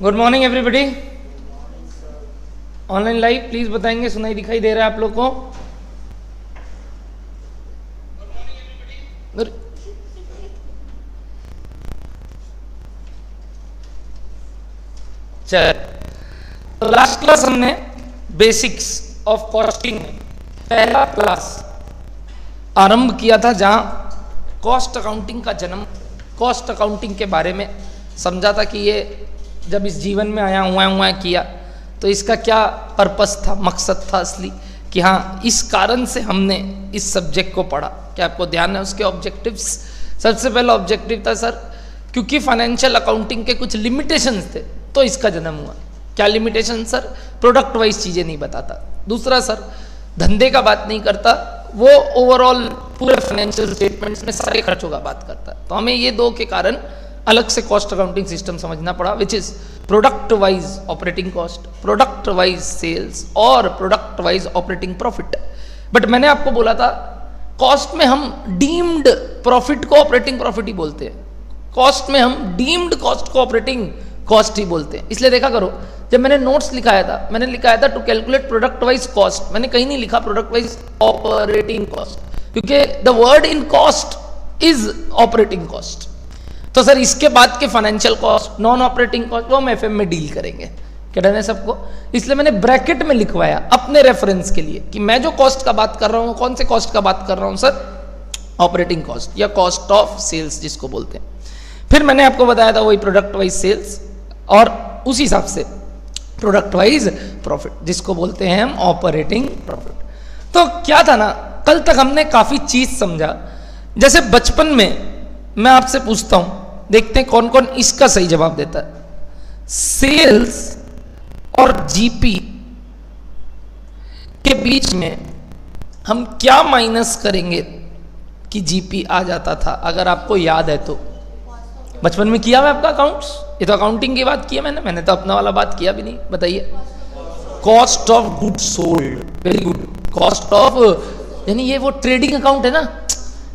Good morning everybody. Online live please बताएंगे सुनाई दिखाई दे रहा है आप लोग को? चल, लास्ट क्लास हमने बेसिक्स ऑफ कॉस्टिंग पहला क्लास आरंभ किया था, जहां कॉस्ट अकाउंटिंग का जन्म, कॉस्ट अकाउंटिंग के बारे में समझा था कि ये जब इस जीवन में आया हुआ किया तो इसका क्या पर्पस था, मकसद था असली, कि हाँ इस कारण से हमने इस सब्जेक्ट को पढ़ा। क्या आपको ध्यान है उसके ऑब्जेक्टिव्स? सबसे पहला ऑब्जेक्टिव था सर, क्योंकि फाइनेंशियल अकाउंटिंग के कुछ लिमिटेशंस थे तो इसका जन्म हुआ। क्या लिमिटेशन सर? प्रोडक्ट वाइज चीजें नहीं बताता। दूसरा सर, धंधे का बात नहीं करता, वो ओवरऑल पूरे फाइनेंशियल स्टेटमेंट्स में सारे खर्चों का बात करता है। तो हमें ये दो के कारण अलग से कॉस्ट अकाउंटिंग सिस्टम समझना पड़ा, which is product wise operating cost, product wise sales और product wise operating profit. But मैंने आपको बोला था कॉस्ट में हम डीम्ड प्रॉफिट को ऑपरेटिंग प्रॉफिट ही बोलते हैं, कॉस्ट में हम डीम्ड कॉस्ट को ऑपरेटिंग कॉस्ट ही बोलते हैं। इसलिए देखा करो, जब मैंने नोट्स लिखाया था, मैंने लिखाया था to calculate product wise cost, मैंने कहीं नहीं लिखा प्रोडक्ट वाइज ऑपरेटिंग कॉस्ट, क्योंकि the word in cost is operating cost. तो सर इसके बाद के financial cost, non operating cost, वो हम एफएम में डील करेंगे। क्या डर है सबको? इसलिए मैंने ब्रैकेट में लिखवाया अपने रेफरेंस के लिए कि मैं जो कॉस्ट का बात कर रहा हूं, कौन से कॉस्ट का बात कर रहा हूं सर? ऑपरेटिंग कॉस्ट या कॉस्ट ऑफ सेल्स जिसको बोलते हैं। फिर मैंने आपको बताया था वही प्रोडक्ट वाइज सेल्स और उसी हिसाब से प्रोडक्ट वाइज प्रॉफिट जिसको बोलते हैं हम ऑपरेटिंग प्रॉफिट। तो क्या था ना, कल तक हमने काफी चीज समझा। जैसे बचपन में मैं आपसे पूछता हूं, देखते हैं कौन कौन इसका सही जवाब देता है। सेल्स और जीपी के बीच में हम क्या माइनस करेंगे कि जीपी आ जाता था? अगर आपको याद है तो बचपन में किया हुआ आपका अकाउंट्स? ये तो अकाउंटिंग की बात की है मैंने तो अपना वाला बात किया भी नहीं। बताइए। Cost of good sold, very good. Cost of यानी ये वो ट्रेडिंग अकाउंट है ना,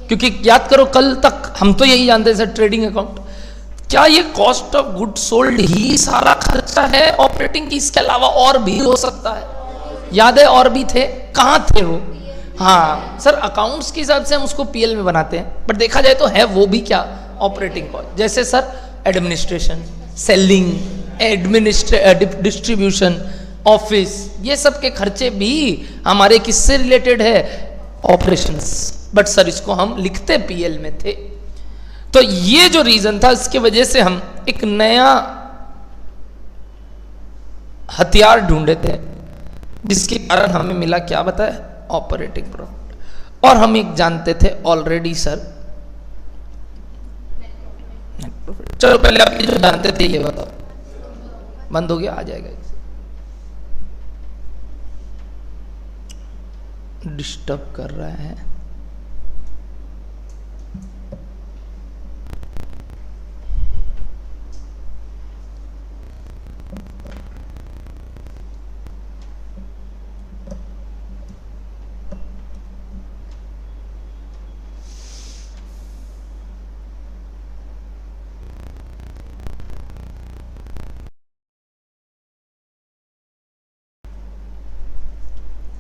क्योंकि याद करो कल तक हम तो यही जानते हैं सर ट्रेडिंग अकाउंट। क्या ये कॉस्ट ऑफ गुड सोल्ड ही सारा खर्चा है ऑपरेटिंग की? इसके अलावा और भी हो सकता है? याद है और भी थे? कहां थे वो? हाँ सर, अकाउंट्स के हिसाब से हम उसको पीएल में बनाते हैं, बट देखा जाए तो है वो भी क्या? Operating cost. जैसे sir administration, selling, distribution, office, ये सब के खर्चे भी हमारे किससे रिलेटेड है? ऑपरेशंस। बट सर इसको हम लिखते पीएल में थे। तो ये जो रीजन था, इसके वजह से हम एक नया हथियार ढूंढे थे, जिसके कारण हमें मिला क्या बताए? Operating profit. और हम एक जानते थे ऑलरेडी सर नेट प्रॉफिट। चलो पहले आप ये जो जानते थे ये बताओ। बंद हो गया? आ जाएगा। डिस्टर्ब कर रहा है।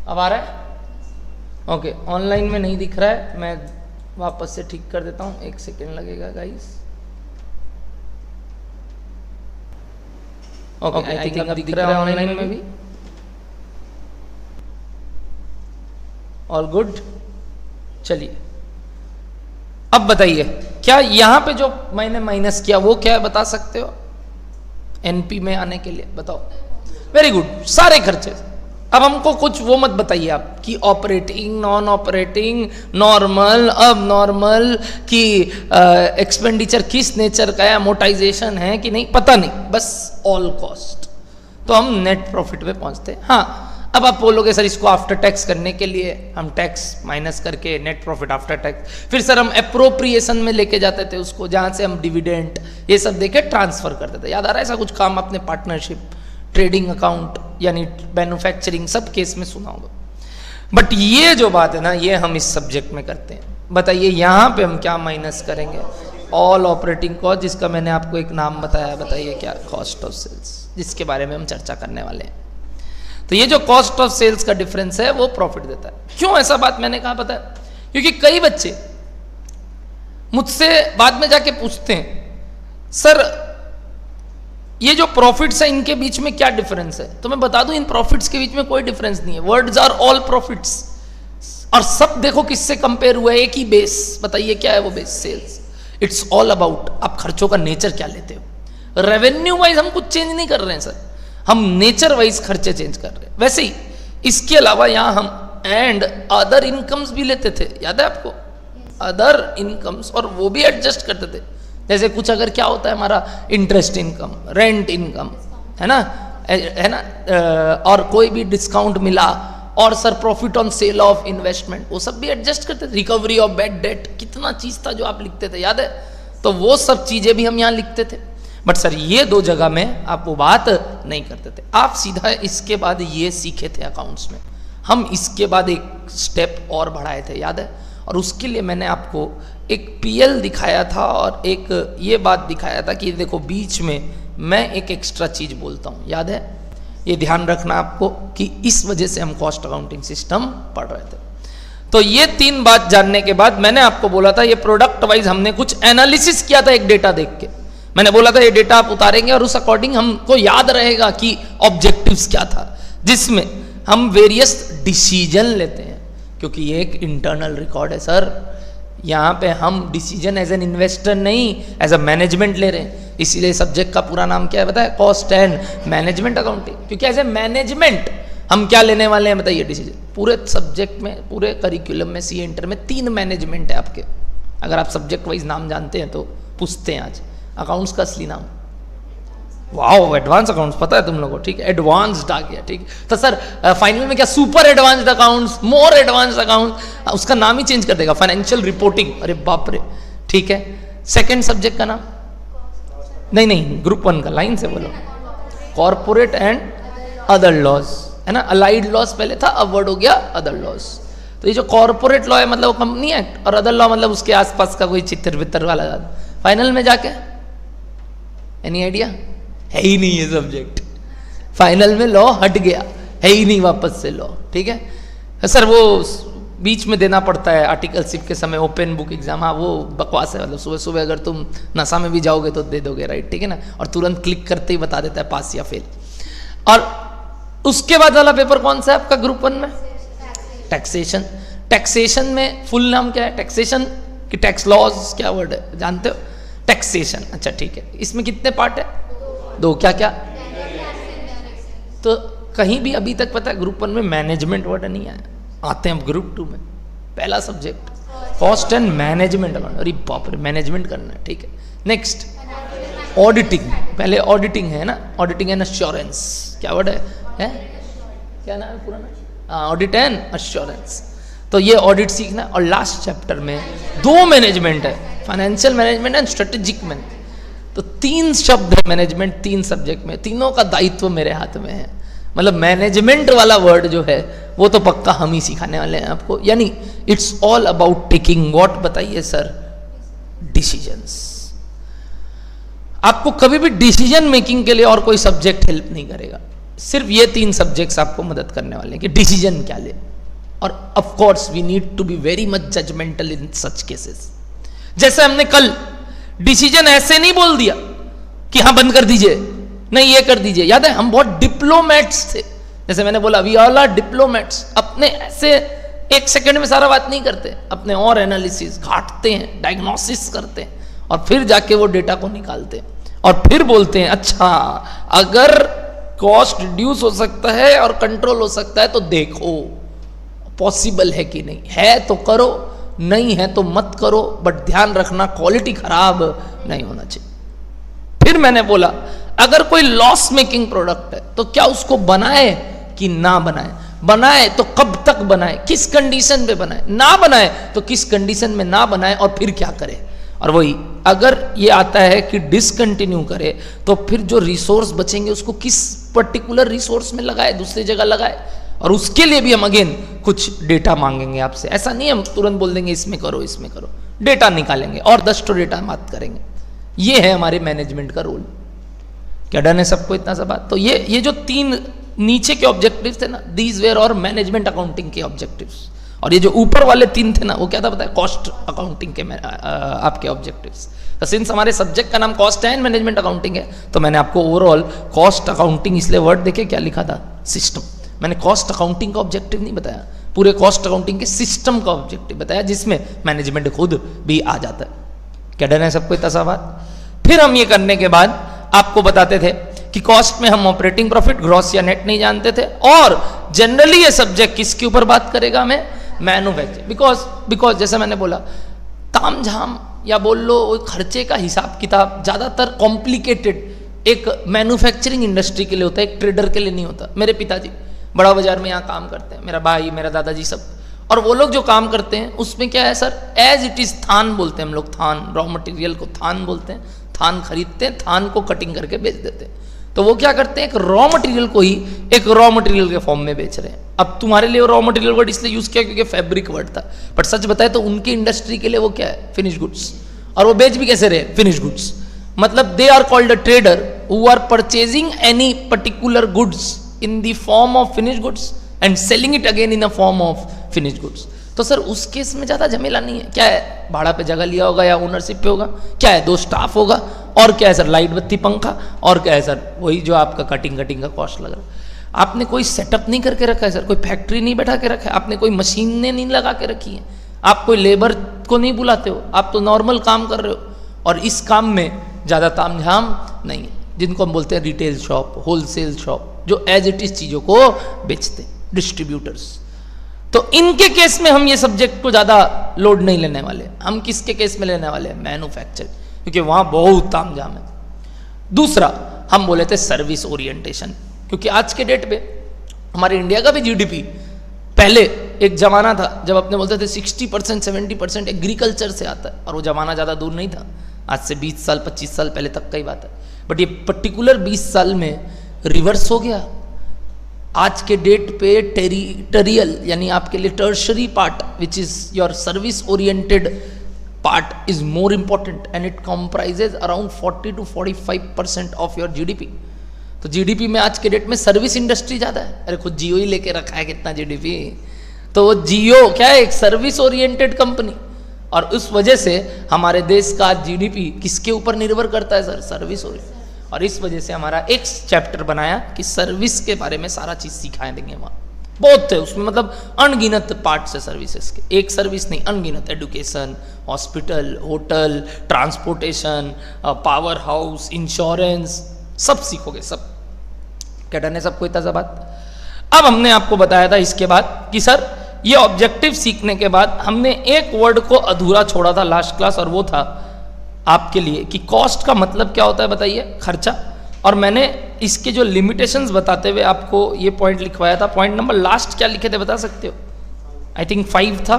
अब आ रहा है? ओके, ऑनलाइन में नहीं दिख रहा है, मैं वापस से ठीक कर देता हूं, 1 सेकेंड लगेगा गाइस। ओके, आई थिंक अब दिख रहा है ऑनलाइन में भी। All good. चलिए अब बताइए, क्या यहां पे जो मैंने माइनस किया वो क्या है बता सकते हो? एनपी में आने के लिए बताओ। वेरी गुड, सारे खर्चे। अब हमको कुछ वो मत बताइए आप कि ऑपरेटिंग, नॉन ऑपरेटिंग, नॉर्मल, अब नॉर्मल, कि एक्सपेंडिचर किस नेचर का है, अमोर्टाइजेशन है कि नहीं, पता नहीं, बस ऑल कॉस्ट। तो हम नेट प्रॉफिट पे पहुंचते हैं। हाँ, अब आप बोलोगे सर इसको आफ्टर टैक्स करने के लिए हम टैक्स माइनस करके नेट प्रॉफिट आफ्टर टैक्स, फिर सर हम एप्रोप्रिएशन में लेके जाते थे उसको, जहां से हम डिविडेंड ये सब देके ट्रांसफर करते थे। याद आ रहा है ऐसा कुछ काम आपने? पार्टनरशिप, ट्रेडिंग अकाउंट यानी मैन्युफैक्चरिंग, सब केस में सुना होगा। बट ये जो बात है ना, ये हम इस सब्जेक्ट में करते हैं। बताइए यहां पे हम क्या माइनस करेंगे? ऑल ऑपरेटिंग कॉस्ट, जिसका मैंने आपको एक नाम बताया, बताइए क्या? कॉस्ट ऑफ सेल्स, जिसके बारे में हम चर्चा करने वाले हैं। तो ये जो कॉस्ट ऑफ सेल्स का डिफरेंस है वो प्रॉफिट देता है। क्यों ऐसा बात मैंने कहा पता है? क्योंकि कई बच्चे मुझसे बाद में जाके पूछते हैं, सर ये जो प्रॉफिट्स है इनके बीच में क्या डिफरेंस है? तो मैं बता दूं, इन प्रॉफिट्स के बीच में कोई डिफरेंस नहीं है। वर्ड्स आर ऑल प्रॉफिट्स, और सब देखो किससे कंपेयर हुआ है? एक ही बेस। बताइए क्या है वो base? Sales. It's all about आप खर्चों का नेचर क्या लेते हो। रेवेन्यू वाइज हम कुछ चेंज नहीं कर रहे हैं सर, हम नेचर वाइज खर्चे चेंज कर रहे हैं। वैसे ही इसके अलावा यहां हम एंड अदर इनकम्स भी लेते थे, याद है आपको? अदर इनकम्स, और वो भी एडजस्ट करते थे। जैसे कुछ अगर क्या होता है हमारा इंटरेस्ट इनकम, रेंट इनकम, है ना, और कोई भी डिस्काउंट मिला, और sir profit on sale of investment, वो सब भी एडजस्ट करते थे। रिकवरी ऑफ बैड डेट, कितना चीज था जो आप लिखते थे, याद है? तो वो सब चीजें भी हम यहाँ लिखते थे। बट सर ये दो जगह में आप वो बात नहीं करते थे, आप सीधा इसके बाद ये सीखे थे अकाउंट्स में। हम इसके बाद एक स्टेप और बढ़ाए थे, याद है? और उसके लिए मैंने आपको एक पीएल दिखाया था और एक ये बात दिखाया था कि देखो बीच में मैं एक एक्स्ट्रा चीज बोलता हूँ, याद है? ये ध्यान रखना आपको कि इस वजह से हम कॉस्ट अकाउंटिंग सिस्टम पढ़ रहे थे। तो ये तीन बात जानने के बाद मैंने आपको बोला था, ये प्रोडक्ट वाइज हमने कुछ एनालिसिस किया था एक डेटा देख के। मैंने बोला था ये डेटा आप उतारेंगे और उस अकॉर्डिंग हमको याद रहेगा कि ऑब्जेक्टिव्स क्या था, जिसमें हम वेरियस डिसीजन लेते हैं, क्योंकि ये एक इंटरनल रिकॉर्ड है सर। यहाँ पे हम डिसीजन एज एन इन्वेस्टर नहीं, एज अ मैनेजमेंट ले रहे हैं। इसीलिए सब्जेक्ट का पूरा नाम क्या है बताए? Cost and management accounting. क्योंकि एज ए मैनेजमेंट हम क्या लेने वाले हैं बताइए? डिसीजन। पूरे सब्जेक्ट में, पूरे करिकुलम में, सी इंटर में 3 मैनेजमेंट है आपके। अगर आप सब्जेक्ट वाइज नाम जानते हैं तो पूछते हैं आज। अकाउंट्स का असली नाम, वाओ, एडवांस अकाउंट्स पता है तुम लोगों को? ठीक है, एडवांस्ड आ गया। ठीक, तो सर फाइनल में क्या super advanced accounts, more advanced account, उसका नाम ही चेंज कर देगा, फाइनेंशियल रिपोर्टिंग। अरे बाप रे। ठीक है, सेकंड सब्जेक्ट का नाम? नहीं, ग्रुप 1 का, लाइन से बोलो। कॉर्पोरेट एंड अदर लॉज, है ना? अलाइड लॉज पहले था, अब वर्ड हो गया अदर लॉज। तो ये जो कॉर्पोरेट लॉ है मतलब कंपनी एक्ट, और अदर लॉ मतलब उसके आसपास का कोई चित्र वित्र वाला। फाइनल में जाके एनी आइडिया? है ही नहीं ये सब्जेक्ट। फाइनल में लॉ हट गया, है ही नहीं वापस से लॉ। ठीक है सर, वो बीच में देना पड़ता है आर्टिकलशिप के समय, ओपन बुक एग्जाम। हाँ वो बकवास है, मतलब सुबह सुबह अगर तुम नशा में भी जाओगे तो दे दोगे, राइट? ठीक है ना, और तुरंत क्लिक करते ही बता देता है पास या फेल। और उसके बाद वाला पेपर कौन सा है आपका ग्रुप 1 में? टैक्सेशन। टैक्सेशन में फुल नाम क्या है? टैक्सेशन की टैक्स लॉज क्या वर्ड है जानते हो? टैक्सेशन। अच्छा ठीक है, इसमें कितने पार्ट है? 2। क्या क्या? तो कहीं भी अभी तक पता है ग्रुप 1 में मैनेजमेंट वर्ड नहीं आया, आते हैं ग्रुप 2 में। पहला subject cost and management account. अरे बाप रे, मैनेजमेंट करना है। ठीक है, नेक्स्ट ऑडिटिंग। पहले ऑडिटिंग है ना, ऑडिटिंग एंड अश्योरेंस। क्या वर्ड है? क्या नाम है पूरा नाम? Audit and assurance. तो ये ऑडिट सीखना। और लास्ट चैप्टर में 2 मैनेजमेंट है, financial management and strategic management. तो 3 शब्द है मैनेजमेंट 3 सब्जेक्ट में, तीनों का दायित्व मेरे हाथ में है। मतलब मैनेजमेंट वाला वर्ड जो है वो तो पक्का हम ही सिखाने वाले हैं आपको। यानी it's all about taking what? बताइए सर, डिसीजंस। आपको कभी भी डिसीजन मेकिंग के लिए और कोई सब्जेक्ट हेल्प नहीं करेगा, सिर्फ ये 3 सब्जेक्ट्स आपको मदद करने वाले हैं कि डिसीजन क्या ले। और of course we need to be very much judgemental in such cases. जैसे हमने कल डिसीजन ऐसे नहीं बोल दिया कि हाँ बंद कर दीजिए, नहीं ये कर दीजिए। याद है हम बहुत डिप्लोमेट्स थे, जैसे मैंने बोला वी ऑल आर डिप्लोमेट्स। अपने ऐसे 1 सेकंड में सारा बात नहीं करते, अपने और एनालिसिस घाटते हैं, डायग्नोसिस करते हैं, और फिर जाके वो डेटा को निकालते हैं, और फिर बोलते हैं अच्छा अगर कॉस्ट रिड्यूस हो सकता है और कंट्रोल हो सकता है तो देखो पॉसिबल है कि नहीं है, तो करो, नहीं है तो मत करो, बट ध्यान रखना क्वालिटी खराब नहीं होना चाहिए। फिर मैंने बोला अगर कोई लॉस मेकिंग प्रोडक्ट है तो क्या उसको बनाए कि ना बनाए, बनाए तो कब तक बनाए, किस कंडीशन पे बनाए, ना बनाए तो किस कंडीशन में ना बनाए, और फिर क्या करे। और वही अगर ये आता है कि डिसकंटिन्यू करे तो फिर जो रिसोर्स बचेंगे उसको किस पर्टिकुलर रिसोर्स में लगाए, दूसरी जगह लगाए। और उसके लिए भी हम अगेन कुछ डेटा मांगेंगे आपसे। ऐसा नहीं हम तुरंत बोल देंगे इसमें करो इसमें करो, डेटा निकालेंगे और 10 तो डेटा बात करेंगे। ये है हमारे मैनेजमेंट का रोल। क्या डन है सबको इतना सा बात? तो ये जो 3 नीचे के ऑब्जेक्टिव्स थे ना, दीज वेयर और मैनेजमेंट अकाउंटिंग के ऑब्जेक्टिव्स, और ये जो ऊपर वाले 3 थे ना, वो क्या था पता है? कॉस्ट अकाउंटिंग के आपके ऑब्जेक्टिव्स। तो सिंस हमारे सब्जेक्ट का नाम कॉस्ट एंड मैनेजमेंट अकाउंटिंग है, तो मैंने आपको ओवरऑल कॉस्ट अकाउंटिंग, इसलिए वर्ड देखे क्या लिखा था? सिस्टम। मैंने कॉस्ट अकाउंटिंग का ऑब्जेक्टिव नहीं बताया, पूरे कॉस्ट अकाउंटिंग के सिस्टम का ऑब्जेक्टिव बताया, जिसमें मैनेजमेंट खुद भी आ जाता है। क्या डन है सबको इतना सा बात? फिर हम ये करने के बाद आपको बताते थे कि कॉस्ट में हम ऑपरेटिंग प्रॉफिट, ग्रॉस या नेट नहीं जानते थे, और जनरली ये सब्जेक्ट किसके ऊपर बात करेगा? हमें मैन्युफैक्चर, बिकॉज जैसे मैंने बोला, तामझाम या बोल लो खर्चे का हिसाब किताब ज़्यादातर कॉम्प्लिकेटेड एक मैन्युफैक्चरिंग इंडस्ट्री के लिए होता है, एक ट्रेडर के लिए नहीं होता। मेरे पिताजी बड़ा बाजार में यहाँ काम करते हैं, मेरा भाई, मेरा दादाजी सब, और वो लोग जो काम करते हैं उसमें क्या है सर, एज इट इज़ थान बोलते हैं हम लोग, थान, रॉ मटेरियल को थान बोलते हैं, थान खरीदते हैं, थान को कटिंग करके बेच देते हैं। तो वो क्या करते हैं, एक रॉ मटेरियल को ही एक रॉ मटेरियल के फॉर्म में बेच रहे हैं। अब तुम्हारे लिए रॉ मटेरियल वर्ड इसलिए यूज किया क्योंकि फैब्रिक वर्ड था, बट सच बताए तो उनकी इंडस्ट्री के लिए वो क्या है? Finish goods. और वो बेच भी कैसे रहे? Finish goods. मतलब they are called a trader who are purchasing any particular goods in the form of finish goods and selling it again in a form of finish goods. तो sir उस case में ज़्यादा झमेला नहीं है। क्या है? भाड़ा पे जगह लिया होगा या ओनरशिप पे होगा, क्या है? 2 स्टाफ होगा, और क्या है सर? लाइट बत्ती पंखा, और क्या है सर? वही जो आपका कटिंग का कॉस्ट लग रहा है। आपने कोई सेटअप नहीं करके रखा है सर, कोई फैक्ट्री नहीं बैठा के रखा है, आपने कोई मशीनें नहीं लगा के रखी है, आप कोई लेबर को नहीं बुलाते हो, आप तो नॉर्मल काम कर रहे हो, और इस काम में ज़्यादा तामझाम नहीं है, जिनको हम बोलते हैं रिटेल शॉप, होलसेल शॉप, जो एज इट इज चीज़ों को बेचते, डिस्ट्रीब्यूटर्स। तो इनके केस में हम ये सब्जेक्ट को ज़्यादा लोड नहीं लेने वाले। हम किसके केस में लेने वाले हैं? मैन्युफैक्चर, क्योंकि वहाँ बहुत तामझाम है। दूसरा हम बोले थे सर्विस ओरिएंटेशन, क्योंकि आज के डेट पे हमारे इंडिया का भी जीडीपी, पहले एक जमाना था जब अपने बोलते थे 60% 70% एग्रीकल्चर से आता है, और वो जमाना ज़्यादा दूर नहीं था, आज से 20 साल 25 साल पहले तक का ही बात है। बट ये पर्टिकुलर 20 साल में रिवर्स हो गया। आज के डेट पे टेरिटोरियल यानी आपके लिए tertiary part which is your service oriented part is more important and it comprises around 40 to 45% of your GDP. तो जीडीपी में आज के डेट में सर्विस इंडस्ट्री ज़्यादा है। अरे खुद जियो ही लेके रखा है कितना जीडीपी, तो वो जियो क्या है? एक सर्विस ओरिएंटेड कंपनी, और उस वजह से हमारे देश का जीडीपी किसके ऊपर निर्भर करता है सर? Service oriented. और इस वजह से हमारा एक चैप्टर बनाया कि सर्विस के बारे में सारा चीज़ सिखाए देंगे वहाँ। बहुत थे उसमें, मतलब अनगिनत पार्ट्स है सर्विसेज के, एक सर्विस नहीं अनगिनत। Education, hospital, hotel, transportation, power house, insurance, सब सीखोगे सब। क्या डन है सबको इतना सा बात? अब हमने आपको बताया था इसके बाद कि सर ये ऑब्जेक्टिव सीखने के बाद हमने एक वर्ड को अधूरा छोड़ा था लास्ट क्लास, और वो था आपके लिए कि कॉस्ट का मतलब क्या होता है बताइए? खर्चा। और मैंने इसके जो लिमिटेशंस बताते हुए आपको ये पॉइंट लिखवाया था। पॉइंट नंबर लास्ट क्या लिखे थे बता सकते हो? आई थिंक 5 था,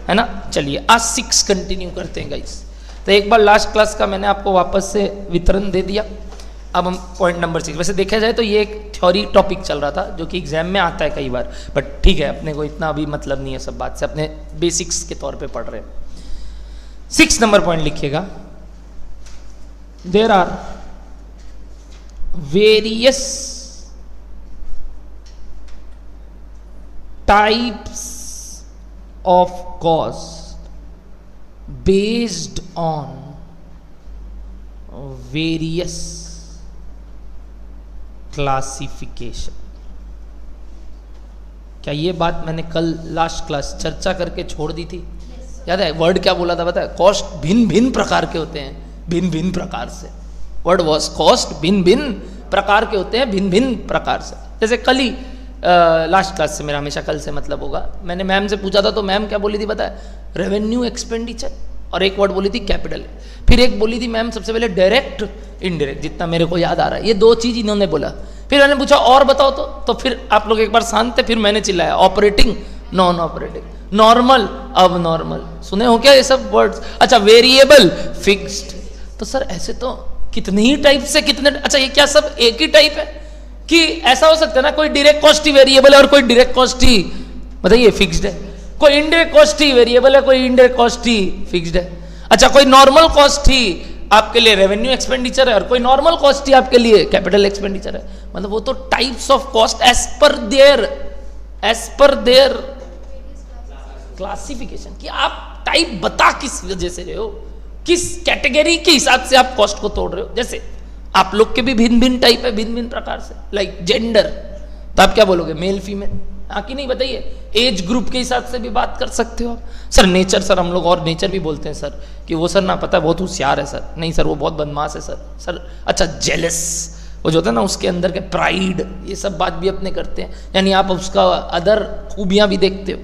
है ना? चलिए आज 6 कंटिन्यू करते हैं गाइस। तो एक बार लास्ट क्लास का मैंने आपको वापस से वितरण दे दिया। अब हम पॉइंट नंबर 6, वैसे देखा जाए तो ये एक थ्योरी टॉपिक चल रहा था जो कि एग्जाम में आता है कई बार, बट ठीक है, अपने को इतना अभी मतलब नहीं है सब बात से, अपने बेसिक्स के तौर पे पढ़ रहे हैं। 6 नंबर पॉइंट लिखिएगा, there are various types of cost based on various classification. क्या ये बात मैंने कल लास्ट क्लास चर्चा करके छोड़ दी थी? याद है वर्ड क्या बोला था पता है? कॉस्ट भिन्न भिन्न प्रकार के होते हैं, भिन्न भिन्न प्रकार से। वर्ड वॉज कॉस्ट भिन्न भिन्न प्रकार के होते हैं, भिन्न भिन्न प्रकार से। जैसे कल ही लास्ट क्लास से, मेरा हमेशा कल से मतलब होगा, मैंने मैम से पूछा था तो मैम क्या बोली थी पता है? रेवेन्यू एक्सपेंडिचर, और एक वर्ड बोली थी कैपिटल, फिर एक बोली थी मैम सबसे पहले डायरेक्ट इनडायरेक्ट, जितना मेरे को याद आ रहा है ये 2 चीज इन्होंने बोला। फिर मैंने पूछा और बताओ तो फिर आप लोग एक बार शांत थे, फिर मैंने चिल्लाया ऑपरेटिंग, नॉन ऑपरेटिंग, नॉर्मल, अब नॉर्मल। सुने हो क्या ये सब वर्ड्स? अच्छा, वेरिएबल, फिक्स्ड। तो सर ऐसे तो कितने ही टाइप से कितने, अच्छा ये क्या सब एक ही टाइप है? कि ऐसा हो सकता है ना, कोई डायरेक्ट कॉस्ट ही वेरिएबल है और कोई डायरेक्ट कॉस्ट ही बताइए फिक्स्ड है, कोई इनडायरेक्ट कॉस्ट ही वेरिएबल है, कोई इनडायरेक्ट कॉस्ट ही फिक्स्ड है। अच्छा, कोई नॉर्मल कॉस्ट ही आपके लिए रेवेन्यू एक्सपेंडिचर है और कोई नॉर्मल कॉस्ट ही आपके लिए कैपिटल एक्सपेंडिचर है। मतलब वो तो types of cost as per their classification, कि आप टाइप बता किस वजह से रहे हो, किस कैटेगरी के हिसाब से आप कॉस्ट को तोड़ रहे हो। जैसे आप लोग के भी भिन्न भिन्न टाइप है, भिन्न भिन्न प्रकार से, लाइक जेंडर, तो आप क्या बोलोगे, मेल फीमेल, हाँ कि नहीं बताइए। एज ग्रुप के हिसाब से भी बात कर सकते हो। सर नेचर, सर हम लोग और नेचर भी बोलते हैं सर, कि वो सर ना पता है बहुत होशियार है सर, नहीं सर वो बहुत बदमाश है सर। अच्छा जेलस, वो जो होता है ना उसके अंदर के प्राइड, ये सब बात भी अपने करते हैं, यानी आप उसका अदर खूबियां भी देखते हो।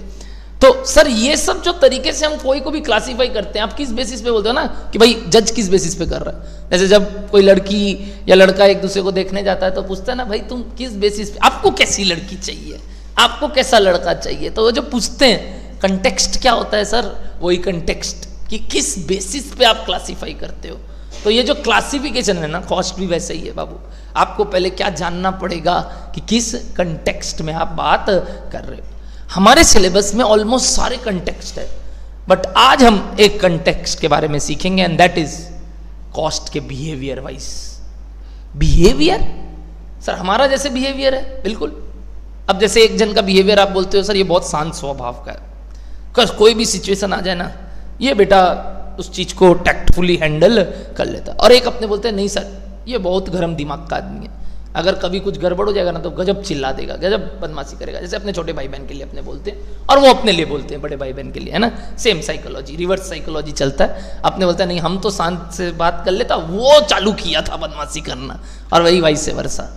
तो सर ये सब जो तरीके से हम कोई को भी क्लासीफाई करते हैं, आप किस बेसिस पे बोलते हो ना कि भाई जज किस बेसिस पे कर रहा है। जैसे जब कोई लड़की या लड़का एक दूसरे को देखने जाता है तो पूछता है ना भाई तुम किस बेसिस पे, आपको कैसी लड़की चाहिए, आपको कैसा लड़का चाहिए, तो वो जो पूछते हैं कंटेक्स्ट क्या होता है सर, वही कंटेक्स्ट कि किस बेसिस पे आप क्लासीफाई करते हो। तो ये जो क्लासिफिकेशन है ना, कॉस्ट भी वैसे ही है बाबू। आपको पहले क्या जानना पड़ेगा कि किस कंटेक्स्ट में आप बात कर रहे हो। हमारे सिलेबस में ऑलमोस्ट सारे कंटेक्स्ट है, बट आज हम एक कंटेक्स्ट के बारे में सीखेंगे एंड दैट इज कॉस्ट के बिहेवियर वाइज। बिहेवियर सर हमारा जैसे बिहेवियर है बिल्कुल। अब जैसे एक जन का बिहेवियर आप बोलते हो सर ये बहुत शांत स्वभाव का है, कोई भी सिचुएशन आ जाए ना ये बेटा उस चीज को टैक्टफुली हैंडल कर लेता, और एक अपने बोलते हैं नहीं सर ये बहुत गर्म दिमाग का आदमी है, अगर कभी कुछ गड़बड़ हो जाएगा ना तो गजब चिल्ला देगा, गजब बदमाशी करेगा। जैसे अपने छोटे भाई बहन के लिए अपने बोलते हैं और वो अपने लिए बोलते हैं बड़े भाई बहन के लिए, है ना। सेम साइकोलॉजी, रिवर्स साइकोलॉजी चलता है। अपने बोलते हैं नहीं हम तो शांत से बात कर लेता, वो चालू किया था बदमाशी करना, और वही वाइस वर्सा।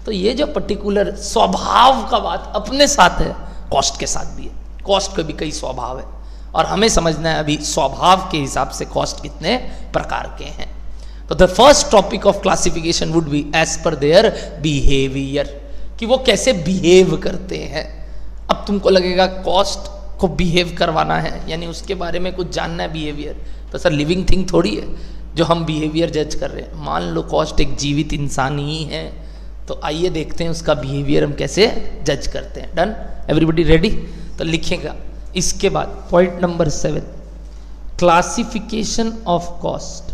तो ये जो पर्टिकुलर स्वभाव का बात अपने साथ है, कॉस्ट के साथ भी है। कॉस्ट के भी कई स्वभाव है और हमें समझना है अभी स्वभाव के हिसाब से कॉस्ट कितने प्रकार के हैं। तो the first topic of classification would be as per their behaviour, कि वो कैसे बिहेव करते हैं। अब तुमको लगेगा कॉस्ट को बिहेव करवाना है यानी उसके बारे में कुछ जानना है बिहेवियर, तो सर लिविंग थिंग थोड़ी है जो हम बिहेवियर जज कर रहे हैं। मान लो कॉस्ट एक जीवित इंसान ही है, तो आइए देखते हैं उसका बिहेवियर हम कैसे जज करते हैं। Done, everybody ready? तो लिखेगा इसके बाद point number 7, classification of cost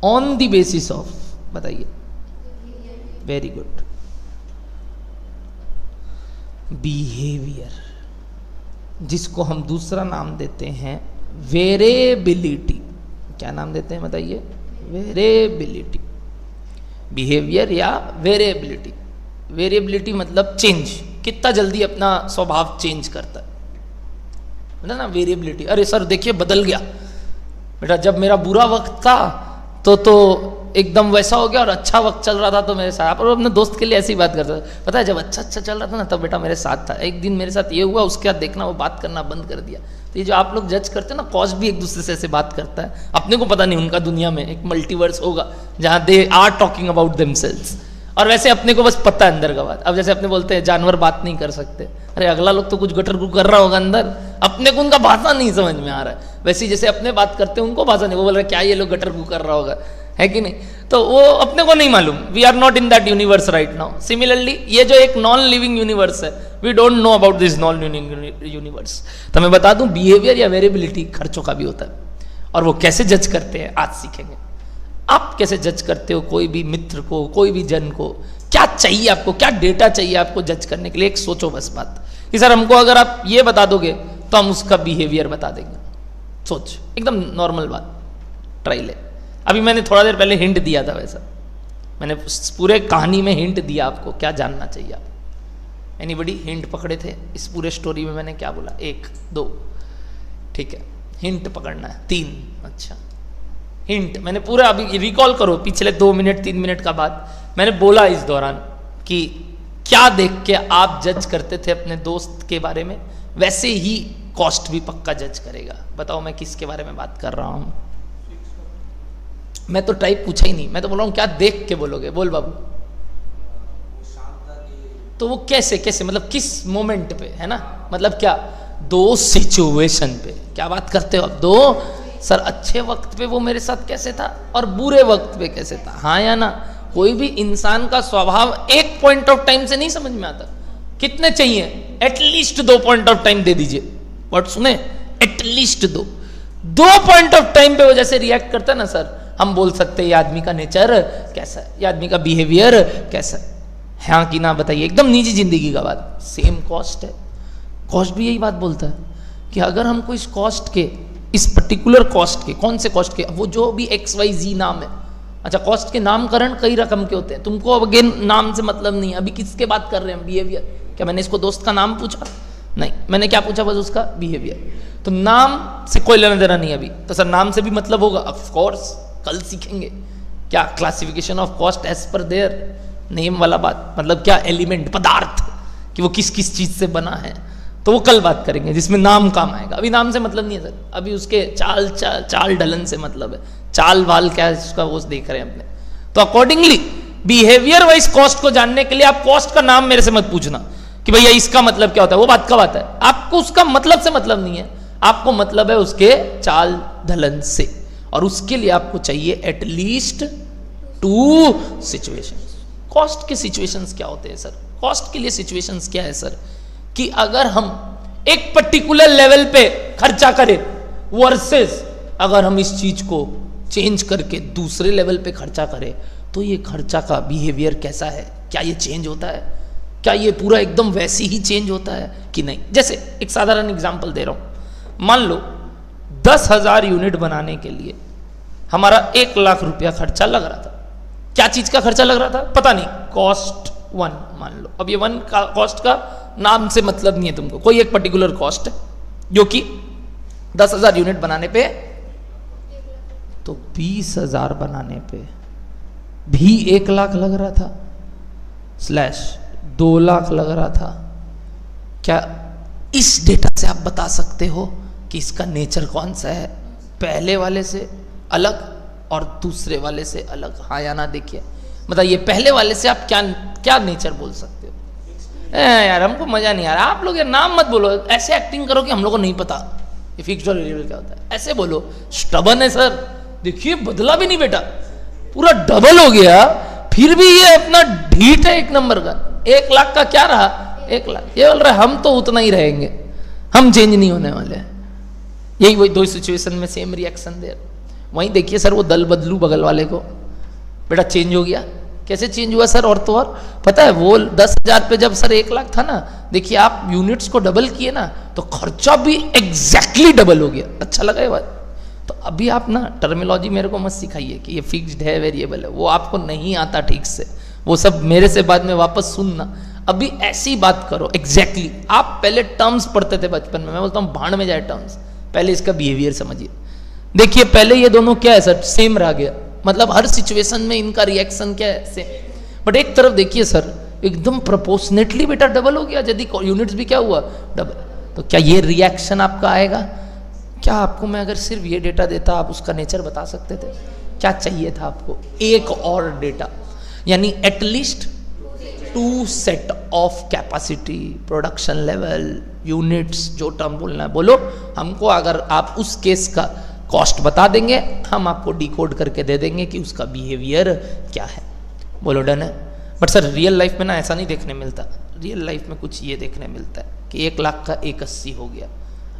on the basis of, बताइए। वेरी गुड, बिहेवियर, जिसको हम दूसरा नाम देते हैं वेरिएबिलिटी। क्या नाम देते हैं बताइए? वेरिएबिलिटी। बिहेवियर या वेरिएबिलिटी। वेरिएबिलिटी मतलब चेंज, कितना जल्दी अपना स्वभाव चेंज करता है ना। वेरिएबिलिटी, अरे सर देखिए बदल गया बेटा, जब मेरा बुरा वक्त था तो एकदम वैसा हो गया, और अच्छा वक्त चल रहा था तो मेरे साथ। और अपने दोस्त के लिए ऐसी बात करता था, पता है जब अच्छा चल रहा था ना तब बेटा मेरे साथ था, एक दिन मेरे साथ ये हुआ, उसके बाद देखना वो बात करना बंद कर दिया। तो ये जो आप लोग जज करते हैं ना, कॉस्ट भी एक दूसरे से ऐसे बात करता है, अपने को पता नहीं उनका दुनिया में एक मल्टीवर्स होगा जहाँ they are talking about themselves, और वैसे अपने को बस पता है अंदर का बात। अब जैसे अपने बोलते हैं जानवर बात नहीं कर सकते, अरे अगला लोग तो कुछ गटर गु कर रहा होगा अंदर, अपने को उनका भाषा नहीं समझ में आ रहा है। वैसे जैसे अपने बात करते हैं उनको भाषा नहीं, वो बोल रहे क्या ये लोग गटर गु कर रहा होगा, है कि नहीं। तो वो अपने को नहीं मालूम, we are not in that universe right now. Similarly ये जो एक नॉन लिविंग यूनिवर्स है, we don't know about this non living universe. तो मैं बता दूं बिहेवियर या वेरिएबिलिटी खर्चों का भी होता है, और वो कैसे जज करते हैं आज सीखेंगे। आप कैसे जज करते हो कोई भी मित्र को, कोई भी जन को, क्या चाहिए आपको, क्या डेटा चाहिए आपको जज करने के लिए। एक सोचो बस बात कि सर हमको अगर आप ये बता दोगे तो हम उसका बिहेवियर बता देंगे। सोच, एकदम नॉर्मल बात, ट्राई ले। अभी मैंने थोड़ा देर पहले हिंट दिया था, वैसा मैंने पूरे कहानी में हिंट दिया आपको क्या जानना चाहिए आप। एनीबडी हिंट पकड़े थे इस पूरे स्टोरी में? मैंने क्या बोला? 1 2, ठीक है, हिंट पकड़ना है 3। अच्छा, हिंट मैंने पूरा, अभी रिकॉल करो पिछले 2 मिनट 3 मिनट का बात मैंने बोला इस दौरान कि क्या देख के आप जज करते थे अपने दोस्त के बारे में, वैसे ही कॉस्ट भी पक्का जज करेगा। बताओ मैं किसके बारे में बात कर रहा हूं? मैं तो टाइप पूछा ही नहीं, मैं तो बोल रहा हूं क्या देख के बोलोगे। बोल बाबू। तो वो कैसे कैसे, मतलब किस मोमेंट पे, है ना, मतलब क्या, दो सिचुएशन पे क्या बात करते हो आप? दो, सर अच्छे वक्त पे वो मेरे साथ कैसे था और बुरे वक्त पे कैसे था, हाँ या ना। कोई भी इंसान का स्वभाव एक पॉइंट ऑफ टाइम से नहीं समझ में आता। कितने चाहिए? एटलीस्ट 2 पॉइंट ऑफ टाइम दे दीजिए। वर्ड सुने, एटलीस्ट 2 पॉइंट ऑफ टाइम पे वो जैसे रिएक्ट करता है ना सर, हम बोल सकते हैं ये आदमी का नेचर कैसा है, ये आदमी का बिहेवियर कैसा है, हाँ कि ना बताइए, एकदम निजी जिंदगी का बात। सेम कॉस्ट है, कॉस्ट भी यही बात बोलता है कि अगर हमको इस कॉस्ट के, इस पर्टिकुलर कॉस्ट के, कौन से कॉस्ट के, वो जो भी XYZ नाम है, अच्छा कॉस्ट के नामकरण कई रकम के होते हैं, तुमको अब अगेन नाम से मतलब नहीं है, अभी किसके बात कर रहे हैं? बिहेवियर। क्या मैंने इसको दोस्त का नाम पूछा? नहीं, मैंने क्या पूछा? बस उसका बिहेवियर। तो नाम से कोई लेना देना नहीं अभी। तो सर नाम से भी मतलब होगा? ऑफ कोर्स, कल सीखेंगे क्या classification of cost as per their name वाला बात, मतलब क्या एलिमेंट, पदार्थ, कि वो किस किस चीज से बना है, तो वो कल बात करेंगे जिसमें नाम काम आएगा। अभी नाम से मतलब नहीं है सर, अभी उसके चाल ढलन से मतलब है, चाल वाल क्या है उसका वो देख रहे हैं अपने। तो अकॉर्डिंगली बिहेवियर वाइज कॉस्ट को जानने के लिए आप कॉस्ट का नाम मेरे से मत पूछना कि भैया इसका मतलब क्या होता है, वो बात का बात है। आपको उसका मतलब से मतलब नहीं है, आपको मतलब है उसके चाल ढलन से, और उसके लिए आपको चाहिए एटलीस्ट 2 सिचुएशंस। कॉस्ट के सिचुएशंस क्या होते हैं सर? कॉस्ट के लिए सिचुएशंस क्या है सर? कि अगर हम एक पर्टिकुलर लेवल पे खर्चा करें वर्सेस अगर हम इस चीज को चेंज करके दूसरे लेवल पे खर्चा करें, तो ये खर्चा का बिहेवियर कैसा है, क्या ये चेंज होता है, क्या ये पूरा एकदम वैसे ही चेंज होता है कि नहीं। जैसे एक साधारण एग्जांपल दे रहा हूं, मान लो 10,000 यूनिट बनाने के लिए हमारा 1 लाख रुपया खर्चा लग रहा था। क्या चीज का खर्चा लग रहा था पता नहीं, कॉस्ट 1 मान लो। अब ये 1 का कॉस्ट का नाम से मतलब नहीं है तुमको, कोई एक पर्टिकुलर कॉस्ट है जो कि 10,000 यूनिट बनाने पे, तो 20,000 बनाने पे भी 1 लाख लग रहा था स्लैश 2 लाख लग रहा था। क्या इस डेटा से आप बता सकते हो कि इसका नेचर कौन सा है, पहले वाले से अलग और दूसरे वाले से अलग? हाँ या ना देखिए, बताइए पहले वाले से आप क्या क्या नेचर बोल सकते हो? यार हमको मजा नहीं आ रहा, आप लोग यार नाम मत बोलो, ऐसे एक्टिंग करो कि हम लोग को नहीं पता ये फिक्स्ड और वेरिएबल क्या होता है। ऐसे बोलो स्टबन है सर, देखिए बदला भी नहीं बेटा, पूरा डबल हो गया, फिर भी ये अपना ढीठ है 1 नंबर का। 1 लाख का क्या रहा? 1 लाख। ये बोल रहा है हम तो उतना ही रहेंगे, हम चेंज नहीं होने वाले। यही वही 2 सिचुएशन में सेम रिएक्शन दे। वहीं देखिए सर वो दल बदलू बगल वाले को, बेटा चेंज हो गया। कैसे चेंज हुआ सर? और तो और पता है वो 10,000 पे जब सर 1 लाख था ना, देखिए आप यूनिट्स को डबल किए ना तो खर्चा भी एग्जैक्टली डबल हो गया। अच्छा लगा ये बात? तो अभी आप ना टर्मिनोलॉजी मेरे को मत सिखाइए कि ये फिक्स्ड है वेरिएबल है, वो आपको नहीं आता ठीक से, वो सब मेरे से बाद में वापस सुनना। अभी ऐसी बात करो एग्जैक्टली। आप पहले टर्म्स पढ़ते थे बचपन में, मैं बोलता हूँ भाड़ में जाए टर्म्स, पहले इसका बिहेवियर समझिए। देखिए पहले ये दोनों क्या है सर, सेम रह गया, मतलब हर सिचुएशन में इनका रिएक्शन क्या है, सेम। बट एक तरफ देखिए सर एकदम प्रोपोर्शनेटली बेटा डबल हो गया, यदि यूनिट्स भी क्या हुआ डबल, तो क्या ये रिएक्शन आपका आएगा? क्या आपको मैं अगर सिर्फ ये डेटा देता आप उसका नेचर बता सकते थे? क्या चाहिए था आपको? एक और डेटा, यानी at least 2 set of capacity, production level, units, जो टर्म बोलना है बोलो हमको। अगर आप उस केस का कॉस्ट बता देंगे, हम आपको डिकोड करके दे देंगे कि उसका बिहेवियर क्या है। बोलो डन है? बट सर रियल लाइफ में ना ऐसा नहीं देखने मिलता। रियल लाइफ में कुछ ये देखने मिलता है कि 1 लाख का 180 हो गया।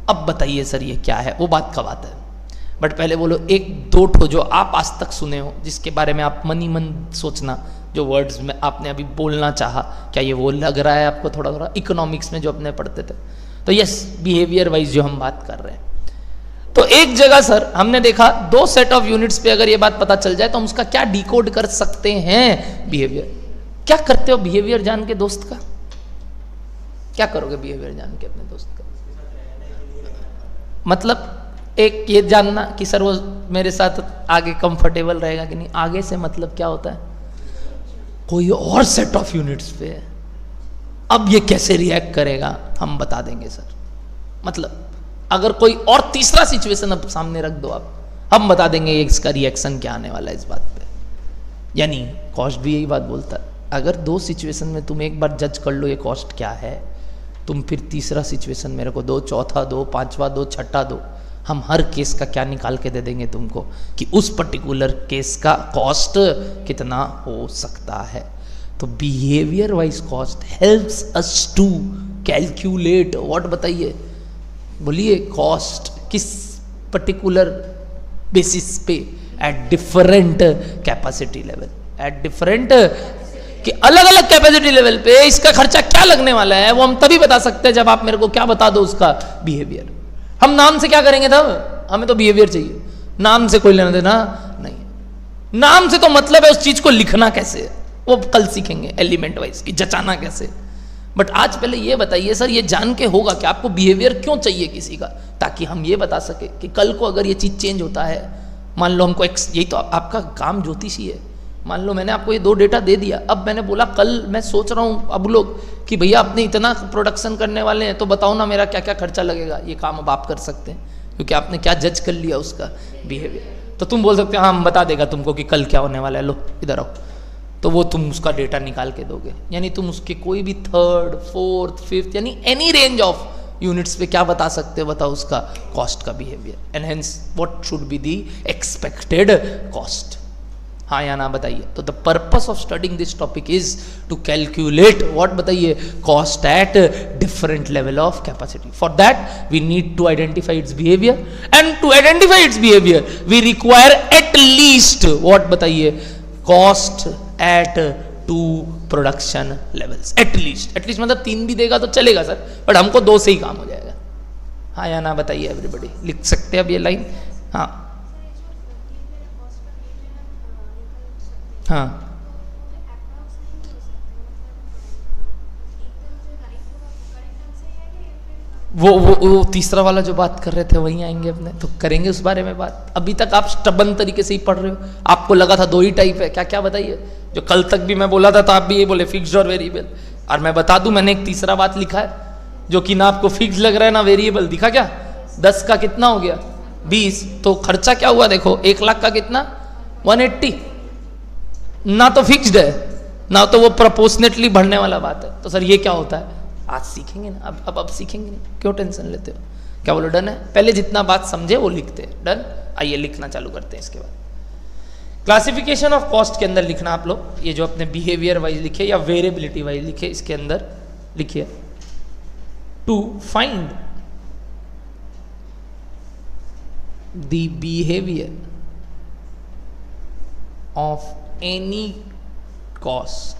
अब बताइए सर ये क्या है? वो बात का बात है। बट पहले बोलो 1-2 ठो जो आप आज तक सुने हो, जिसके बारे में आप मन ही मन सोचना, जो वर्ड्स में आपने अभी बोलना चाहा, क्या ये वो लग रहा है आपको थोड़ा थोड़ा इकोनॉमिक्स में जो अपने पढ़ते थे? तो यस, बिहेवियर वाइज जो हम बात कर रहे हैं, तो एक जगह सर हमने देखा 2 सेट ऑफ यूनिट्स पे अगर ये बात पता चल जाए तो हम उसका क्या डिकोड कर सकते हैं? बिहेवियर। क्या करते हो बिहेवियर जान के दोस्त का? क्या करोगे बिहेवियर जान के अपने दोस्त का? मतलब एक ये जानना कि सर वो मेरे साथ आगे कंफर्टेबल रहेगा कि नहीं। आगे से मतलब क्या होता है? कोई और सेट ऑफ यूनिट्स पे है, अब ये कैसे रिएक्ट करेगा हम बता देंगे सर। मतलब अगर कोई और तीसरा सिचुएशन अब सामने रख दो आप, हम बता देंगे इसका रिएक्शन क्या आने वाला है इस बात पे। यानी कॉस्ट भी यही बात बोलता है, अगर 2 सिचुएशन में तुम एक बार जज कर लो ये कॉस्ट क्या है, तुम फिर तीसरा सिचुएशन मेरे को दो, चौथा दो, 5वां दो, छठा दो, हम हर केस का क्या निकाल के दे देंगे तुमको कि उस पर्टिकुलर केस का कॉस्ट कितना हो सकता है। तो behaviour wise cost helps us to calculate what, बताइए बोलिए, कॉस्ट किस पर्टिकुलर बेसिस पे, at different capacity level, at different, कि अलग अलग कैपेसिटी लेवल पे इसका खर्चा क्या लगने वाला है वो हम तभी बता सकते हैं जब आप मेरे को क्या बता दो, उसका बिहेवियर। हम नाम से क्या करेंगे तब, हमें तो बिहेवियर चाहिए, नाम से कोई लेना देना नहीं। नाम से तो मतलब है उस चीज को लिखना कैसे, वो कल सीखेंगे एलिमेंट वाइज की जचाना कैसे। बट आज पहले ये बताइए सर, ये जान के होगा कि आपको बिहेवियर क्यों चाहिए किसी का, ताकि हम ये बता सके कि कल को अगर ये चीज चेंज होता है, मान लो हमको यही तो आपका काम ज्योतिषी है, मान लो मैंने आपको ये 2 डेटा दे दिया, अब मैंने बोला कल मैं सोच रहा हूँ अब लोग कि भैया आपने इतना प्रोडक्शन करने वाले हैं तो बताओ ना मेरा क्या क्या खर्चा लगेगा, ये काम अब आप कर सकते हैं क्योंकि आपने क्या जज कर लिया उसका बिहेवियर। तो तुम बोल सकते हो हाँ हम बता देगा तुमको कि कल क्या होने वाला है, लो इधर आओ, तो वो तुम उसका डेटा निकाल के दोगे, यानी तुम उसके कोई भी 3rd 4th 5th यानी एनी रेंज ऑफ यूनिट्स पे क्या बता सकते हो, बताओ उसका कॉस्ट का behaviour, and hence what should be the expected cost. हाँ या ना बताइए। तो the purpose of studying this topic is to calculate what, बताइए, cost at different level of capacity. For that we need to identify its behaviour, and to identify its behaviour we require at least what, बताइए, cost at 2 production levels, at least मतलब 3 भी देगा तो चलेगा sir, but हमको 2 से ही काम हो जाएगा। हाँ या ना बताइए एवरीबॉडी, लिख सकते हैं अब ये लाइन। हाँ हाँ वो तीसरा वाला जो बात कर रहे थे वहीं आएंगे अपने, तो करेंगे उस बारे में बात। अभी तक आप स्टबन तरीके से ही पढ़ रहे हो, आपको लगा था 2 ही टाइप है, क्या क्या बताइए, जो कल तक भी मैं बोला था तो आप भी ये बोले फिक्स्ड और वेरिएबल, और मैं बता दूं मैंने एक तीसरा बात लिखा है जो कि ना आपको फिक्स लग रहा है ना वेरिएबल, दिखा क्या, 10 का कितना हो गया 20, तो खर्चा क्या हुआ देखो, 1 लाख का कितना 180, ना तो फिक्स्ड है ना तो वो प्रोपोर्शनेटली बढ़ने वाला बात है। तो सर ये क्या होता है, आज सीखेंगे ना, अब सीखेंगे नहीं, क्यों टेंशन लेते हो, क्या बोलो, डन है, पहले जितना बात समझे वो लिखते हैं, डन। आइए लिखना चालू करते हैं। इसके बाद क्लासिफिकेशन ऑफ कॉस्ट के अंदर लिखना आप लोग, ये जो अपने बिहेवियर वाइज लिखे या वेरिएबिलिटी वाइज लिखे, इसके अंदर लिखिए to find the behaviour of any cost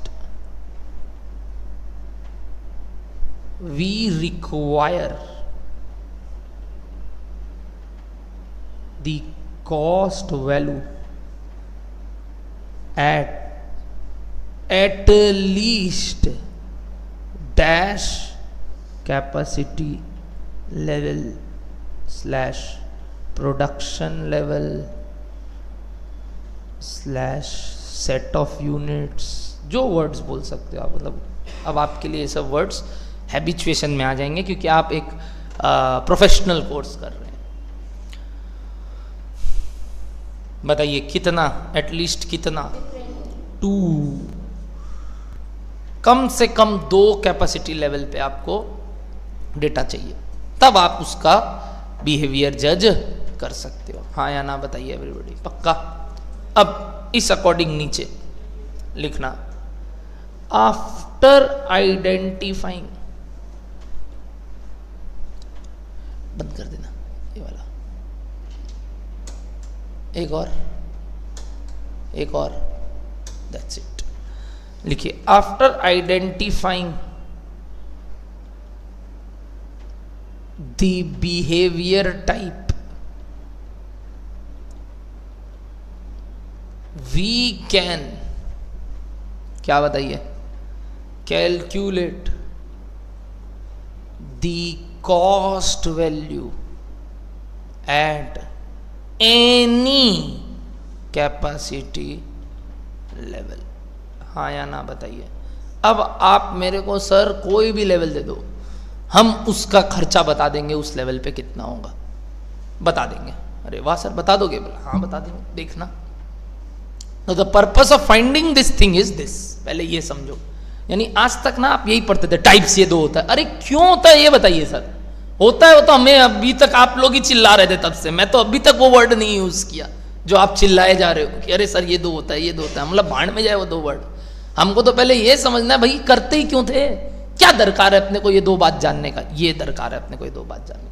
we require the cost value at least dash capacity level slash production level slash set of units, जो वर्ड्स बोल सकते हो आप, मतलब अब आपके लिए ये सब वर्ड्स हैबिचुएशन में आ जाएंगे क्योंकि आप एक प्रोफेशनल कोर्स कर रहे हैं। बताइए कितना, एटलीस्ट कितना, 2, कम से कम 2 कैपेसिटी लेवल पे आपको डेटा चाहिए, तब आप उसका बिहेवियर जज कर सकते हो। हाँ या ना बताइए एवरीबॉडी, पक्का। अब इस अकॉर्डिंग नीचे लिखना, आफ्टर आइडेंटिफाइंग, बंद कर देना ये वाला, एक और, दैट्स इट। लिखिए after identifying the behaviour type we can, क्या बताइए, calculate the cost value at any capacity level। हाँ या ना बताइए। अब आप मेरे को सर कोई भी लेवल दे दो, हम उसका खर्चा बता देंगे उस लेवल पे कितना होगा, बता देंगे। अरे वाह सर बता दोगे, बोला हाँ बता देंगे, देखना। तो the purpose of finding this thing is this, पहले ये समझो। यानी आज तक ना आप यही पढ़ते थे टाइप्स ये 2 होता है, अरे क्यों होता है ये बताइए सर, होता है वो तो हमें अभी तक आप लोग ही चिल्ला रहे थे तब से, मैं तो अभी तक वो वर्ड नहीं यूज किया जो आप चिल्लाए जा रहे हो कि अरे सर ये दो होता है, ये दो होता है, मतलब भाड़ में जाए वो दो वर्ड। हमको तो पहले ये समझना है भाई करते ही क्यों थे, क्या दरकार है अपने को ये दो बात जानने का, ये दरकार है अपने को ये दो बात जानने का।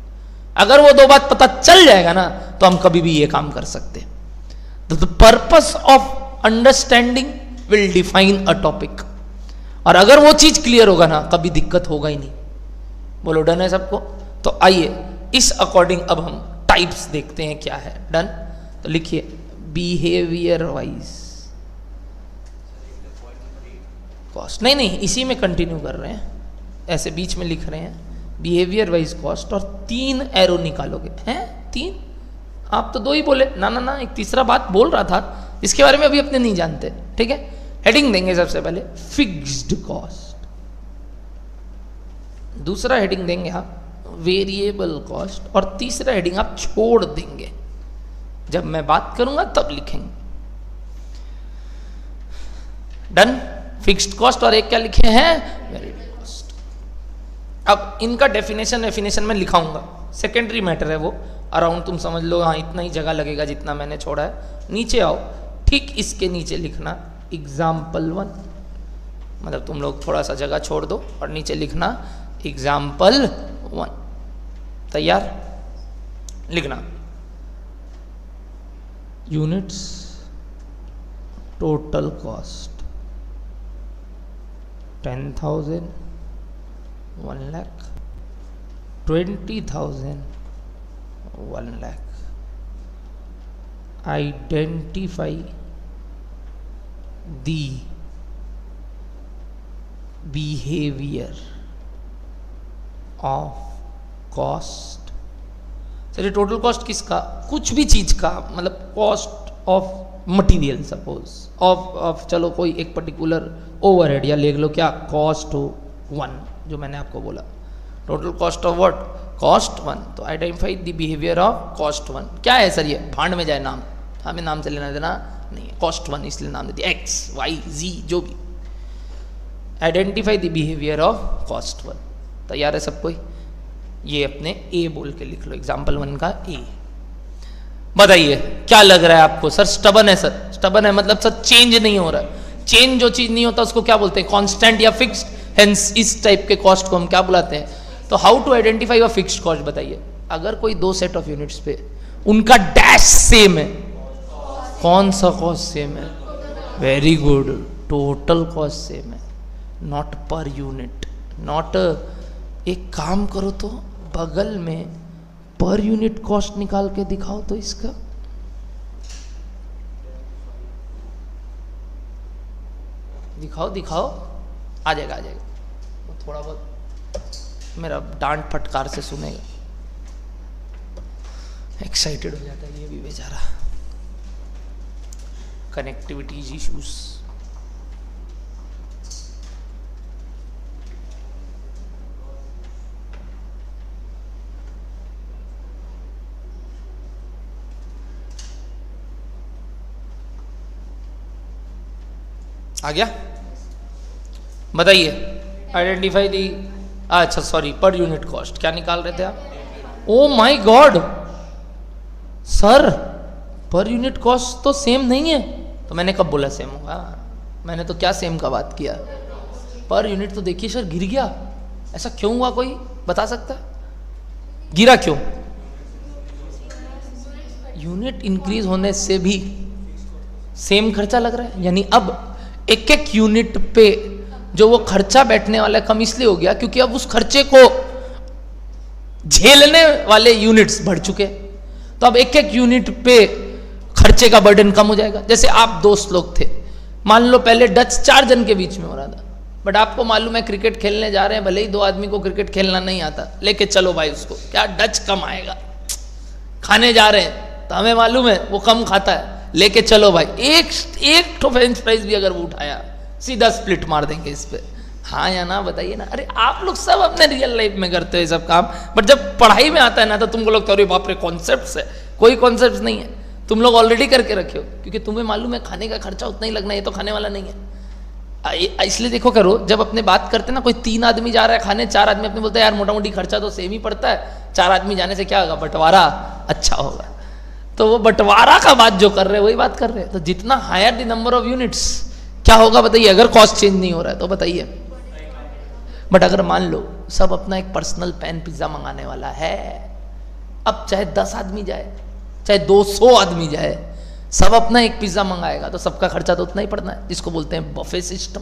अगर वो दो बात पता चल जाएगा ना तो हम कभी भी ये काम कर सकते हैं। The purpose of understanding will define a topic, और अगर वो चीज क्लियर होगा ना कभी दिक्कत होगा ही नहीं। बोलो डन है सबको? तो आइए इस अकॉर्डिंग अब हम टाइप्स देखते हैं क्या है। डन? तो लिखिए बिहेवियर वाइज कॉस्ट, नहीं इसी में कंटिन्यू कर रहे हैं, ऐसे बीच में लिख रहे हैं बिहेवियर वाइज कॉस्ट, और 3 एरो निकालोगे। हैं 3? आप तो 2 ही बोले ना, एक तीसरा बात बोल रहा था जिसके बारे में अभी अपने नहीं जानते। ठीक है, हेडिंग देंगे सबसे पहले फिक्स्ड कॉस्ट, दूसरा हेडिंग देंगे आप वेरिएबल कॉस्ट, और तीसरा हेडिंग आप छोड़ देंगे, जब मैं बात करूंगा तब लिखेंगे। डन? फिक्स्ड कॉस्ट और एक क्या लिखे हैं वेरिएबल कॉस्ट। अब इनका डेफिनेशन में लिखाऊंगा, सेकेंडरी मैटर है वो, अराउंड तुम समझ लो हाँ इतना ही जगह लगेगा जितना मैंने छोड़ा है। नीचे आओ, ठीक इसके नीचे लिखना एग्जाम्पल 1, मतलब तुम लोग थोड़ा सा जगह छोड़ दो और नीचे लिखना एग्जाम्पल 1। तैयार? लिखना units total cost 10,000, 1 lakh, 20,000, 1 lakh. Identify the behaviour of cost. चलिए टोटल कॉस्ट किसका? कुछ भी चीज का, मतलब cost of material suppose, of चलो कोई एक पर्टिकुलर ओवरहेड या ले लो क्या कॉस्ट हो 1, जो मैंने आपको बोला total cost of what cost 1। तो identify the behaviour of cost 1 क्या है सर? ये भाड़ में जाए नाम, हमें नाम से लेना देना नहीं है, कॉस्ट 1 इसलिए नाम दे दिया, एक्स वाई जी जो भी। Identify the behaviour of cost 1। तैयार है सब कोई? ये अपने ए बोल के लिख लो, एग्जाम्पल 1 का ए। बताइए क्या लग रहा है आपको? सर स्टबन है, सर स्टबन है मतलब सर चेंज नहीं हो रहा है। चेंज जो चीज नहीं होता उसको क्या बोलते हैं? कांस्टेंट या फिक्स्ड। हेंस इस टाइप के कॉस्ट को हम क्या बुलाते हैं? तो how to identify a fixed cost बताइए। अगर कोई 2 सेट ऑफ यूनिट्स पे उनका डैश सेम है, कौन सा कॉस्ट सेम है? Very good, total cost same है, नॉट पर यूनिट। नॉट एक काम करो तो बगल में पर यूनिट कॉस्ट निकाल के दिखाओ तो इसका। दिखाओ आ जाएगा वो थोड़ा बहुत मेरा डांट फटकार से सुनेगा, एक्साइटेड हो जाता है ये भी बेचारा, कनेक्टिविटी इश्यूज। आ गया? बताइए आइडेंटिफाई दी, अच्छा सॉरी पर यूनिट कॉस्ट क्या निकाल रहे थे आप? ओ माय गॉड सर पर यूनिट कॉस्ट तो सेम नहीं है। तो मैंने कब बोला सेम होगा? मैंने तो क्या सेम का बात किया? पर यूनिट तो देखिए सर गिर गया, ऐसा क्यों हुआ? कोई बता सकता है गिरा क्यों? यूनिट इंक्रीज होने से भी सेम खर्चा लग रहा है, यानी अब एक एक यूनिट पे जो वो खर्चा बैठने वाला कम इसलिए हो गया क्योंकि अब उस खर्चे को झेलने वाले यूनिट्स बढ़ चुके। तो अब एक एक यूनिट पे खर्चे का बर्डन कम हो जाएगा। जैसे आप दोस्त लोग थे, मान लो पहले डच 4 जन के बीच में हो रहा था, बट आपको मालूम है क्रिकेट खेलने जा रहे हैं, भले ही 2 आदमी को क्रिकेट खेलना नहीं आता, लेके चलो भाई उसको, क्या डच कम आएगा। खाने जा रहे हैं तो हमें मालूम है वो कम खाता है, लेके चलो भाई, एक तो फ्रेंच फ्राइज भी अगर वो उठाया सीधा स्प्लिट मार देंगे इस पे। हाँ या ना बताइए ना। अरे आप लोग सब अपने रियल लाइफ में करते हो ये सब काम, बट जब पढ़ाई में आता है ना तो तुमको लगता है अरे बाप रे कॉन्सेप्ट्स है। कोई कॉन्सेप्ट्स नहीं है, तुम लोग ऑलरेडी करके रखे हो, क्योंकि तुम्हें मालूम है खाने का खर्चा उतना ही लगना है, ये तो खाने वाला नहीं है। इसलिए देखो करो, जब अपने बात करते ना, कोई 3 आदमी जा रहा है खाने, 4 आदमी अपने बोलते हैं यार मोटा मोटी खर्चा तो सेम ही पड़ता है, 4 आदमी जाने से क्या होगा, बंटवारा अच्छा होगा। तो वो बंटवारा का बात जो कर रहे हैं वही बात कर रहे हैं। तो जितना higher the number of units क्या होगा बताइए, अगर कॉस्ट चेंज नहीं हो रहा है तो बताइए। बट अगर मान लो सब अपना एक पर्सनल पैन पिज्जा मंगाने वाला है, अब चाहे 10 आदमी जाए चाहे 200 आदमी जाए, सब अपना एक पिज्जा मंगाएगा तो सबका खर्चा तो उतना ही पड़ना है, जिसको बोलते हैं बफे सिस्टम।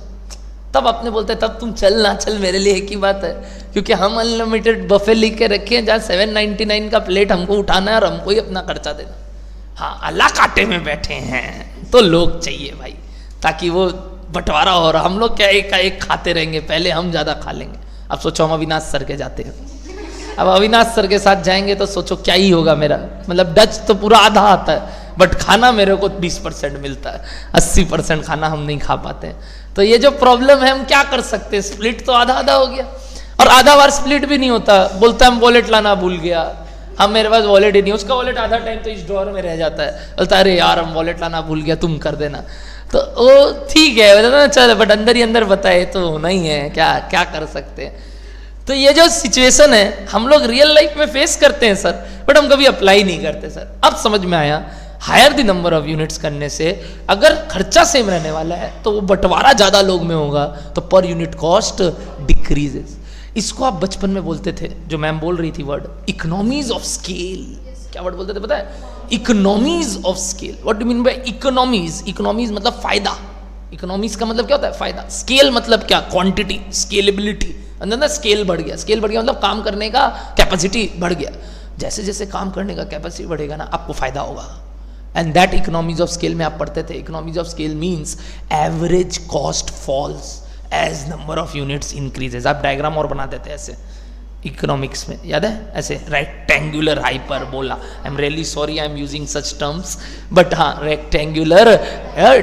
तब अपने बोलते हैं तब तुम चल ना चल मेरे लिए एक ही बात है, क्योंकि हम अनलिमिटेड बफे लिख के रखे हैं जहाँ 799 का प्लेट हमको उठाना है और हमको ही अपना खर्चा देना। हाँ, अल्लाह कांटे में बैठे हैं तो लोग चाहिए भाई, ताकि वो बंटवारा हो रहा, हम लोग क्या एक का एक खाते रहेंगे, पहले हम ज़्यादा खा लेंगे। अब सोचो हम अविनाश सर के जाते हैं, अब अविनाश सर के साथ जाएंगे तो सोचो क्या ही होगा मेरा, मतलब डच तो पूरा आधा आता है बट खाना मेरे को 20% मिलता है, 80% खाना हम नहीं खा पाते हैं। तो ये जो प्रॉब्लम है हम क्या कर सकते हैं, स्प्लिट तो आधा आधा हो गया, और आधा बार स्प्लिट भी नहीं होता, बोलता है हम वॉलेट लाना भूल गया, हम मेरे पास वॉलेट ही नहीं, उसका वॉलेट आधा टाइम तो इस ड्रॉअर में रह जाता है, बोलता है अरे यार हम वॉलेट लाना भूल गया तुम कर देना। तो वो ठीक है बोलता ना चल, बट अंदर ही अंदर बताए तो होना ही है, क्या क्या कर सकते हैं। तो ये जो सिचुएशन है हम लोग रियल लाइफ में फेस करते हैं सर, बट हम कभी अप्लाई नहीं करते सर। अब समझ में आया, higher the number of units करने से अगर खर्चा सेम रहने वाला है तो वो बंटवारा ज्यादा लोग में होगा तो पर यूनिट कॉस्ट डिक्रीजेस। इसको आप बचपन में बोलते थे, जो मैम बोल रही थी वर्ड, इकोनॉमीज ऑफ स्केल। क्या वर्ड बोलते थे पता है, economies of scale. What do mean by economies? Economies मतलब फायदा, इकोनॉमीज का मतलब क्या होता है, फायदा। स्केल मतलब क्या, क्वांटिटी, स्केलेबिलिटी, अंदर ना स्केल बढ़ गया, स्केल बढ़ गया मतलब काम करने का कैपेसिटी बढ़ गया। जैसे जैसे काम करने का कैपेसिटी बढ़ेगा ना आपको फायदा होगा, and that economies of scale में आप पढ़ते थे। Economies of scale means average cost falls as number of units increases. आप डायग्राम और बनाते थे ऐसे इकोनॉमिक्स में, याद है, ऐसे rectangular hyperbola. I am really sorry I am using such terms, but हाँ rectangular,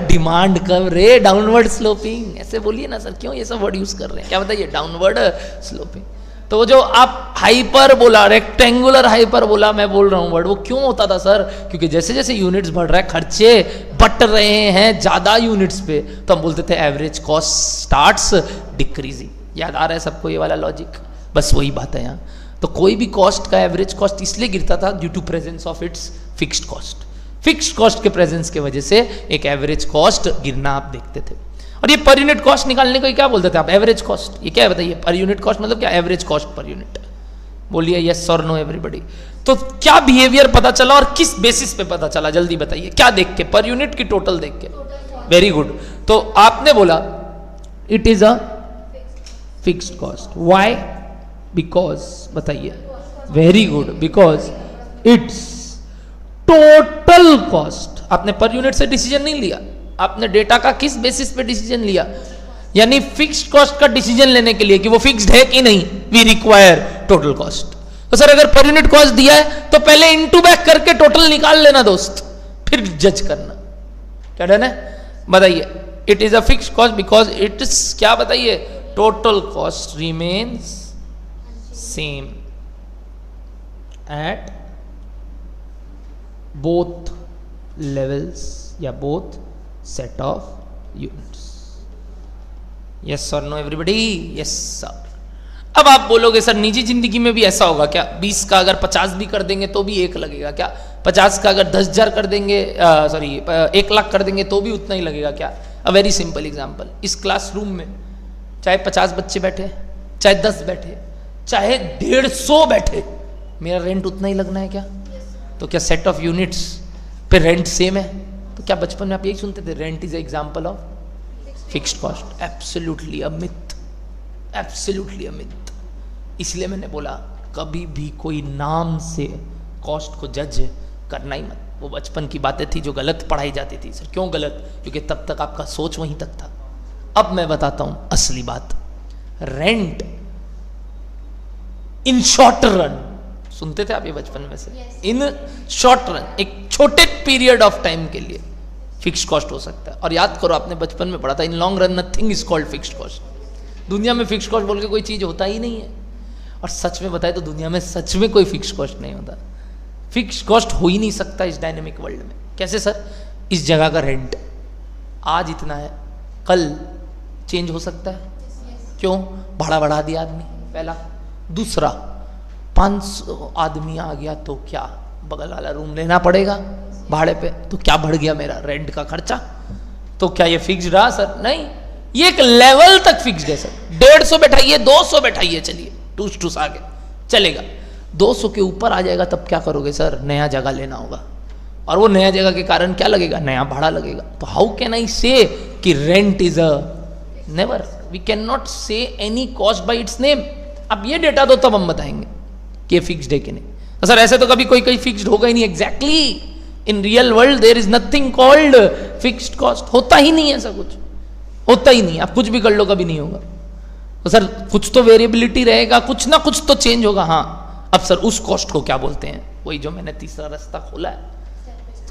demand curve, ray downward sloping, ऐसे बोलिए ना सर, क्यों ये सब वर्ड यूज कर रहे हैं, क्या बताइए, डाउनवर्ड स्लोपिंग। तो जो आप हाइपर बोला, रेक्टेंगुलर हाइपर बोला, मैं बोल रहा हूँ वर्ड, वो क्यों होता था सर, क्योंकि जैसे जैसे यूनिट्स बढ़ रहा है, खर्चे बट रहे हैं ज्यादा यूनिट्स पे, तो हम बोलते थे एवरेज कॉस्ट स्टार्ट्स डिक्रीजिंग। याद आ रहा है सबको ये वाला लॉजिक? बस वही बात है यहाँ। तो कोई भी कॉस्ट का एवरेज कॉस्ट इसलिए गिरता था due to presence of its fixed cost. Fixed cost के प्रेजेंस के वजह से एक एवरेज कॉस्ट गिरना आप देखते थे। और ये पर यूनिट कॉस्ट निकालने को क्या बोलते थे आप, एवरेज कॉस्ट। ये क्या है बताइए, पर यूनिट कॉस्ट मतलब क्या, एवरेज कॉस्ट पर यूनिट। बोलिए यस और नो एवरीबॉडी। तो क्या बिहेवियर पता चला और किस बेसिस पे पता चला, जल्दी बताइए, क्या देख के, पर यूनिट की टोटल देख के? Very good. तो आपने बोला it is a fixed cost. Why? Because, बताइए, very good, because it's total cost. आपने पर यूनिट से डिसीजन नहीं लिया, आपने डेटा का किस बेसिस पे डिसीजन लिया, यानी फिक्स्ड कॉस्ट का डिसीजन लेने के लिए कि वो फिक्स्ड है कि नहीं, वी रिक्वायर टोटल कॉस्ट। तो सर अगर पर यूनिट कॉस्ट दिया है तो पहले इनटू बैक करके टोटल निकाल लेना दोस्त, फिर जज करना। क्या डन है, बताइए। It is a fixed cost because it is, क्या बताइए, total cost remains same at both levels या both set of units. Yes और नो एवरीबॉडी? Yes sir. अब आप बोलोगे सर निजी जिंदगी में भी ऐसा होगा क्या, 20 का अगर 50 भी कर देंगे तो भी 1 लगेगा क्या, 50 का अगर 10,000 कर देंगे, सॉरी 1 लाख कर देंगे तो भी उतना ही लगेगा क्या? अ वेरी सिंपल एग्जांपल, इस क्लासरूम में चाहे 50 बच्चे बैठे, चाहे 10 बैठे, चाहे 150 बैठे, मेरा रेंट उतना ही लगना है क्या? तो क्या सेट ऑफ यूनिट्स पे रेंट सेम है? तो क्या बचपन में आप यही सुनते थे, rent is example of fixed cost? Absolutely a myth, absolutely a myth. इसलिए मैंने बोला कभी भी कोई नाम से कॉस्ट को जज करना ही मत। वो बचपन की बातें थी जो गलत पढ़ाई जाती थी। सर क्यों गलत? क्योंकि तब तक आपका सोच वहीं तक था। अब मैं बताता हूं असली बात। रेंट इन शॉर्ट रन, सुनते थे आप ये बचपन में से? इन शॉर्ट रन, एक छोटे पीरियड ऑफ टाइम के लिए फिक्स्ड कॉस्ट हो सकता है। और याद करो आपने बचपन में पढ़ा था, in long run nothing is called fixed cost. दुनिया में फिक्स्ड कॉस्ट बोल के कोई चीज होता ही नहीं है। और सच में बताए तो दुनिया में सच में कोई फिक्स्ड कॉस्ट नहीं होता। फिक्स्ड कॉस्ट हो ही नहीं सकता इस डायनेमिक वर्ल्ड में। कैसे सर? इस जगह का रेंट आज इतना है, कल चेंज हो सकता है? क्यों? भाड़ा बढ़ा दिया आदमी, पहला। दूसरा, 500 आदमी आ गया तो क्या बगल वाला रूम लेना पड़ेगा भाड़े पे, तो क्या बढ़ गया मेरा रेंट का खर्चा? तो क्या ये फिक्स्ड रहा सर? नहीं, ये एक लेवल तक फिक्स्ड है सर। 150 बैठाइए, 200 बैठाइए, चलिए टूस टूस आगे चलेगा। 200 के ऊपर आ जाएगा तब क्या करोगे सर? नया जगह लेना होगा, और वो नया जगह के कारण क्या लगेगा? नया भाड़ा लगेगा। तो हाउ कैन आई से कि rent is a never, we can not say any cost by its name. अब ये डेटा दो तब हम बताएंगे कि फिक्स्ड है कि नहीं। तो सर ऐसे तो कभी कोई कोई फिक्स्ड होगा ही नहीं। Exactly, in real world there is nothing called fixed cost, होता ही नहीं है ऐसा, कुछ होता ही नहीं। आप कुछ भी कर लो कभी नहीं होगा। तो सर कुछ तो वेरिएबिलिटी रहेगा, कुछ ना कुछ तो चेंज होगा। हाँ, अब सर उस कॉस्ट को क्या बोलते हैं? वही जो मैंने तीसरा रास्ता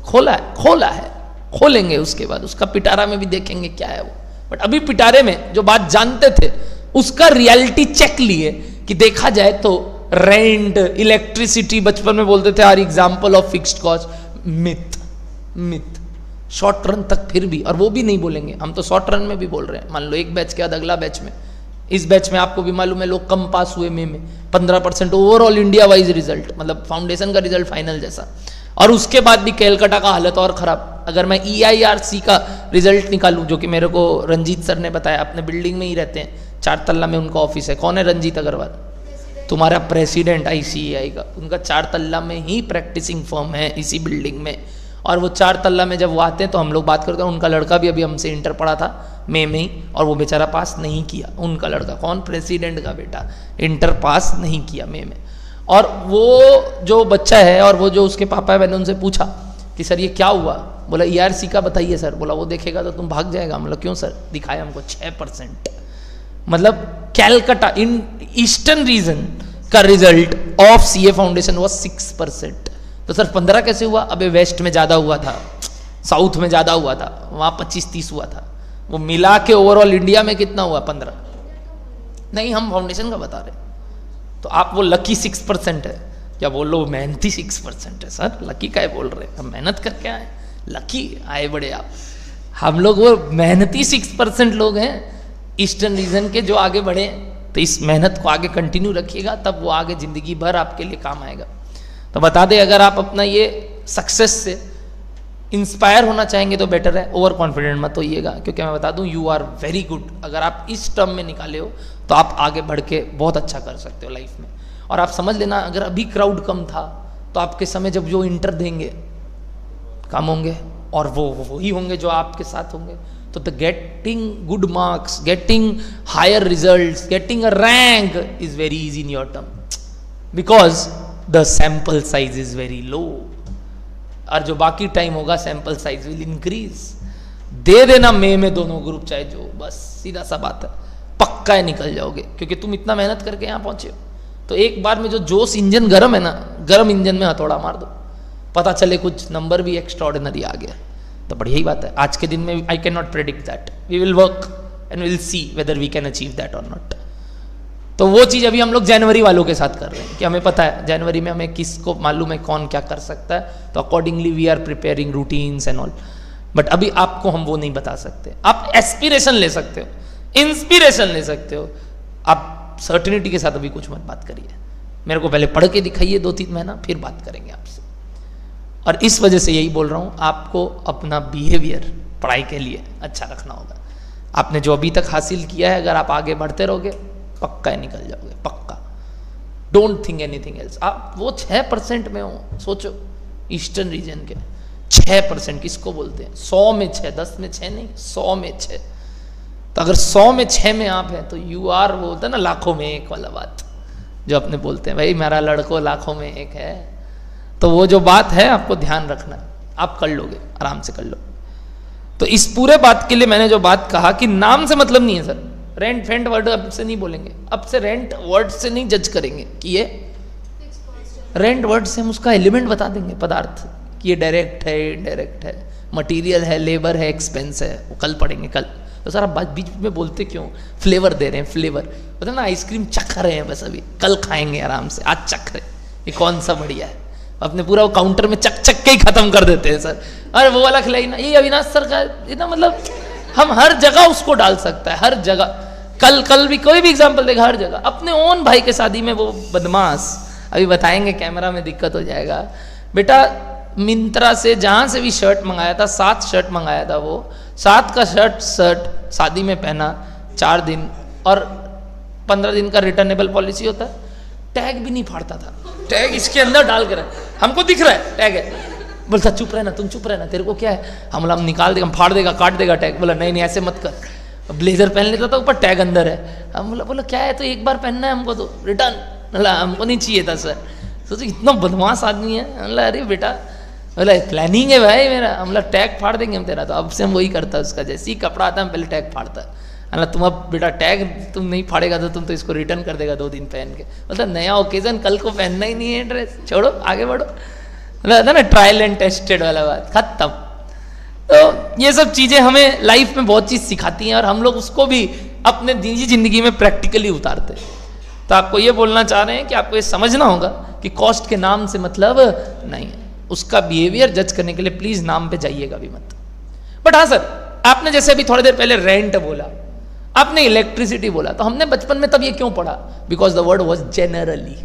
खोला है, खोलेंगे उसके बाद उसका पिटारा में भी देखेंगे क्या है वो। बट अभी पिटारे में जो बात जानते थे उसका रियलिटी चेक लिए कि देखा जाए तो रेंट, इलेक्ट्रिसिटी, बचपन में बोलते थे are example of fixed cost. मिथ शॉर्ट रन तक फिर भी, और वो भी नहीं बोलेंगे हम तो शॉर्ट रन में भी बोल रहे हैं। मान लो एक बैच के बाद अगला बैच में, इस बैच में आपको भी मालूम है लोग कम पास हुए में 15% ओवरऑल इंडिया वाइज रिजल्ट, मतलब फाउंडेशन का रिजल्ट फाइनल जैसा। और उसके बाद भी कैलकाटा का हालत और खराब। अगर मैं EIRC का रिजल्ट निकालूं, जो कि मेरे को रंजीत सर ने बताया, अपने बिल्डिंग में ही रहते हैं, 4 तल्ला में उनका ऑफिस है। कौन है? रंजीत अग्रवाल, तुम्हारा प्रेसिडेंट ICAI का। उनका 4 तल्ला में ही प्रैक्टिसिंग फर्म है इसी बिल्डिंग में। और वो 4 तल्ला में जब वो आते हैं तो हम लोग बात करते हैं। उनका लड़का भी अभी हमसे इंटर पढ़ा था मई में ही, और वो बेचारा पास नहीं किया। उनका लड़का, कौन? प्रेसिडेंट का बेटा, इंटर पास नहीं किया मई में। और वो जो बच्चा है और वो जो उसके पापा है, मैंने उनसे पूछा कि सर ये क्या हुआ? बोला ERC का बताइए सर। बोला वो देखेगा तो तुम भाग जाएगा। मतलब क्यों सर? दिखाया हमको 6%। मतलब कैलकाटा इन ईस्टर्न रीजन का result of CA foundation was 6%। तो सर 15 कैसे हुआ? अबे वेस्ट में ज़्यादा हुआ था, साउथ में ज़्यादा हुआ था, वहाँ 25-30 हुआ था। वो मिला के ओवरऑल इंडिया में कितना हुआ? 15। नहीं, हम फाउंडेशन का बता रहे। तो आप वो लकी 6% है क्या? बोलो मेहनती 6% है सर। लकी क्या बोल रहे हैं? हम मेहनत करके आए, लकी आए बड़े आप। हम लोग वो मेहनती 6% लोग हैं ईस्टर्न रीजन के जो आगे बढ़े। तो इस मेहनत को आगे कंटिन्यू रखिएगा, तब वो आगे जिंदगी भर आपके लिए काम आएगा। तो बता दें, अगर आप अपना ये सक्सेस से इंस्पायर होना चाहेंगे तो बेटर है। ओवर कॉन्फिडेंट मत होइएगा, क्योंकि मैं बता दूं यू आर वेरी गुड। अगर आप इस टर्म में निकाले हो तो आप आगे बढ़ के बहुत अच्छा कर सकते हो लाइफ में। और आप समझ लेना, अगर अभी क्राउड कम था तो आपके समय जब जो इंटर देंगे कम होंगे, और वो ही होंगे जो आपके साथ होंगे। तो the getting good marks, getting higher results, getting a rank is very easy in your term, because the sample size is very low. और जो बाकी टाइम होगा सैंपल साइज विल इंक्रीज। दे देना मई में दोनों ग्रुप, चाहे जो, बस सीधा सा बात है, पक्का है निकल जाओगे, क्योंकि तुम इतना मेहनत करके यहाँ पहुंचे हो। तो एक बार में जो जोश, इंजन गर्म है ना, गर्म इंजन में हथौड़ा मार दो, पता चले कुछ नंबर भी एक्स्ट्राऑर्डिनरी आ गया तो बढ़िया ही बात है। आज के दिन में I can not predict that, we will work and will see whether we can achieve that और नॉट। तो वो चीज़ अभी हम लोग जनवरी वालों के साथ कर रहे हैं कि हमें पता है जनवरी में हमें किसको मालूम है कौन क्या कर सकता है, तो accordingly we are preparing routines and all. But अभी आपको हम वो नहीं बता सकते। आप एस्पिरेशन ले सकते हो, इंस्पिरेशन ले सकते हो, आप सर्टिनिटी के साथ अभी कुछ मत बात करिए। मेरे को पहले पढ़ के दिखाइए 2-3 महीना, फिर बात करेंगे आपसे। और इस वजह से यही बोल रहा हूँ, आपको अपना बिहेवियर पढ़ाई के लिए अच्छा रखना होगा। आपने जो अभी तक हासिल किया है, अगर आप आगे बढ़ते रहोगे पक्का निकल जाओगे, पक्का। Don't think anything else. आप वो 6% में हो, सोचो ईस्टर्न रीजन के 6% किसको बोलते हैं? 100 में 6, 10 में 6 नहीं, 100 में 6। तो अगर 100 में 6 में आप हैं तो यू आर, वो होता है ना लाखों में एक वाला बात, जो अपने बोलते हैं भाई मेरा लड़को लाखों में एक है। तो वो जो बात है आपको ध्यान रखना है, आप कर लोगे, आराम से कर लो। तो इस पूरे बात के लिए मैंने जो बात कहा कि नाम से मतलब नहीं है सर, रेंट फेंट वर्ड अब से नहीं बोलेंगे, अब से रेंट वर्ड से नहीं जज करेंगे कि ये रेंट वर्ड से हम उसका एलिमेंट बता देंगे, पदार्थ, कि ये डायरेक्ट है, इनडायरेक्ट है, मटेरियल है, लेबर है, एक्सपेंस है, वो कल पढ़ेंगे कल। तो सर आप बीच में बोलते क्यों? फ्लेवर दे रहे हैं, फ्लेवर होता है ना, आइसक्रीम चख रहे हैं बस, अभी कल खाएंगे आराम से, आज चख रहे ये कौन सा बढ़िया है, अपने पूरा वो काउंटर में चक चक के ही खत्म कर देते हैं सर। अरे वो वाला खिलाई ना, ये अविनाश सर का ये ना, मतलब हम हर जगह उसको डाल सकता है, हर जगह। कल भी कोई भी एग्जांपल देगा, हर जगह। अपने ओन भाई के शादी में वो बदमाश, अभी बताएंगे, कैमरा में दिक्कत हो जाएगा। बेटा मिंत्रा से जहां से भी शर्ट मंगाया था, 7 शर्ट मंगाया था, वो 7 का शर्ट शादी में पहना 4 दिन, और 15 दिन का रिटर्नेबल पॉलिसी होता है। टैग भी नहीं फाड़ता था, टैग इसके अंदर डाल कर, हमको दिख रहा है टैग है। बोलता चुप रहना, तुम चुप रहना, तेरे को क्या है। हम निकाल देगा, हम फाड़ देगा, काट देगा टैग। बोला नहीं नहीं ऐसे मत कर। ब्लेजर पहन लेता था, ऊपर टैग अंदर है। हम बोला क्या है, तो एक बार पहनना है हमको, तो रिटर्न। बोला हमको नहीं चाहिए था सर। सोचो इतना बदमाश आदमी है। बोला अरे बेटा, बोला प्लानिंग है भाई मेरा। हम टैग फाड़ देंगे हम तेरा। तो अब से हम वही करता है, उसका जैसे ही कपड़ा आता है हम पहले टैग फाड़ता है। तुम अब बेटा टैग तुम नहीं फाड़ेगा तो तुम तो इसको रिटर्न कर देगा 2 दिन पहन के। मतलब नया ओकेजन, कल को पहनना ही नहीं है ड्रेस, छोड़ो आगे बढ़ो। मतलब ना ट्रायल एंड टेस्टेड वाला बात, खत्म। तो ये सब चीज़ें हमें लाइफ में बहुत चीज़ सिखाती हैं, और हम लोग उसको भी अपने निजी जिंदगी में प्रैक्टिकली उतारते हैं। तो आपको ये बोलना चाह रहे हैं कि आपको ये समझना होगा कि कॉस्ट के नाम से मतलब नहीं है, उसका बिहेवियर जज करने के लिए प्लीज नाम पे जाइएगा भी मत। बट हाँ सर, आपने जैसे अभी थोड़ी देर पहले रेंट बोला, आपने इलेक्ट्रिसिटी बोला, तो हमने बचपन में तब ये क्यों पढ़ा? Because the word was generally.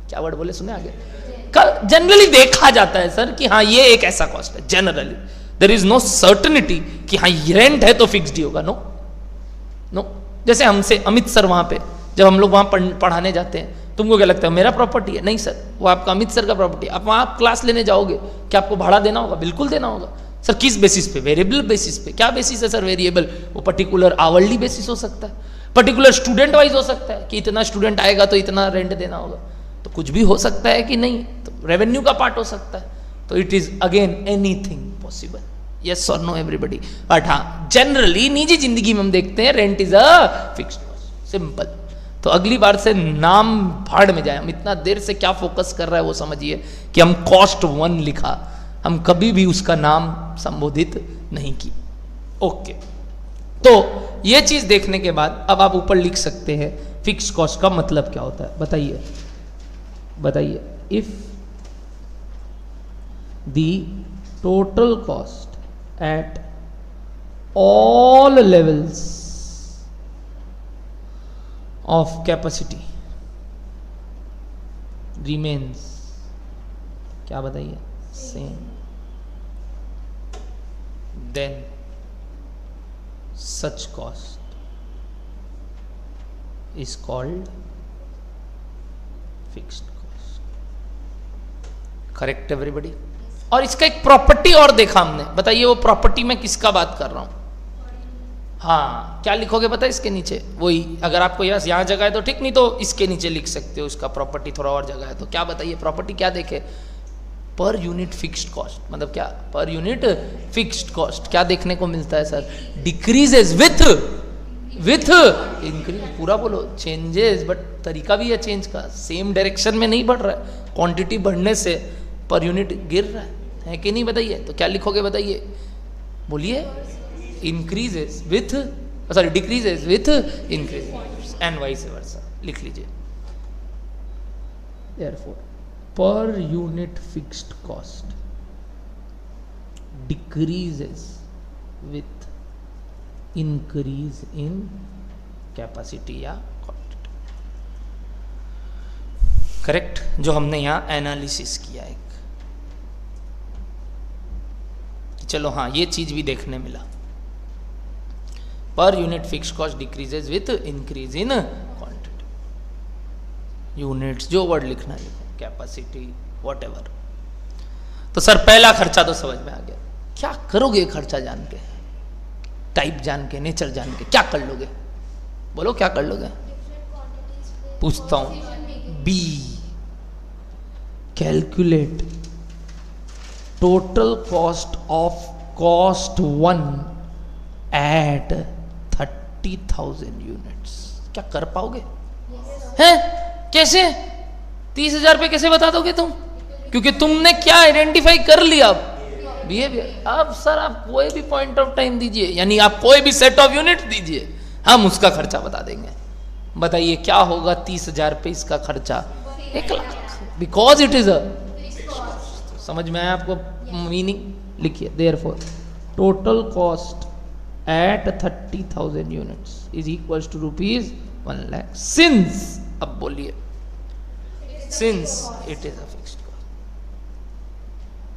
क्या वर्ड बोले सुने आगे? जनरली देखा जाता है सर कि हाँ ये एक ऐसा कॉस्ट है, generally there is no certainty कि हाँ रेंट है तो फिक्स्ड ही होगा। No no. जैसे हमसे अमित सर वहां पे, जब हम लोग वहां पढ़ाने जाते हैं, तुमको क्या लगता है मेरा प्रॉपर्टी है? नहीं सर, वो आपका अमित सर का प्रॉपर्टी है। आप वहां क्लास लेने जाओगे, क्या आपको भाड़ा देना होगा? बिल्कुल देना होगा। सर किस बेसिस पे? वेरिएबल बेसिस पे। क्या बेसिस है सर वेरिएबल? वो पर्टिकुलर आवरली बेसिस हो सकता है, पर्टिकुलर स्टूडेंट वाइज हो सकता है कि इतना स्टूडेंट आएगा तो इतना रेंट देना होगा, तो कुछ भी हो सकता है कि नहीं, तो रेवेन्यू का पार्ट हो सकता है। तो it is again anything possible, yes और नो एवरीबडी। बट हाँ जनरली निजी जिंदगी में हम देखते हैं rent is a fixed cost, simple. तो अगली बार से नाम भाड़ में जाए, हम इतना देर से क्या फोकस कर रहा है वो समझिए कि हम कॉस्ट 1 लिखा, हम कभी भी उसका नाम संबोधित नहीं की। ओके, तो ये चीज देखने के बाद अब आप ऊपर लिख सकते हैं फिक्स कॉस्ट का मतलब क्या होता है। बताइए बताइए। If the total cost at all levels of capacity remains, क्या बताइए, same, then such cost is called fixed cost. Correct everybody? और इसका एक प्रॉपर्टी और देखा हमने, बताइए वो प्रॉपर्टी में किसका बात कर रहा हूं? हाँ, क्या लिखोगे पता है इसके नीचे? वही, अगर आपको यहाँ जगह है तो ठीक, नहीं तो इसके नीचे लिख सकते हो इसका प्रॉपर्टी, थोड़ा और जगह है तो। क्या बताइए प्रॉपर्टी क्या देखे? Per unit fixed cost. मतलब क्या? पर यूनिट फिक्स्ड कॉस्ट क्या देखने को मिलता है सर? Decreases with increase. पूरा बोलो, चेंजेस, बट तरीका भी है चेंज का, सेम डायरेक्शन में नहीं बढ़ रहा है। क्वांटिटी बढ़ने से पर यूनिट गिर रहा है कि नहीं? बताइए, तो क्या लिखोगे बताइए, बोलिए। increases with, sorry, decreases with increases and vice versa, लिख लीजिए। therefore per unit fixed cost decreases with increase in capacity या quantity। करेक्ट, जो हमने यहाँ एनालिसिस किया एक। चलो हाँ, ये चीज भी देखने मिला, per unit fixed cost decreases with increase in quantity. Units, जो वर्ड लिखना है लिखो, कैपेसिटी, व्हाटएवर। तो सर पहला खर्चा तो समझ में आ गया। क्या करोगे खर्चा जान के, टाइप जान के, नेचर जान के, क्या कर लोगे? बोलो क्या कर लोगे? पूछता हूं। B, calculate total cost of cost 1 at 30,000 units. क्या कर पाओगे? हैं? कैसे? 30,000 पे कैसे बता दोगे तुम? क्योंकि तुमने क्या आइडेंटिफाई कर लिया अब बिहेवियर। अब सर आप कोई भी पॉइंट ऑफ टाइम दीजिए, यानी आप कोई भी सेट ऑफ यूनिट दीजिए, हम उसका खर्चा बता देंगे। बताइए क्या होगा 30,000 पे इसका खर्चा? 1 लाख, बिकॉज इट इज अ। समझ में आया आपको मीनिंग? लिखिए, therefore total cost at 30,000 units is equals to rupees 1 lakh since, अब बोलिए, since it is a fixed cost।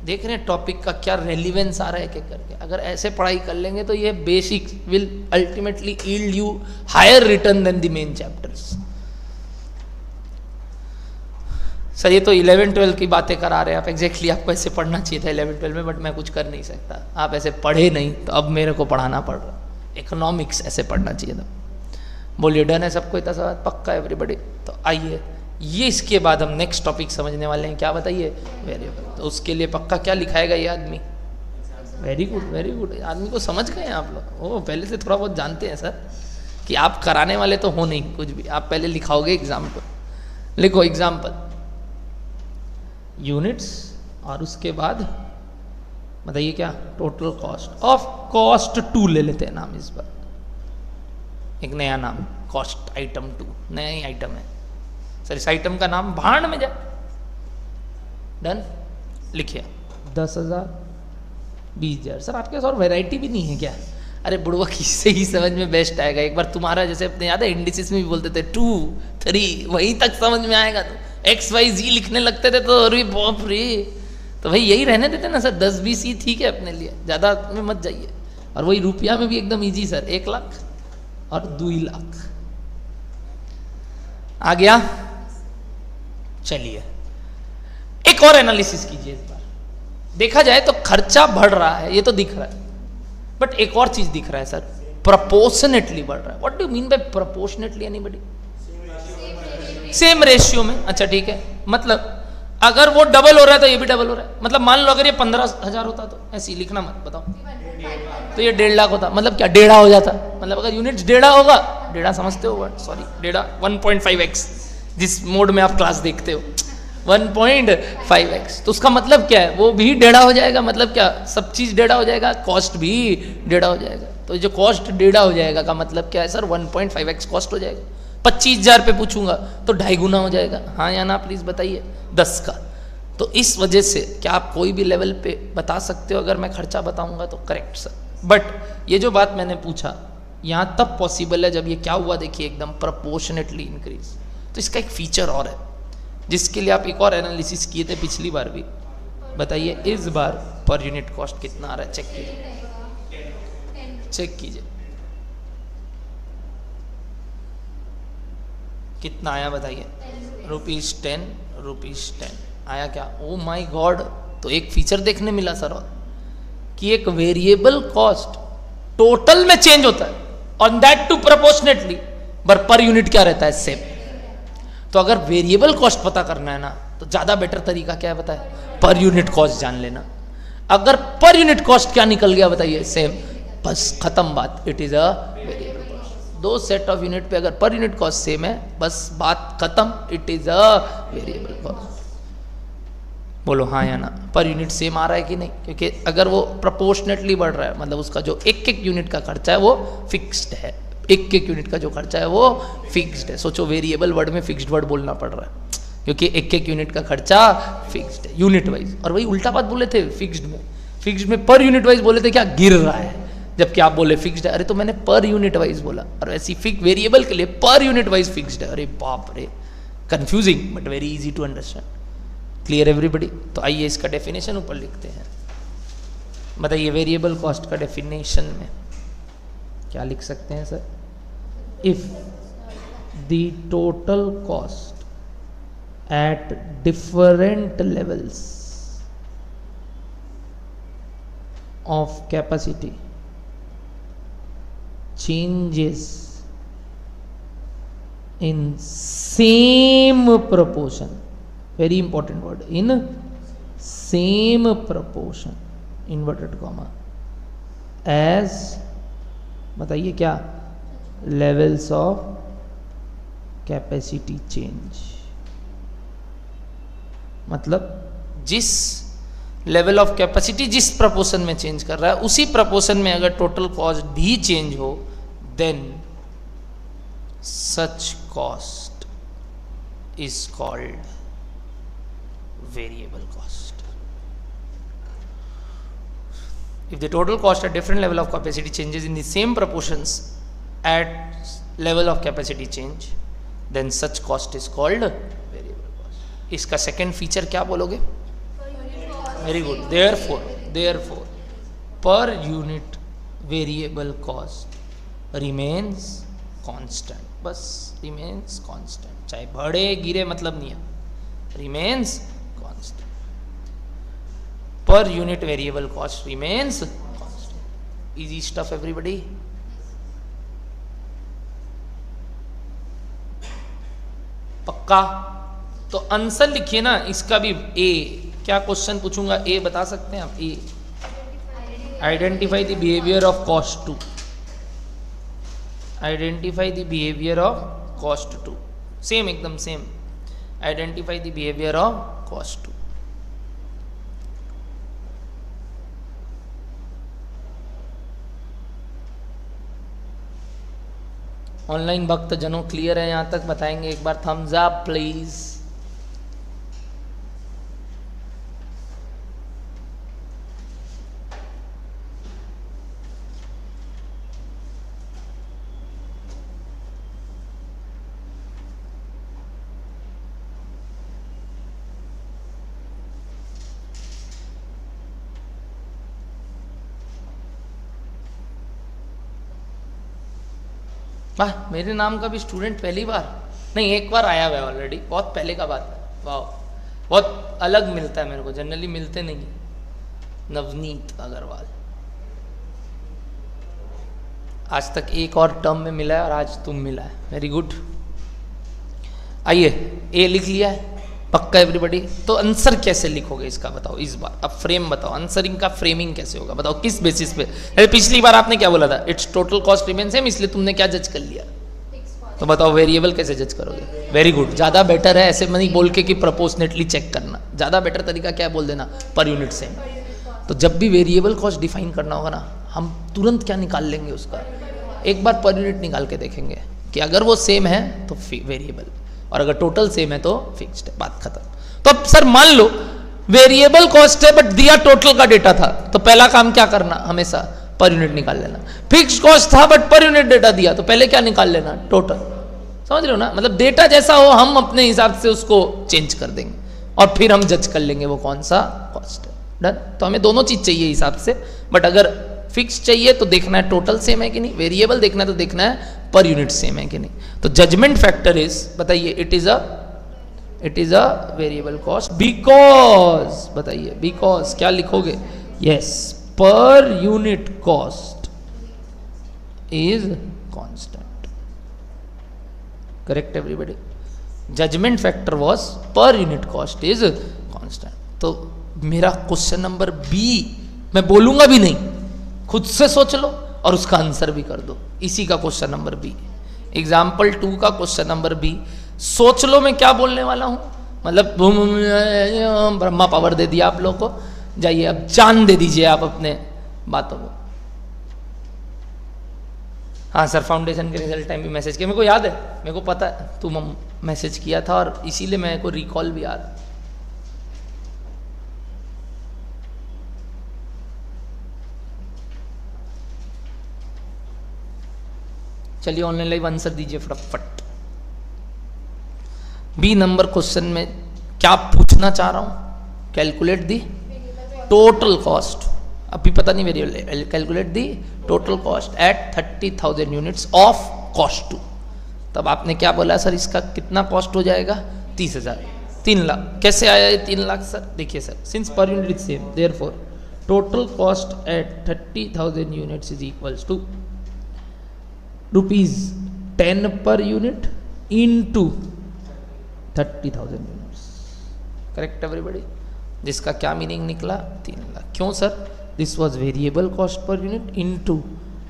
देख रहे हैं टॉपिक का क्या रेलिवेंस आ रहा है, एक करके। अगर ऐसे पढ़ाई कर लेंगे तो ये basics will ultimately yield you higher return than the main chapters. Sir ये तो 11-12 की बातें करा रहे हैं आप, एग्जैक्टली आपको ऐसे पढ़ना चाहिए था 11-12 में, बट मैं कुछ कर नहीं सकता, आप ऐसे पढ़े नहीं तो अब मेरे को पढ़ाना पड़ रहा। इकोनॉमिक्स ऐसे पढ़ना चाहिए था। बोलिए डन है सबको, इतना सवाल पक्का है एवरीबडी? तो आइए ये इसके बाद हम नेक्स्ट टॉपिक समझने वाले हैं, क्या बताइए? वेरिएबल। तो उसके लिए पक्का क्या लिखाएगा ये आदमी? वेरी गुड वेरी गुड, आदमी को समझ गए आप लोग। ओ पहले से थोड़ा बहुत जानते हैं सर कि आप कराने वाले तो हो नहीं कुछ भी, आप पहले लिखाओगे एग्जाम्पल। लिखो एग्जाम्पल यूनिट्स और उसके बाद बताइए क्या? टोटल कॉस्ट ऑफ कॉस्ट 2 ले लेते हैं नाम इस बार, एक नया नाम, कॉस्ट आइटम 2, नया ही आइटम है सर। इस आइटम का नाम भाड़ में जाए। डन, लिखिए 10,000, 20,000। सर आपके पास और वैरायटी भी नहीं है क्या? अरे बुढ़वा किससे ही समझ में बेस्ट आएगा। एक बार तुम्हारा जैसे अपने याद है इंडिसेस में भी बोलते थे 2, 3, वहीं तक समझ में आएगा। तो XYZ लिखने लगते थे तो अरे बाप रे, तो भाई यही रहने देते ना सर, 10-20 ही ठीक है अपने लिए, ज़्यादा में मत जाइए। और वही रुपया में भी एकदम इजी सर, 1 लाख और 2 लाख आ गया। चलिए एक और एनालिसिस कीजिए इस बार। देखा जाए तो खर्चा बढ़ रहा है, ये तो दिख रहा है, बट एक और चीज दिख रहा है सर, प्रोपोर्शनेटली बढ़ रहा है। What do you mean by proportionately anybody? Same ratio में। अच्छा ठीक है, मतलब अगर वो डबल हो रहा है तो ये भी डबल हो रहा है। मतलब मान लो अगर ये 15,000 होता तो ऐसे ही लिखना मत, बताओ तो ये 1.5 लाख होता, मतलब क्या 1.5 हो जाता। मतलब अगर यूनिट्स 1.5 होगा, 1.5 समझते हो वर्ड, सॉरी 1.5 1.5x, जिस मोड में आप क्लास देखते हो 1.5x, तो उसका मतलब क्या है? वो भी 1.5 हो जाएगा। मतलब क्या? सब चीज 1.5 हो जाएगा, कॉस्ट भी 1.5 हो जाएगा। तो जो कॉस्ट 1.5 हो जाएगा का मतलब क्या है सर? 1.5x कॉस्ट हो जाएगा। 25,000 पे पूछूंगा तो 2.5 गुना हो जाएगा। हाँ या ना प्लीज बताइए 10 का। तो इस वजह से क्या आप कोई भी लेवल पे बता सकते हो अगर मैं खर्चा बताऊंगा तो? Correct sir. बट ये जो बात मैंने पूछा यहाँ तब पॉसिबल है जब ये क्या हुआ, देखिए एकदम प्रोपोर्शनेटली इंक्रीज। तो इसका एक फीचर और है जिसके लिए आप एक और एनालिसिस किए थे पिछली बार भी। बताइए इस बार पर यूनिट कॉस्ट कितना आ रहा है? चेक कीजिए, चेक कीजिए कितना आया बताइए? ₹10, ₹10 आया क्या? Oh my god. तो एक फीचर देखने मिला सर और कि एक वेरिएबल कॉस्ट टोटल में चेंज होता है on that to proportionately, per unit क्या रहता है? सेम। तो अगर वेरिएबल कॉस्ट पता करना है ना तो ज्यादा बेटर तरीका क्या है बताए? पर यूनिट कॉस्ट जान लेना। अगर पर यूनिट कॉस्ट क्या निकल गया बताइए? सेम, बस खत्म बात, it is a variable cost. 2 set of unit पे अगर पर यूनिट कॉस्ट सेम है, बस बात खत्म, it is a variable cost. बोलो हाँ या ना? पर यूनिट सेम आ रहा है कि नहीं? क्योंकि अगर वो प्रोपोर्शनेटली बढ़ रहा है मतलब उसका जो एक यूनिट का खर्चा है वो फिक्स्ड है। एक यूनिट का जो खर्चा है वो फिक्स्ड है। सोचो वेरिएबल वर्ड में फिक्स्ड वर्ड बोलना पड़ रहा है क्योंकि एक यूनिट का खर्चा फिक्स्ड है यूनिट वाइज। और वही उल्टा बात बोले थे फिक्स्ड में पर यूनिट वाइज बोले थे क्या? गिर रहा है, जबकि आप बोले फिक्स्ड है। अरे तो मैंने पर यूनिट वाइज बोला, और ऐसी वेरिएबल के लिए पर यूनिट वाइज फिक्स्ड है। अरे बाप रे, confusing but very easy to understand. Clear everybody? तो आइए इसका डेफिनेशन ऊपर लिखते हैं। बताइए वेरिएबल कॉस्ट का डेफिनेशन में क्या लिख सकते हैं sir? If the total cost at different levels of capacity changes in same proportion, very important word, in same proportion inverted comma as, बताइए क्या? levels of capacity change। मतलब जिस लेवल ऑफ कैपेसिटी जिस प्रपोर्शन में change कर रहा है उसी प्रपोर्शन में अगर टोटल कॉस्ट भी चेंज हो then such cost is called variable cost. If the total cost at different level of capacity changes in the same proportions at level of capacity change, then such cost is called variable cost. इसका second feature क्या बोलोगे? Very good. Therefore, per unit variable cost remains constant. बस remains constant. चाहे बढ़े गिरे मतलब नहीं है. Remains constant. Per unit variable cost remains constant. Easy stuff, everybody. पक्का? तो आंसर लिखिए ना इसका भी. ए क्या क्वेश्चन पूछूंगा? ए बता सकते हैं आप? A identify the behaviour of cost two. Identify the behaviour of cost two. Same, एकदम same. Identify the behaviour of cost two. Online भक्त जनों क्लियर है यहां तक? बताएंगे एक बार थम्स अप प्लीज. वाह, मेरे नाम का भी स्टूडेंट पहली बार नहीं, एक बार आया हुआ है ऑलरेडी. बहुत पहले का बात है. वाह, बहुत अलग मिलता है मेरे को, जनरली मिलते नहीं. नवनीत अग्रवाल. आज तक एक और टर्म में मिला है और आज तुम मिला है. Very good. आइए, ए लिख लिया है पक्का एवरीबडी? तो आंसर कैसे लिखोगे इसका बताओ इस बार. अब फ्रेम बताओ, आंसरिंग का फ्रेमिंग कैसे होगा बताओ, किस बेसिस पे? अरे पिछली बार आपने क्या बोला था? It's total cost remain same, इसलिए तुमने क्या जज कर लिया? तो बताओ वेरिएबल कैसे जज करोगे? Very good. ज़्यादा बेटर है ऐसे नहीं बोल के कि प्रोपोर्शनेटली चेक करना. ज़्यादा बेटर तरीका क्या है? बोल देना पर यूनिट सेम. तो जब भी वेरिएबल कॉस्ट डिफाइन करना होगा ना, हम तुरंत क्या निकाल लेंगे उसका? एक बार पर यूनिट निकाल के देखेंगे कि अगर वो सेम है तो वेरिएबल, और अगर टोटल सेम है तो फिक्स्ड है. बात खत्म. तो अब सर मान लो वेरिएबल कॉस्ट है बट दिया टोटल का डेटा था, तो पहला काम क्या करना? हमेशा पर यूनिट निकाल लेना. फिक्स्ड कॉस्ट था बट पर यूनिट डेटा दिया, तो पहले क्या निकाल लेना? टोटल. समझ रहे हो ना? मतलब डेटा जैसा हो हम अपने हिसाब से उसको चेंज कर देंगे और फिर हम जज कर लेंगे वो कौन सा कॉस्ट है. डन. तो हमें दोनों चीज चाहिए हिसाब से, बट अगर फिक्स चाहिए तो देखना है टोटल सेम है कि नहीं, वेरिएबल देखना है तो देखना है पर यूनिट सेम है कि नहीं. तो जजमेंट फैक्टर इज, बताइए, it is a variable cost because, बताइए बिकॉज क्या लिखोगे? Yes, per unit cost is constant. Correct everybody? Judgement factor was per unit cost is constant. तो मेरा क्वेश्चन नंबर बी मैं बोलूंगा भी नहीं, खुद से सोच लो और उसका आंसर भी कर दो. इसी का क्वेश्चन नंबर बी, एग्जाम्पल 2 का क्वेश्चन नंबर बी. सोच लो मैं क्या बोलने वाला हूं. मतलब ब्रह्मा पावर दे दिया आप लोगों को. जाइए अब जान दे दीजिए आप अपने बातों को. हाँ सर, फाउंडेशन के रिजल्ट टाइम भी मैसेज किया, मेरे को याद है, मेरे को पता है तुम मैसेज किया था और इसीलिए मेरे को रिकॉल भी याद. चलिए ऑनलाइन लाइव आंसर दीजिए फटाफट. बी नंबर क्वेश्चन में क्या पूछना चाह रहा हूं? Calculate the total cost. अभी पता नहीं variable. Calculate the total cost at 30,000 units of cost two. तब आपने क्या बोला सर, इसका कितना कॉस्ट हो जाएगा? 30,000. 3 लाख. कैसे आया ये 3 लाख सर? देखिए sir, since per unit is same, therefore total cost at 30,000 units is equals to ₹10 per unit into 30,000 units. Correct everybody? जिसका क्या मीनिंग निकला? 3 लाख. क्यों sir? This was variable cost per unit into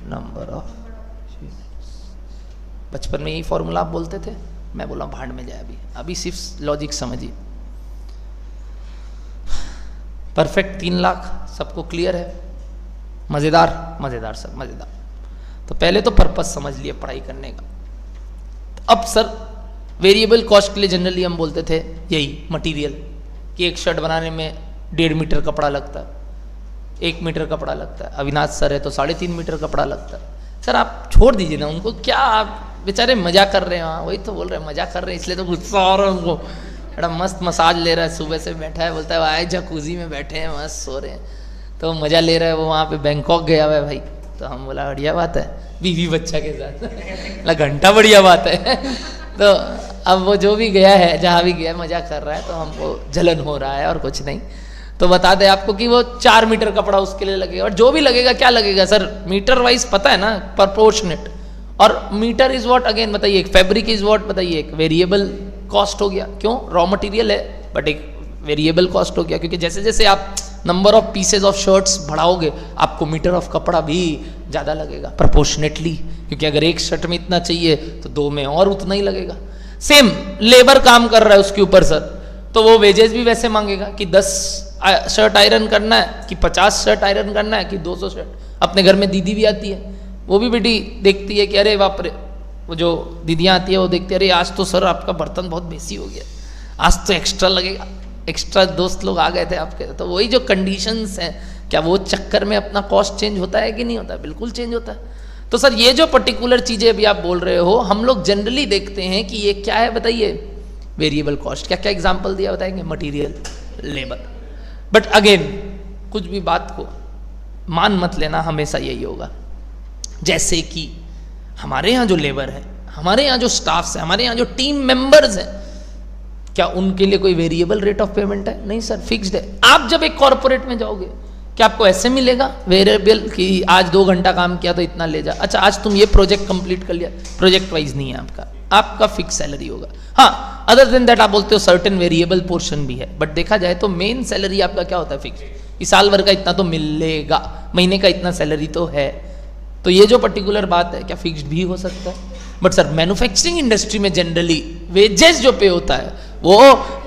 number of units. बचपन में यही formula आप बोलते थे, मैं बोला भाड़ में जाए. अभी सिर्फ लॉजिक समझिए. परफेक्ट. 3 लाख सबको क्लियर है? मजेदार? मजेदार सर, मजेदार. तो पहले तो पर्पस समझ लिए पढ़ाई करने का. अब सर वेरिएबल कॉस्ट के लिए जनरली हम बोलते थे यही मटेरियल, कि एक शर्ट बनाने में 1.5 मीटर कपड़ा लगता है. 1 मीटर कपड़ा लगता है, अविनाश सर है तो 3.5 मीटर कपड़ा लगता है। सर आप छोड़ दीजिए ना उनको, क्या आप बेचारे मजा कर रहे हैं वहाँ, वही तो बोल रहे हैं मजा कर रहे हैं, इसलिए तो गुस्सा आ रहा है उनको। बड़ा मस्त मसाज ले रहा है, सुबह से बैठा है, बोलता है आए जकूजी में बैठे हैं मस्त सो रहे हैं, तो मज़ा ले रहा है वो, वहाँ पे बैंकॉक गया हुआ है भाई। तो हम बोला बढ़िया बात है, बीवी बच्चा के साथ घंटा बढ़िया बात है। तो अब वो जो भी गया है, जहाँ भी गया मज़ा कर रहा है, तो हमको जलन हो रहा है और कुछ नहीं। तो बता दे आपको कि वो 4 मीटर कपड़ा उसके लिए लगेगा, और जो भी लगेगा क्या लगेगा सर, मीटर वाइज पता है ना, प्रोपोर्शनेट। और मीटर इज व्हाट अगेन बताइए, फैब्रिक इज व्हाट बताइए, एक वेरिएबल कॉस्ट हो गया। क्यों? रॉ मटेरियल है बट एक वेरिएबल कॉस्ट हो गया, क्योंकि जैसे जैसे आप number of pieces of shirts बढ़ाओगे आपको मीटर ऑफ कपड़ा भी ज़्यादा लगेगा प्रोपोर्शनेटली, क्योंकि अगर एक शर्ट में इतना चाहिए तो 2 में और उतना ही लगेगा। सेम लेबर काम कर रहा है उसके ऊपर सर, तो वो वेजेस भी वैसे मांगेगा कि 10 शर्ट आयरन करना है कि 50 शर्ट आयरन करना है कि 200 शर्ट। अपने घर में दीदी भी आती है, वो भी बेटी देखती है कि अरे बाप रे, वो जो दीदियाँ आती है वो देखती है अरे आज तो सर आपका बर्तन बहुत बेसी हो गया, आज तो एक्स्ट्रा लगेगा, एक्स्ट्रा दोस्त लोग आ गए थे आपके। तो वही जो कंडीशंस हैं, क्या वो चक्कर में अपना कॉस्ट चेंज होता है कि नहीं होता? बिल्कुल चेंज होता है। तो सर ये जो पर्टिकुलर चीज़ें अभी आप बोल रहे हो, हम लोग जनरली देखते हैं कि ये क्या है बताइए, वेरिएबल कॉस्ट। क्या क्या एग्जाम्पल दिया बताएंगे? Material, labour. बट अगेन कुछ भी बात को मान मत लेना, हमेशा यही होगा। जैसे कि हमारे यहाँ जो लेबर है, हमारे यहाँ जो स्टाफ्स है, हमारे यहाँ जो टीम मेंबर्स हैं, क्या उनके लिए कोई वेरिएबल रेट ऑफ पेमेंट है? नहीं सर, फिक्स्ड है। आप जब एक कॉर्पोरेट में जाओगे क्या आपको ऐसे मिलेगा वेरिएबल कि आज 2 घंटा काम किया तो इतना ले जा, अच्छा आज तुम ये प्रोजेक्ट कंप्लीट कर लिया? प्रोजेक्ट वाइज नहीं है आपका, आपका फिक्स सैलरी होगा। हाँ, अदर देन दैट आप बोलते हो सर्टेन वेरिएबल पोर्शन भी है, बट देखा जाए तो मेन सैलरी आपका क्या होता है? फिक्स। इस साल भर का इतना तो मिलेगा, महीने का इतना सैलरी तो है। तो ये जो पर्टिकुलर बात है क्या फिक्स्ड भी हो सकता है? बट सर मैन्युफैक्चरिंग इंडस्ट्री में जनरली वेजेस जो पे होता है वो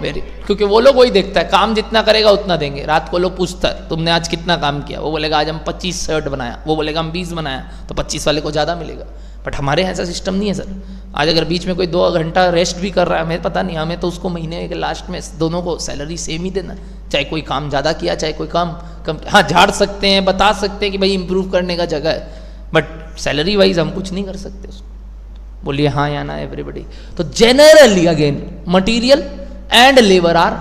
वेरी, क्योंकि वो लोग वही देखता है, काम जितना करेगा उतना देंगे। रात को लोग पूछता है तुमने आज कितना काम किया, वो बोलेगा आज हम 25 शर्ट बनाया, वो बोलेगा हम 20 बनाया, तो 25 वाले को ज़्यादा मिलेगा। बट हमारे यहाँ ऐसा सिस्टम नहीं है सर। आज अगर बीच में कोई 2 घंटा रेस्ट भी कर रहा है, हमें पता नहीं, हमें तो उसको महीने के लास्ट में दोनों को सैलरी सेम ही देना, चाहे कोई काम ज़्यादा किया चाहे कोई काम कम। हाँ, झाड़ सकते हैं, बता सकते हैं कि भाई इंप्रूव करने का जगह है, बट सैलरी वाइज हम कुछ नहीं कर सकते उसको। बोलिए हाँ या ना एवरीबडी। तो generally again material and labour are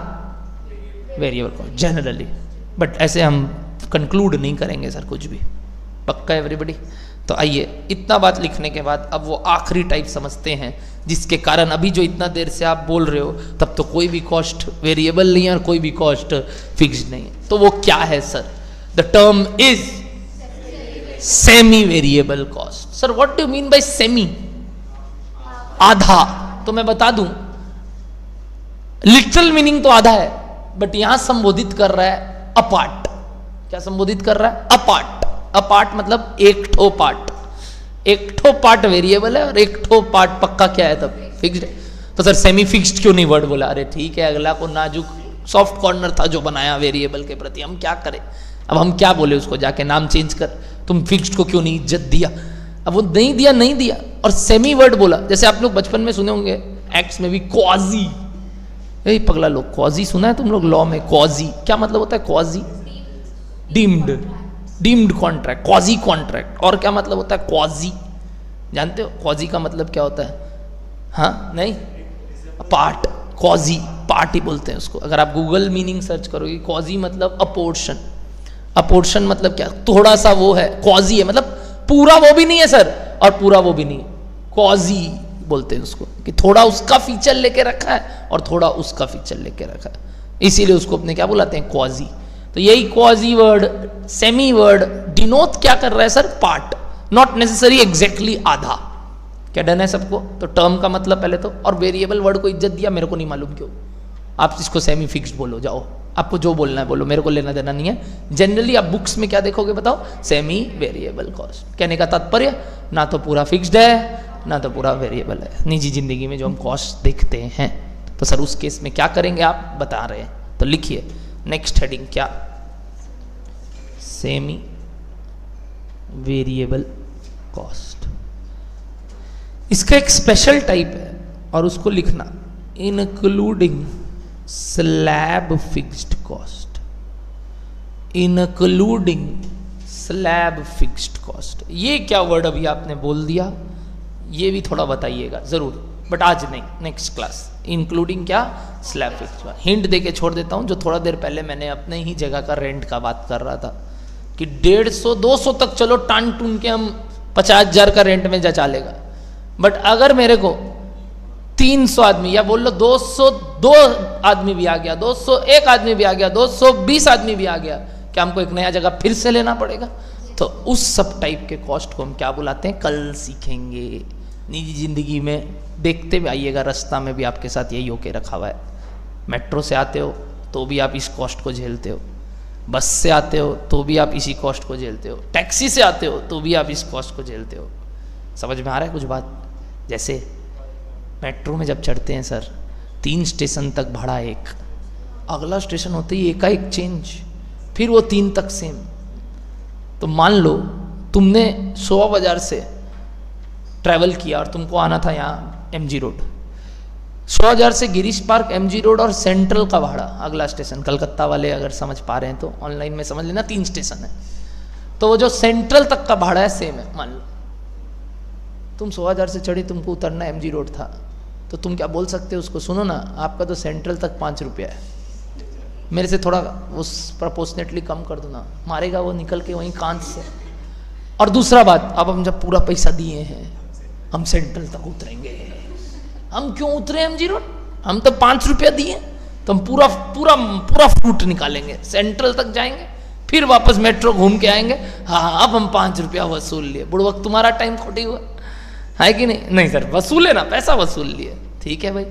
variable cost generally, but ऐसे हम कंक्लूड नहीं करेंगे सर कुछ भी। पक्का एवरीबडी? तो आइए, इतना बात लिखने के बाद अब वो आखिरी टाइप समझते हैं, जिसके कारण अभी जो इतना देर से आप बोल रहे हो तब तो कोई भी कॉस्ट वेरिएबल नहीं है और कोई भी कॉस्ट फिक्स्ड नहीं है। तो वो क्या है sir? The term is semi variable cost. Sir what do mean by semi? आधा। तो मैं बता दूं, लिटरल मीनिंग तो आधा है, बट यहां संबोधित कर रहा है अपार्ट। क्या संबोधित कर रहा है? अपार्ट। अपार्ट मतलब एक ठो पार्ट, एक ठो पार्ट वेरिएबल है और एक ठो पार्ट पक्का क्या है तब फिक्स्ड है। तो सर सेमी फिक्स्ड क्यों नहीं वर्ड बोला? अरे ठीक है, अगला को नाजुक सॉफ्ट कॉर्नर था जो बनाया वेरिएबल के प्रति, हम क्या करें? अब हम क्या बोले उसको जाके नाम चेंज कर, तुम फिक्स्ड को क्यों नहीं इज्जत दिया? अब वो नहीं दिया, नहीं दिया, और सेमी वर्ड बोला। जैसे आप लोग बचपन में सुने होंगे एक्ट्स में भी क्वाजी, यही पगला लोग, क्वाजी सुना है तुम लोग? लॉ में क्वाजी क्या मतलब होता है? Quasi deemed, deemed contract, quasi contract. और क्या मतलब होता है क्वाजी? जानते हो क्वाजी का मतलब क्या होता है? हाँ नहीं, पार्ट। क्वाजी पार्ट ही बोलते हैं उसको। अगर आप गूगल मीनिंग सर्च करोगे, क्वाजी मतलब अपोर्शन। अपोर्शन मतलब क्या? थोड़ा सा वो है, क्वाजी है मतलब पूरा वो भी नहीं है सर और पूरा वो भी नहीं है, क्वाजी बोलते हैं उसको, कि थोड़ा उसका फीचर लेके रखा है और थोड़ा उसका फीचर लेके रखा है, इसीलिए उसको अपने क्या बुलाते हैं? क्वाजी। तो यही quasi word, semi word denote क्या कर रहा है sir? Part, not necessary exactly आधा। क्या डन है सबको? तो टर्म का मतलब पहले तो, और वेरिएबल वर्ड को इज्जत दिया, मेरे को नहीं मालूम क्यों। आप इसको सेमी फिक्स्ड बोलो, जाओ, आपको जो बोलना है बोलो, मेरे को लेना देना नहीं है। जनरली आप बुक्स में क्या देखोगे बताओ? Semi variable cost. कहने का तात्पर्य ना तो पूरा फिक्स्ड है ना तो पूरा वेरिएबल है। निजी जिंदगी में जो हम कॉस्ट देखते हैं, तो सर उस केस में क्या करेंगे आप बता रहे हैं, तो लिखिए नेक्स्ट हेडिंग क्या? Semi variable cost. इसका एक स्पेशल टाइप है और उसको लिखना including slab fixed cost, including slab fixed cost. ये क्या वर्ड अभी आपने बोल दिया, ये भी थोड़ा बताइएगा जरूर, बट आज नहीं, नेक्स्ट क्लास। इंक्लूडिंग क्या, स्लैब फिक्स्ड। हिंट देके छोड़ देता हूँ, जो थोड़ा देर पहले मैंने अपने ही जगह का रेंट का बात कर रहा था कि 150-200 तक चलो टान टून के हम 50,000 का रेंट में जा चालेगा, बट अगर मेरे को 300 आदमी, या बोल लो 202 आदमी भी आ गया, 201 आदमी भी आ गया, 220 आदमी भी आ गया, क्या हमको एक नया जगह फिर से लेना पड़ेगा? तो उस सब टाइप के कॉस्ट को हम क्या बुलाते हैं, कल सीखेंगे। निजी जिंदगी में देखते भी आइएगा, रास्ता में भी आपके साथ यही होके रखा हुआ है। मेट्रो से आते हो तो भी आप इस कॉस्ट को झेलते हो, बस से आते हो तो भी आप इसी कॉस्ट को झेलते हो, टैक्सी से आते हो तो भी आप इस कॉस्ट को झेलते हो। समझ में आ रहा है कुछ बात? जैसे मेट्रो में जब चढ़ते हैं सर, 3 स्टेशन तक भाड़ा एक, अगला स्टेशन होते ही एकाएक चेंज, फिर वो 3 तक सेम। तो मान लो तुमने शोभा बाजार से ट्रैवल किया और तुमको आना था यहाँ MG रोड, 100,000 से गिरीश पार्क, MG रोड और सेंट्रल का भाड़ा अगला स्टेशन। कलकत्ता वाले अगर समझ पा रहे हैं तो ऑनलाइन में समझ लेना, 3 स्टेशन है, तो वो जो सेंट्रल तक का भाड़ा है सेम है। मान लो तुम 100,000 से चढ़ी, तुमको उतरना MG रोड था, तो तुम क्या बोल सकते हो उसको, सुनो ना आपका तो सेंट्रल तक 5 रुपया है, मेरे से थोड़ा उस प्रपोर्शनेटली कम कर दो ना, मारेगा वो निकल के वहीं कांच से। और दूसरा बात, अब हम जब पूरा पैसा दिए हैं, हम सेंट्रल तक उतरेंगे, हम क्यों उतरे MG रोड, हम तो 5 रुपया दिए, तो हम पूरा पूरा पूरा फ्रूट निकालेंगे, सेंट्रल तक जाएंगे, फिर वापस मेट्रो घूम के आएंगे। हाँ अब हम 5 रुपया वसूल लिए, बुढ़वक तुम्हारा टाइम खोटी हुआ है कि नहीं? नहीं सर, वसूले ना, पैसा वसूल लिए, ठीक है भाई,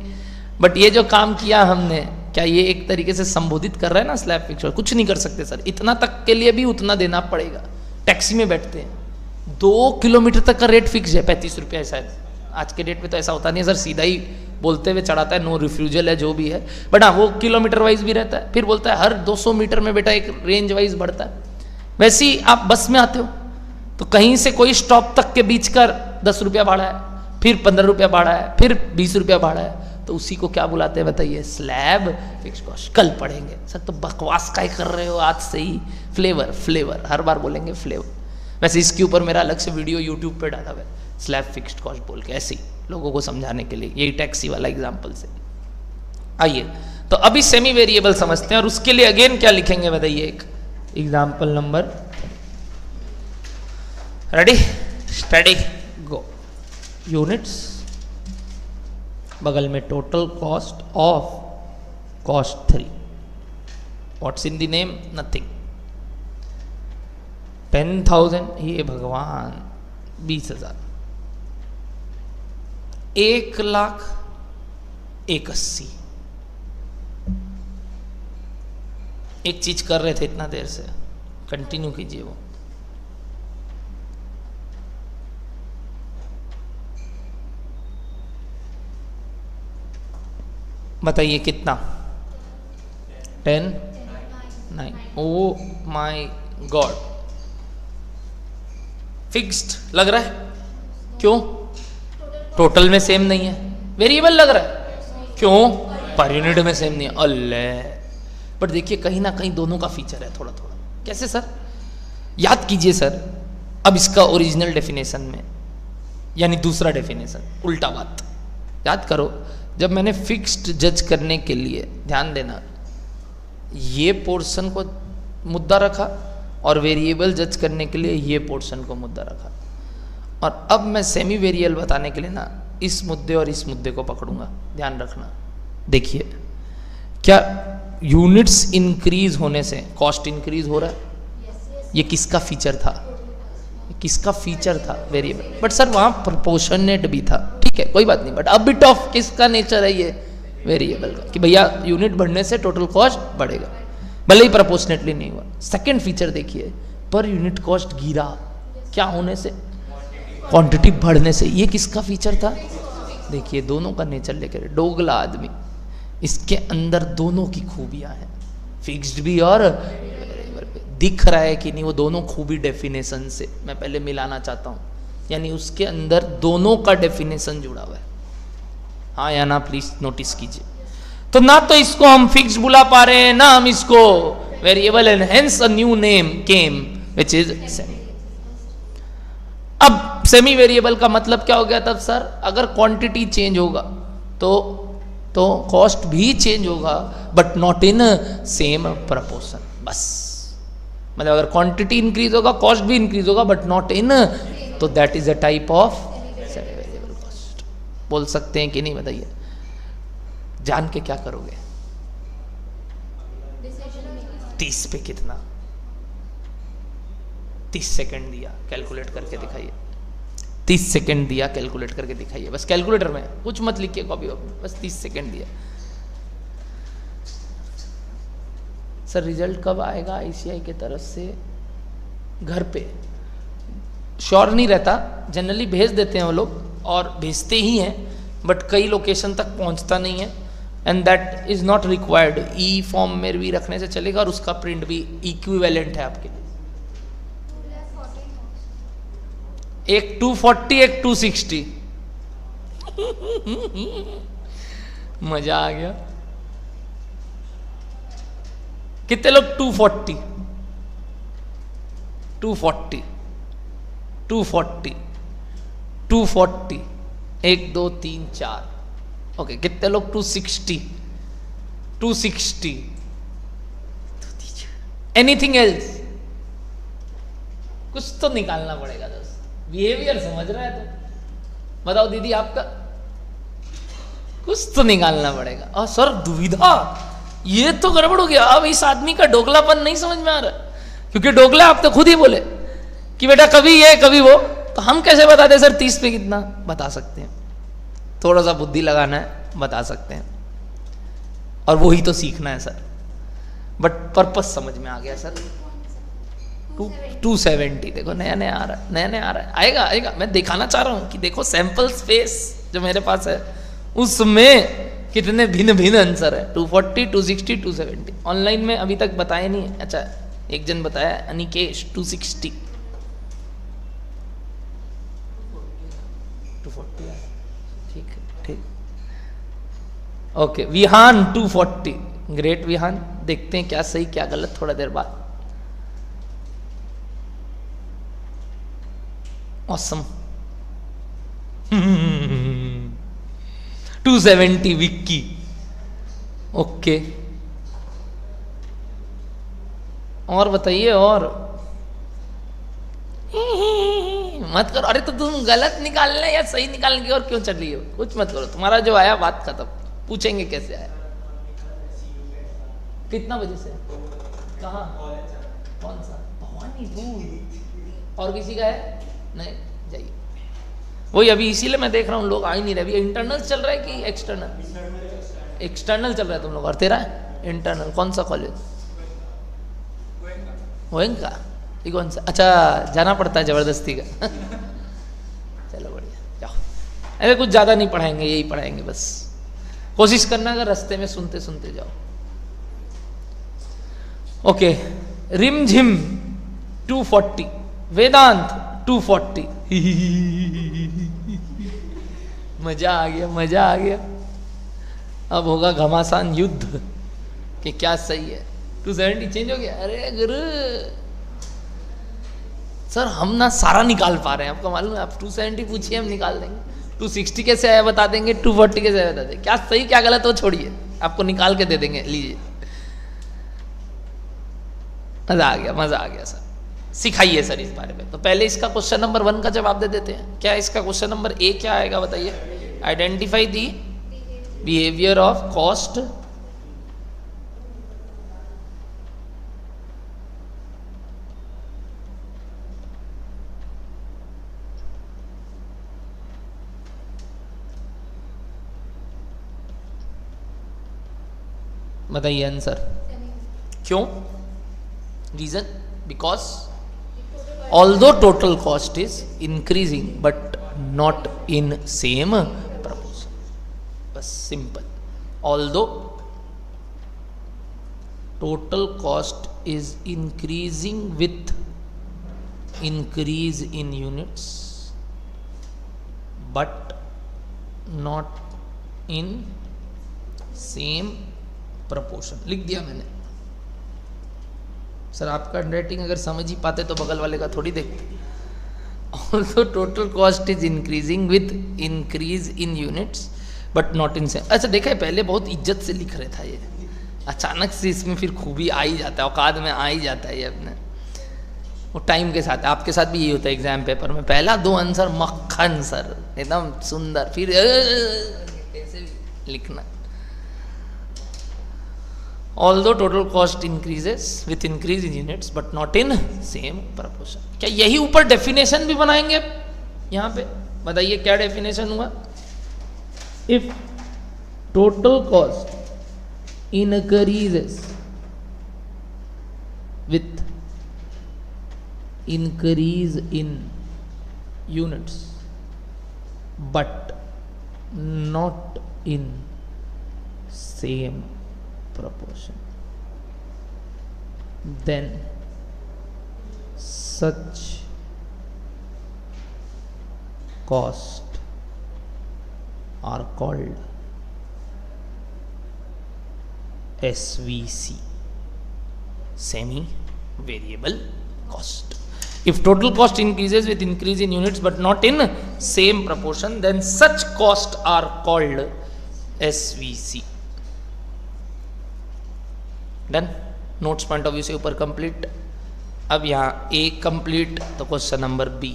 बट ये जो काम किया हमने, क्या ये एक तरीके से संबोधित कर रहा है ना स्लैब फिक्स्ड? कुछ नहीं कर सकते सर, इतना तक के लिए भी उतना देना पड़ेगा। टैक्सी में बैठते हैं, 2 किलोमीटर तक का रेट फिक्स है, 35 रुपया है शायद। आज के डेट में तो ऐसा होता नहीं है सर, सीधा ही बोलते हुए चढ़ाता है, नो रिफ्यूजल है जो भी है, बट हाँ वो किलोमीटर वाइज भी रहता है। फिर बोलता है हर 200 मीटर में बेटा एक रेंज वाइज बढ़ता है। वैसे ही आप बस में आते हो तो कहीं से कोई स्टॉप तक के बीच का 10 रुपया भाड़ा है, फिर 15 रुपया भाड़ा है, फिर 20 रुपया भाड़ा है, तो उसी को क्या बुलाते हैं बताइए? Slab fixed cost. कल पढ़ेंगे सर, तो बकवास काय कर रहे हो आज से ही? फ्लेवर फ्लेवर हर बार बोलेंगे फ्लेवर। वैसे इसके ऊपर मेरा अलग से वीडियो यूट्यूब पे डाला हुआ है, स्लैब फिक्स्ड कॉस्ट बोल के, ऐसे ही लोगों को समझाने के लिए, यही टैक्सी वाला एग्जाम्पल से। आइए तो अभी सेमी वेरिएबल समझते हैं, और उसके लिए अगेन क्या लिखेंगे बताइए? एक एग्जाम्पल नंबर, रेडी स्टडी गो। यूनिट्स, बगल में total cost of cost 3, what's in the name? Nothing. 10,000, ये भगवान 20,000, 1,81,000। एक चीज कर रहे थे इतना देर से, कंटिन्यू कीजिए वो। बताइए कितना? 10, 9। ओ माय गॉड, फिक्स्ड लग रहा है, क्यों? टोटल में सेम नहीं है, वेरिएबल लग रहा है, क्यों? पर यूनिट में सेम नहीं है, अल्लाह। बट देखिए कहीं ना कहीं दोनों का फीचर है थोड़ा थोड़ा। कैसे सर? याद कीजिए सर, अब इसका ओरिजिनल डेफिनेशन में, यानी दूसरा डेफिनेशन, उल्टा बात याद करो। जब मैंने फिक्स्ड जज करने के लिए, ध्यान देना, ये पोर्शन को मुद्दा रखा, और वेरिएबल जज करने के लिए ये पोर्शन को मुद्दा रखा, और अब मैं सेमी वेरिएबल बताने के लिए ना इस मुद्दे और इस मुद्दे को पकड़ूंगा। ध्यान रखना। देखिए, क्या यूनिट्स इंक्रीज होने से कॉस्ट इंक्रीज हो रहा है? ये किसका फीचर था? किसका फीचर था? वेरिएबल। बट सर वहां प्रोपोर्शनेट भी था, ठीक है कोई बात नहीं, बट अब बिट ऑफ किसका नेचर है? ये वेरिएबल का, कि भैया यूनिट बढ़ने से टोटल कॉस्ट बढ़ेगा, भले ही प्रोपोर्शनेटली नहीं हुआ। सेकंड फीचर देखिए, पर यूनिट कॉस्ट गिरा, क्या होने से? क्वांटिटी बढ़ने से। ये किसका फीचर था? देखिए दोनों का नेचर लेकर, डोगला आदमी, इसके अंदर दोनों की खूबियां हैं, फिक्स्ड भी और दिख रहा है कि नहीं, वो दोनों खूबी डेफिनेशन से मैं पहले मिलाना चाहता हूँ, यानी उसके अंदर दोनों का डेफिनेशन जुड़ा हुआ है। हाँ या ना प्लीज नोटिस कीजिए। तो ना तो इसको हम फिक्स बुला पा रहे हैं, ना हम इसको variable and hence a new name came which is semi. अब सेमी वेरिएबल का मतलब क्या हो गया तब सर? अगर क्वांटिटी चेंज होगा तो कॉस्ट भी चेंज होगा, but not in same proportion. बस मतलब अगर क्वांटिटी इंक्रीज होगा कॉस्ट भी इंक्रीज होगा, बट नॉट इन, तो that is a type of semi variable cost. बोल सकते हैं कि नहीं बताइए? जान के क्या करोगे? 30 पे कितना? 30 सेकंड दिया, कैलकुलेट करके दिखाइए। 30 सेकंड दिया, कैलकुलेट करके दिखाइए। बस कैलकुलेटर में कुछ मत लिखिए कॉपी में, बस 30 सेकंड दिया। सर रिजल्ट कब आएगा आईसीआई की तरफ से? घर पे श्योर नहीं रहता, जनरली भेज देते हैं वो लोग, और भेजते ही हैं, बट कई लोकेशन तक पहुंचता नहीं है, and that is not required. E form में भी रखने से चलेगा, और उसका प्रिंट भी इक्विवेलेंट है आपके लिए। एक 240 एक 260 मजा आ गया। कितने लोग 240 240 240 240 1 2 3 4 ओके। कितने लोग 260 260? Anything else? कुछ तो निकालना पड़ेगा दोस्त। बिहेवियर समझ रहा है तो बताओ दीदी आपका, कुछ तो निकालना पड़ेगा। और सर दुविधा, ये तो गड़बड़ हो गया। अब इस आदमी का डोगलापन नहीं समझ में आ रहा, क्योंकि डोगला आप तो खुद ही बोले कि बेटा कभी ये कभी वो, तो हम कैसे बता दें सर 30 पे कितना? बता सकते हैं, थोड़ा सा बुद्धि लगाना है, बता सकते हैं, और वही तो सीखना है सर। बट पर्पस समझ में आ गया सर। 270 देखो, नया नया आ रहा है, नया नया आ रहा है, आएगा आएगा। मैं दिखाना चाह रहा हूं कि देखो सैंपल स्पेस जो मेरे पास है उसमें कितने भिन्न भिन्न आंसर है। 240 260 270 ऑनलाइन में अभी तक बताए नहीं। अच्छा एक जन बताया, अनिकेश 260 240, ठीक है ठीक। Okay Vihaan 240, great Vihaan. देखते हैं क्या सही क्या गलत थोड़ा देर बाद। Awesome 270 Vicky, okay. और बताइए, और मत करो। अरे तो तुम गलत निकालने या सही निकालने की और क्यों चल रही हो? कुछ मत करो, तुम्हारा जो आया बात खत्म। पूछेंगे कैसे आया, कितना बजे से, कहाँ, कौन सा? भवानी दूर। और किसी का है? नहीं, जाइए। वही अभी इसीलिए मैं देख रहा हूँ लोग आ ही नहीं रहे। अभी इंटरनल चल रहा है कि एक्सटर्नल? एक्सटर्नल चल रहा है तुम लोग, और तेरा इंटरनल कौन सा कॉलेज? गोयनका, ये कौन सा? अच्छा जाना पड़ता है जबरदस्ती का। चलो बढ़िया, जाओ। अरे कुछ ज़्यादा नहीं पढ़ाएंगे, यही पढ़ाएंगे बस। कोशिश करना अगर रास्ते में सुनते सुनते जाओ। ओके, रिमझिम 240, वेदांत 240। मजा आ गया, मजा आ गया। अब होगा घमासान युद्ध कि क्या सही है। 270 चेंज हो गया। अरे गुरु सर हम ना सारा निकाल पा रहे हैं, आपको मालूम है। आप 270 पूछिए हम निकाल देंगे, 260 कैसे आया बता देंगे, 240 कैसे आया बता देंगे। क्या सही क्या गलत हो छोड़िए, आपको निकाल के दे देंगे, लीजिए। मजा आ गया, मजा आ गया सर। सिखाइए सर इस बारे में। तो पहले इसका क्वेश्चन नंबर 1 का जवाब दे देते हैं। क्या इसका क्वेश्चन नंबर ए क्या आएगा बताइए? Identify the behaviour of cost बताइए आंसर। क्यों? Reason? Because although total cost is increasing but not in same proportion. बस simple. Although total cost is increasing with increase in units but not in same proportion. लिख दिया मैंने। Sir आपका handwriting अगर समझ ही पाते तो बगल वाले का थोड़ी देखते। Also total cost is increasing with increase in units but not in same. अच्छा देखा है, पहले बहुत इज्जत से लिख रहा था ये, अचानक से इसमें फिर खूबी आ ही जाता है, औकात में आ ही जाता है ये अपने, वो टाइम के साथ। आपके साथ भी यही होता है एग्जाम पेपर में, पहला 2 आंसर मक्खन सर एकदम सुंदर, फिर कैसे लिखना। Although total cost increases with increase in units but not in same proportion. क्या यही ऊपर डेफिनेशन भी बनाएंगे यहाँ पे? बताइए क्या डेफिनेशन हुआ? If total cost increases with increase in units but not in same proportion, then such cost are called SVC, semi variable cost. If total cost increases with increase in units but not in same proportion, then such costs are called SVC. Done? Notes point of view से ऊपर complete. अब यहाँ ए complete, तो question number B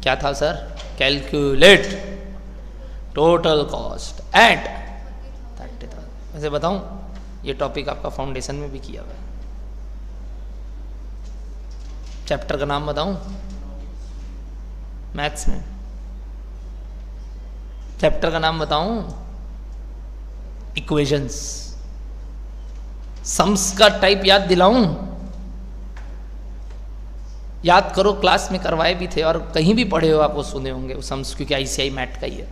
क्या था sir? Calculate total cost at 30,000। वैसे बताऊं, ये टॉपिक आपका फाउंडेशन में भी किया हुआ है। चैप्टर का नाम बताऊं? मैथ्स में चैप्टर का नाम बताऊं? इक्वेशंस। सम्स का टाइप याद दिलाऊं? याद करो, क्लास में करवाए भी थे और कहीं भी पढ़े हो आप, वो सुने होंगे वो सम्स, क्योंकि आईसीआई मैट का ही है,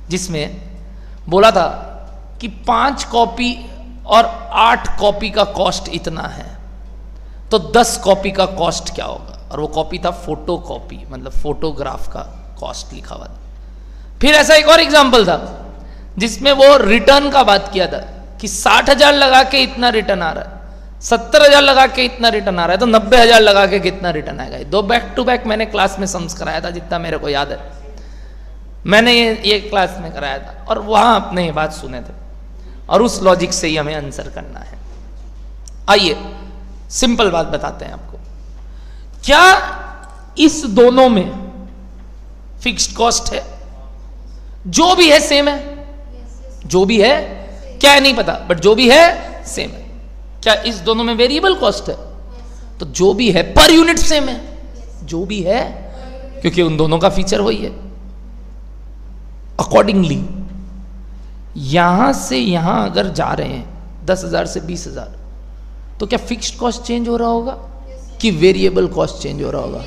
जिसमें बोला था कि 5 कॉपी और 8 कॉपी का कॉस्ट इतना है, तो 10 कॉपी का कॉस्ट क्या होगा? और वो कॉपी था फोटो कॉपी, मतलब फोटोग्राफ का कॉस्ट लिखा हुआ था। फिर ऐसा एक और एग्जाम्पल था जिसमें वो रिटर्न का बात किया था कि 60,000 लगा के इतना रिटर्न आ रहा है, 70,000 लगा के इतना रिटर्न आ रहा है, तो 90,000 लगा के कितना रिटर्न आएगा। 2 बैक टू बैक मैंने क्लास में सम्स कराया था, जितना मेरे को याद है मैंने ये क्लास में कराया था, और वहां आपने ये बात सुने थे, और उस लॉजिक से ही हमें आंसर करना है। आइए सिंपल बात बताते हैं आपको, क्या इस दोनों में फिक्स्ड कॉस्ट है? जो भी है सेम है, जो भी है क्या है नहीं पता, बट जो भी है सेम है। क्या इस दोनों में वेरिएबल कॉस्ट है? तो जो भी है पर यूनिट सेम है, जो भी है, क्योंकि उन दोनों का फीचर वही है। अकॉर्डिंगली यहां से यहां अगर जा रहे हैं 10,000 से 20,000, तो क्या फिक्स्ड कॉस्ट चेंज हो रहा होगा कि वेरिएबल कॉस्ट चेंज हो रहा होगा?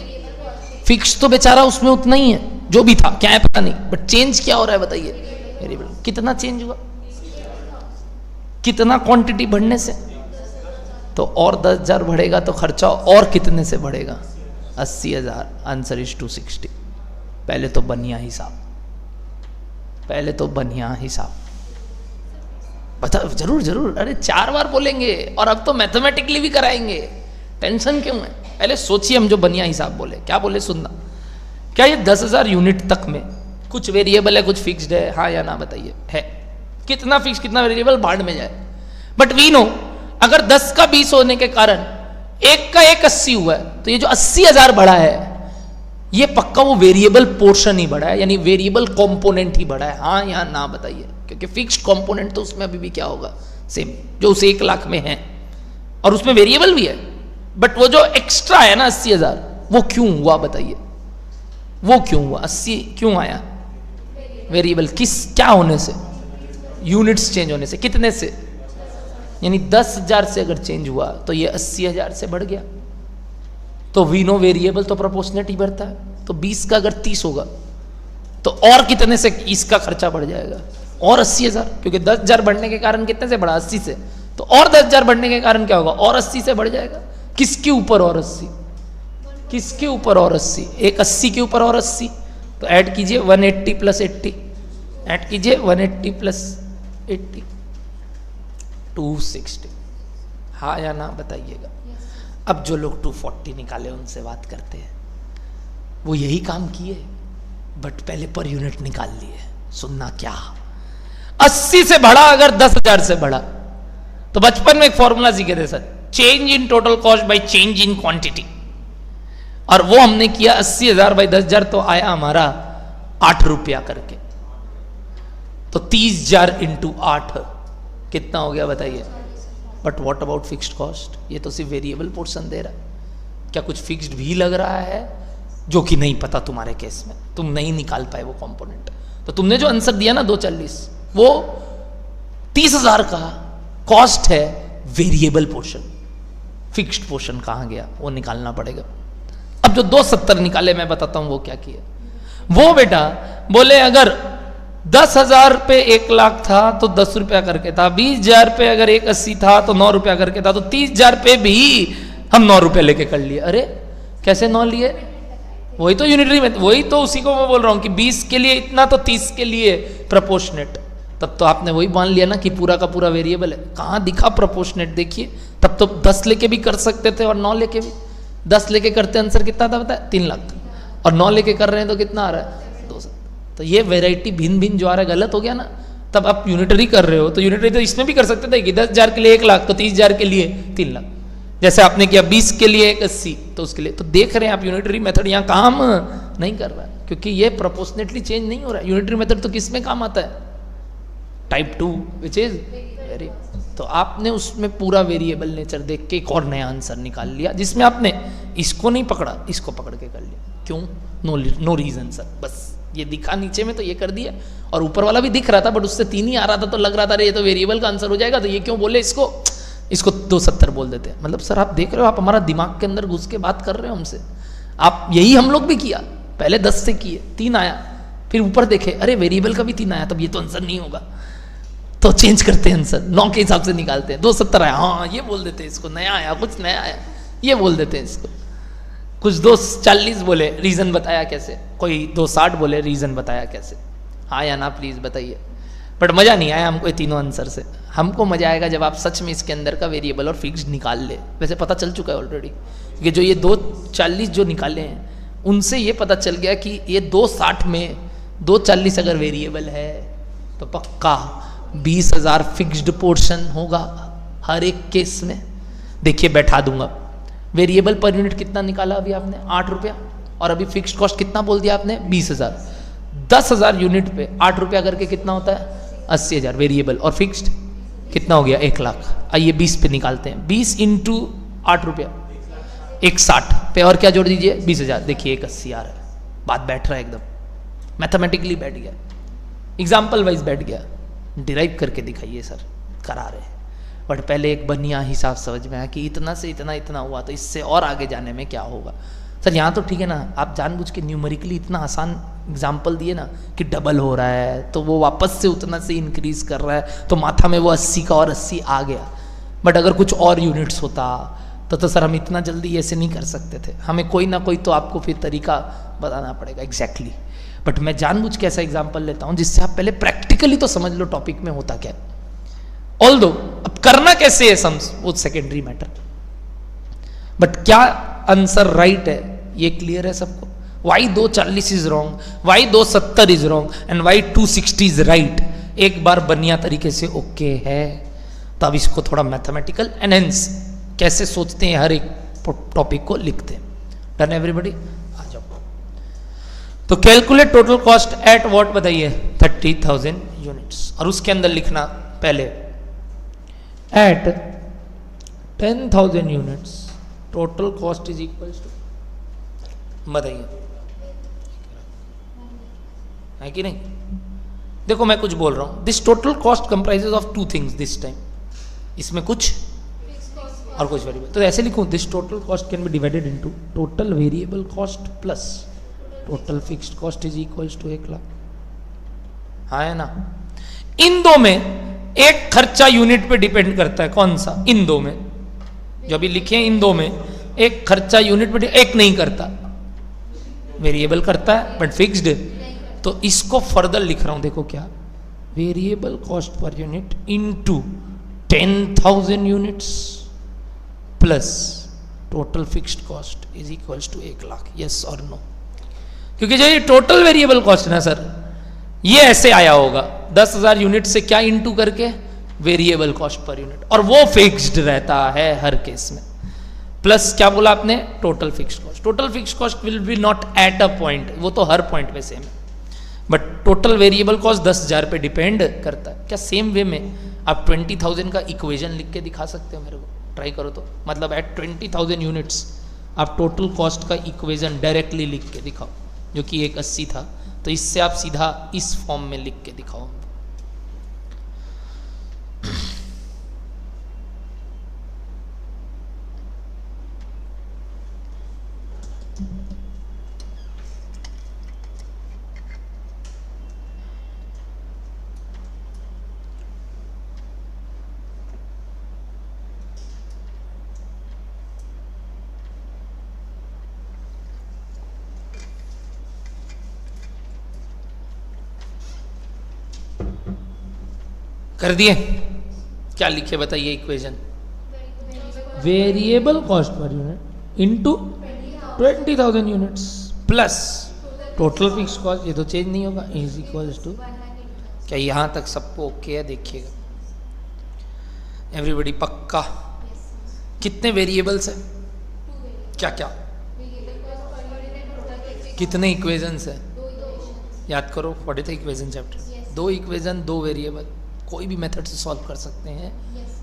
फिक्स्ड तो बेचारा उसमें उतना ही है जो भी था, क्या है पता नहीं, बट चेंज क्या हो रहा है बताइए? वेरिएबल। कितना चेंज हुआ? कितना क्वांटिटी बढ़ने से? तो और 10,000 बढ़ेगा तो खर्चा और कितने से बढ़ेगा? 80,000। Answer is 260। पहले तो बढ़िया हिसाब, पहले तो बढ़िया हिसाब बता। जरूर जरूर, अरे 4 बार बोलेंगे, और अब तो मैथमेटिकली भी कराएंगे, टेंशन क्यों है? पहले सोचिए हम जो बढ़िया हिसाब बोले, क्या बोले सुनना। क्या ये 10,000 यूनिट तक में कुछ वेरिएबल है, कुछ फिक्स्ड है? हाँ या ना बताइए। है। कितना फिक्स कितना वेरिएबल भाड़ में जाए, बट वी नो अगर 10 का 20 होने के कारण 1 का 1 80 हुआ है, तो ये जो 80,000 बढ़ा है ये पक्का वो वेरिएबल पोर्शन ही बढ़ा है, यानी वेरिएबल कंपोनेंट ही बढ़ा है। हाँ या ना बताइए, क्योंकि फिक्स्ड कंपोनेंट तो उसमें अभी भी क्या होगा? सेम, जो उस 1 लाख में है, और उसमें वेरिएबल भी है, बट वो जो एक्स्ट्रा है ना 80,000, वो क्यों हुआ बताइए? वो क्यों हुआ? 80 क्यों आया? वेरिएबल किस क्या होने से? यूनिट्स चेंज होने से। कितने से? यानी 10,000 से अगर चेंज हुआ तो ये 80,000 से बढ़ गया। तो वी नो वेरिएबल तो प्रोपोर्शनेट ही बढ़ता है, तो 20 का अगर 30 होगा तो और कितने से इसका खर्चा बढ़ जाएगा? और 80,000, क्योंकि 10,000 बढ़ने के कारण कितने से बढ़ा? 80 से। तो और 10,000 बढ़ने के कारण क्या होगा? और 80 से बढ़ जाएगा। किसके ऊपर और 80? किसके ऊपर और 80? एक 80 के ऊपर और 80, तो ऐड कीजिए 180 प्लस 80, ऐड कीजिए 180 प्लस 80, 260। हाँ या ना बताइएगा। अब जो लोग 240 निकाले उनसे बात करते हैं, वो यही काम किए बट पहले पर यूनिट निकाल लिए। सुनना क्या, 80 से बढ़ा अगर 10,000 से बढ़ा, तो बचपन में एक फॉर्मूला सीखे थे sir, change in total cost by change in quantity, और वो हमने किया 80,000 बाई 10,000, तो आया हमारा 8 रुपया करके। तो 30,000 इंटू 8 कितना हो गया बताइए। But what about fixed cost, ये तो सिर्फ वेरिएबल पोर्शन दे रहा है, क्या कुछ फिक्स्ड भी लग रहा है जो कि नहीं पता तुम्हारे केस में, तुम नहीं निकाल पाए वो कंपोनेंट। तो तुमने जो आंसर दिया ना 240, वो 30,000 का कॉस्ट है वेरिएबल पोर्शन, फिक्स्ड पोर्शन कहां गया वो निकालना पड़ेगा। अब जो 270 निकाले मैं बताता हूं वो क्या किया। वो बेटा बोले अगर 10,000 पे 1 लाख था तो 10 रुपया करके था, 20,000 पे अगर 180 था तो 9 रुपया करके था, तो 30,000 पे भी हम 9 रुपया लेके कर लिए। अरे कैसे 9 लिए, वही तो यूनिटरी में, वही तो उसी को मैं बोल रहा हूं कि 20 के लिए इतना तो 30 के लिए प्रोपोर्शनेट। तब तो आपने वही मान लिया ना कि पूरा का पूरा वेरिएबल है। कहां दिखा प्रोपोर्शनेट, देखिए तब तो 10 लेके भी कर सकते थे और 9 लेके भी। 10 लेके करते आंसर कितना था बताया, 3 लाख, और 9 लेके कर रहे हैं तो कितना आ रहा है, 200। तो ये वेराइटी भिन्न भिन्न जो आ रहा है गलत हो गया ना। तब आप यूनिटरी कर रहे हो तो यूनिटरी तो इसमें भी कर सकते थे कि 10,000 के लिए 1 लाख, तो 30,000 के लिए 3 लाख, जैसे आपने किया 20 के लिए 180, तो उसके लिए। तो देख रहे हैं आप यूनिटरी मेथड यहाँ काम नहीं कर रहा है, क्योंकि ये प्रोपोर्शनेटली चेंज नहीं हो रहा है। यूनिटरी मेथड तो किस में काम आता है, टाइप 2 विच इज वेरी। तो आपने उसमें पूरा वेरिएबल नेचर देख के एक और नया आंसर निकाल लिया, जिसमें आपने इसको नहीं पकड़ा, इसको पकड़ के कर लिया। क्यों, नो रीजन सर, बस ये दिखा नीचे में तो ये कर दिया, और ऊपर वाला भी दिख रहा था बट उससे 3 ही आ रहा था, तो लग रहा था अरे ये तो वेरिएबल का आंसर हो जाएगा, तो ये क्यों बोले इसको 270 बोल देते हैं। मतलब सर आप देख रहे हो, आप हमारा दिमाग के अंदर घुस के बात कर रहे हो हमसे। आप यही हम लोग भी किया, पहले 10 से किए, 3 आया, फिर ऊपर देखे अरे वेरिएबल का भी 3 आया, तब ये तो आंसर नहीं होगा, तो चेंज करते हैं आंसर, 9 के हिसाब से निकालते हैं। 270 आया, हाँ ये बोल देते हैं इसको, नया आया, कुछ नया आया ये बोल देते हैं इसको। कुछ 240 बोले, रीजन बताया कैसे, कोई 260 बोले, रीजन बताया कैसे। हाँ या ना प्लीज बताइए। बट मजा नहीं आया हमको ये तीनों आंसर से। हमको मजा आएगा जब आप सच में इसके अंदर का वेरिएबल और फिक्स्ड निकाल ले। वैसे पता चल चुका है ऑलरेडी, क्योंकि जो ये 240 जो निकाले हैं उनसे ये पता चल गया कि ये 260 में 240 अगर वेरिएबल है तो पक्का 20,000 फिक्स्ड पोर्शन होगा हर एक केस में। देखिए बैठा दूंगा, वेरिएबल पर यूनिट कितना निकाला अभी आपने, 8 रुपया, और अभी फिक्स्ड कॉस्ट कितना बोल दिया आपने, 20,000। 10,000 यूनिट पे 8 रुपया करके कितना होता है, 80,000 वेरिएबल, और फिक्स्ड कितना हो गया, 1 लाख। आइए 20 पे निकालते हैं, 20 इंटू 8 रुपया 160 पे, और क्या जोड़ दीजिए 20,000। देखिए 180 आ रहा है, बात बैठ रहा है एकदम, मैथमेटिकली बैठ गया, एग्जाम्पल वाइज बैठ गया। डिराइव करके दिखाइए सर, करा रहे हैं, बट पहले एक बढ़िया हिसाब समझ में आया कि इतना से इतना इतना हुआ, तो इससे और आगे जाने में क्या होगा। सर यहाँ तो ठीक है ना, आप जानबूझ के न्यूमेरिकली इतना आसान एग्जाम्पल दिए ना कि डबल हो रहा है तो वो वापस से उतना से इंक्रीज कर रहा है, तो माथा में वो 80 का और 80 आ गया। बट अगर कुछ और यूनिट्स होता तो सर हम इतना जल्दी ऐसे नहीं कर सकते थे, हमें कोई ना कोई तो आपको फिर तरीका बताना पड़ेगा एग्जैक्टली। बट मैं जानबूझ के ऐसा एग्जाम्पल लेता हूँ जिससे आप पहले प्रैक्टिकली तो समझ लो टॉपिक में होता क्या है। ऑल्दो अब करना कैसे है सम्स वो सेकेंडरी मैटर, बट क्या आंसर राइट है ये क्लियर है सबको। Why 240 is wrong, why 270 is wrong, and why 260 is right, एक बार बढ़िया तरीके से ओके है। तो अब इसको थोड़ा मैथमेटिकल एनहेंस कैसे सोचते हैं, हर एक टॉपिक को लिखते हैं। डन एवरीबॉडी, आ जाओ। तो calculate total cost at what बताइए, 30,000 यूनिट्स, और उसके अंदर लिखना पहले at 10,000 units total cost is equal to, बताइए है कि नहीं। देखो मैं कुछ बोल रहा हूं, this total cost comprises of 2 things this time, इसमें कुछ और कुछ वेरिएबल। तो ऐसे लिखूं, this total cost can be divided into total variable cost plus total fixed cost is equals to 1 lakh. हाँ है ना। इन दो में एक खर्चा यूनिट पे डिपेंड करता है, कौन सा, इन दो में जो अभी लिखे हैं, इन दो में एक खर्चा यूनिट पे एक नहीं करता, वेरिएबल करता है बट फिक्स्ड। तो इसको फर्दर लिख रहा हूं, देखो क्या, variable cost per unit into 10,000 units plus total fixed cost is equals to 1 lakh. Yes और नो? क्योंकि जो ये टोटल वेरिएबल कॉस्ट है ना सर, ये ऐसे आया होगा 10,000 यूनिट से क्या इनटू करके वेरिएबल कॉस्ट पर यूनिट, और वो फिक्स्ड रहता है हर केस में। प्लस क्या बोला आपने? Total fixed cost. Total fixed cost will be not at a point, वो तो हर पॉइंट पे सेम है, बट टोटल वेरिएबल कॉस्ट 10,000 पे डिपेंड करता है। क्या सेम वे में आप 20,000 का इक्वेशन लिख के दिखा सकते हो मेरे को? ट्राई करो तो, मतलब एट 20,000 यूनिट्स आप टोटल कॉस्ट का इक्वेशन डायरेक्टली लिख के दिखाओ, जो कि 180 था, तो इससे आप सीधा इस फॉर्म में लिख के दिखाओ। कर दिए? क्या लिखे बताइए equation? Variable cost per unit into 20,000 units plus total fix cost, ये तो चेंज नहीं होगा, इज इक्वल्स टू। क्या यहां तक सबको ओके है? देखिएगा एवरीबॉडी, पक्का? कितने वेरिएबल्स है? क्या क्या? कितने इक्वेशंस है? याद करो, 43 इक्वेशन चैप्टर, 2 इक्वेशन 2 वेरिएबल, कोई भी मेथड से सॉल्व कर सकते हैं,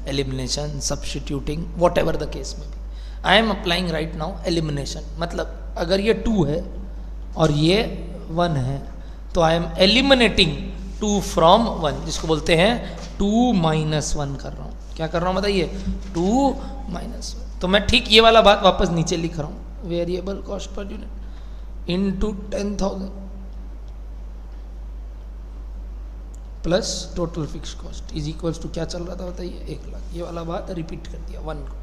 elimination, substituting, what ever the case में भी। I am applying right now elimination, मतलब अगर ये 2 है और ये 1 है तो आई एम एलिमिनेटिंग 2 फ्रॉम 1, जिसको बोलते हैं 2 माइनस 1 कर रहा हूँ। क्या कर रहा हूँ बताइए? 2 माइनस 1। तो मैं ठीक ये वाला बात वापस नीचे लिख रहा हूँ, variable cost per unit into 10,000 plus total fix cost is equals to क्या चल रहा था बताइए? 1 लाख। ये वाला बात रिपीट कर दिया 1 को।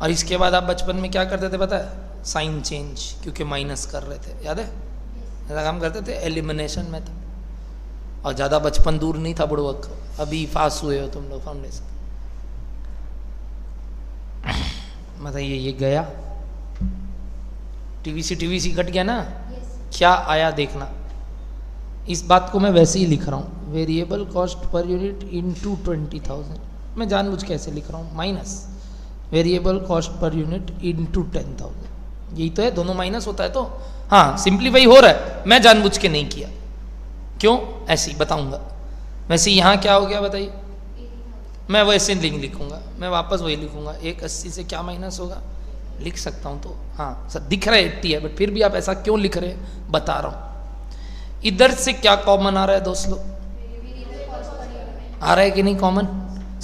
और इसके बाद आप बचपन में क्या करते थे पता है? साइन चेंज, क्योंकि माइनस कर रहे थे, याद है? ऐसा काम करते थे एलिमिनेशन में था। और ज़्यादा बचपन दूर नहीं था बुड़वक, अभी पास हुए हो तुम लोग फाउंडेशन। बताइए ये गया, टीवीसी कट गया ना? क्या आया देखना। इस बात को मैं वैसे ही लिख रहा हूँ, variable cost per unit into 20,000। मैं जानबूझ के ऐसे लिख रहा हूँ, minus variable cost per unit into 10,000। यही तो है, दोनों माइनस होता है तो हाँ सिंप्लीफाई हो रहा है, मैं जानबूझ के नहीं किया। क्यों? ऐसे ही बताऊंगा। वैसे यहाँ क्या हो गया बताइए? मैं वैसे नहीं लिखूंगा, मैं वापस वही लिखूंगा। 180 से क्या माइनस होगा? लिख सकता हूँ तो हाँ सर दिख रहा है 80 है, बट फिर भी आप ऐसा क्यों लिख रहे हैं बता रहा हूँ। इधर से क्या कॉमन आ रहा है दोस्त लोग? आ रहा है कि नहीं कॉमन?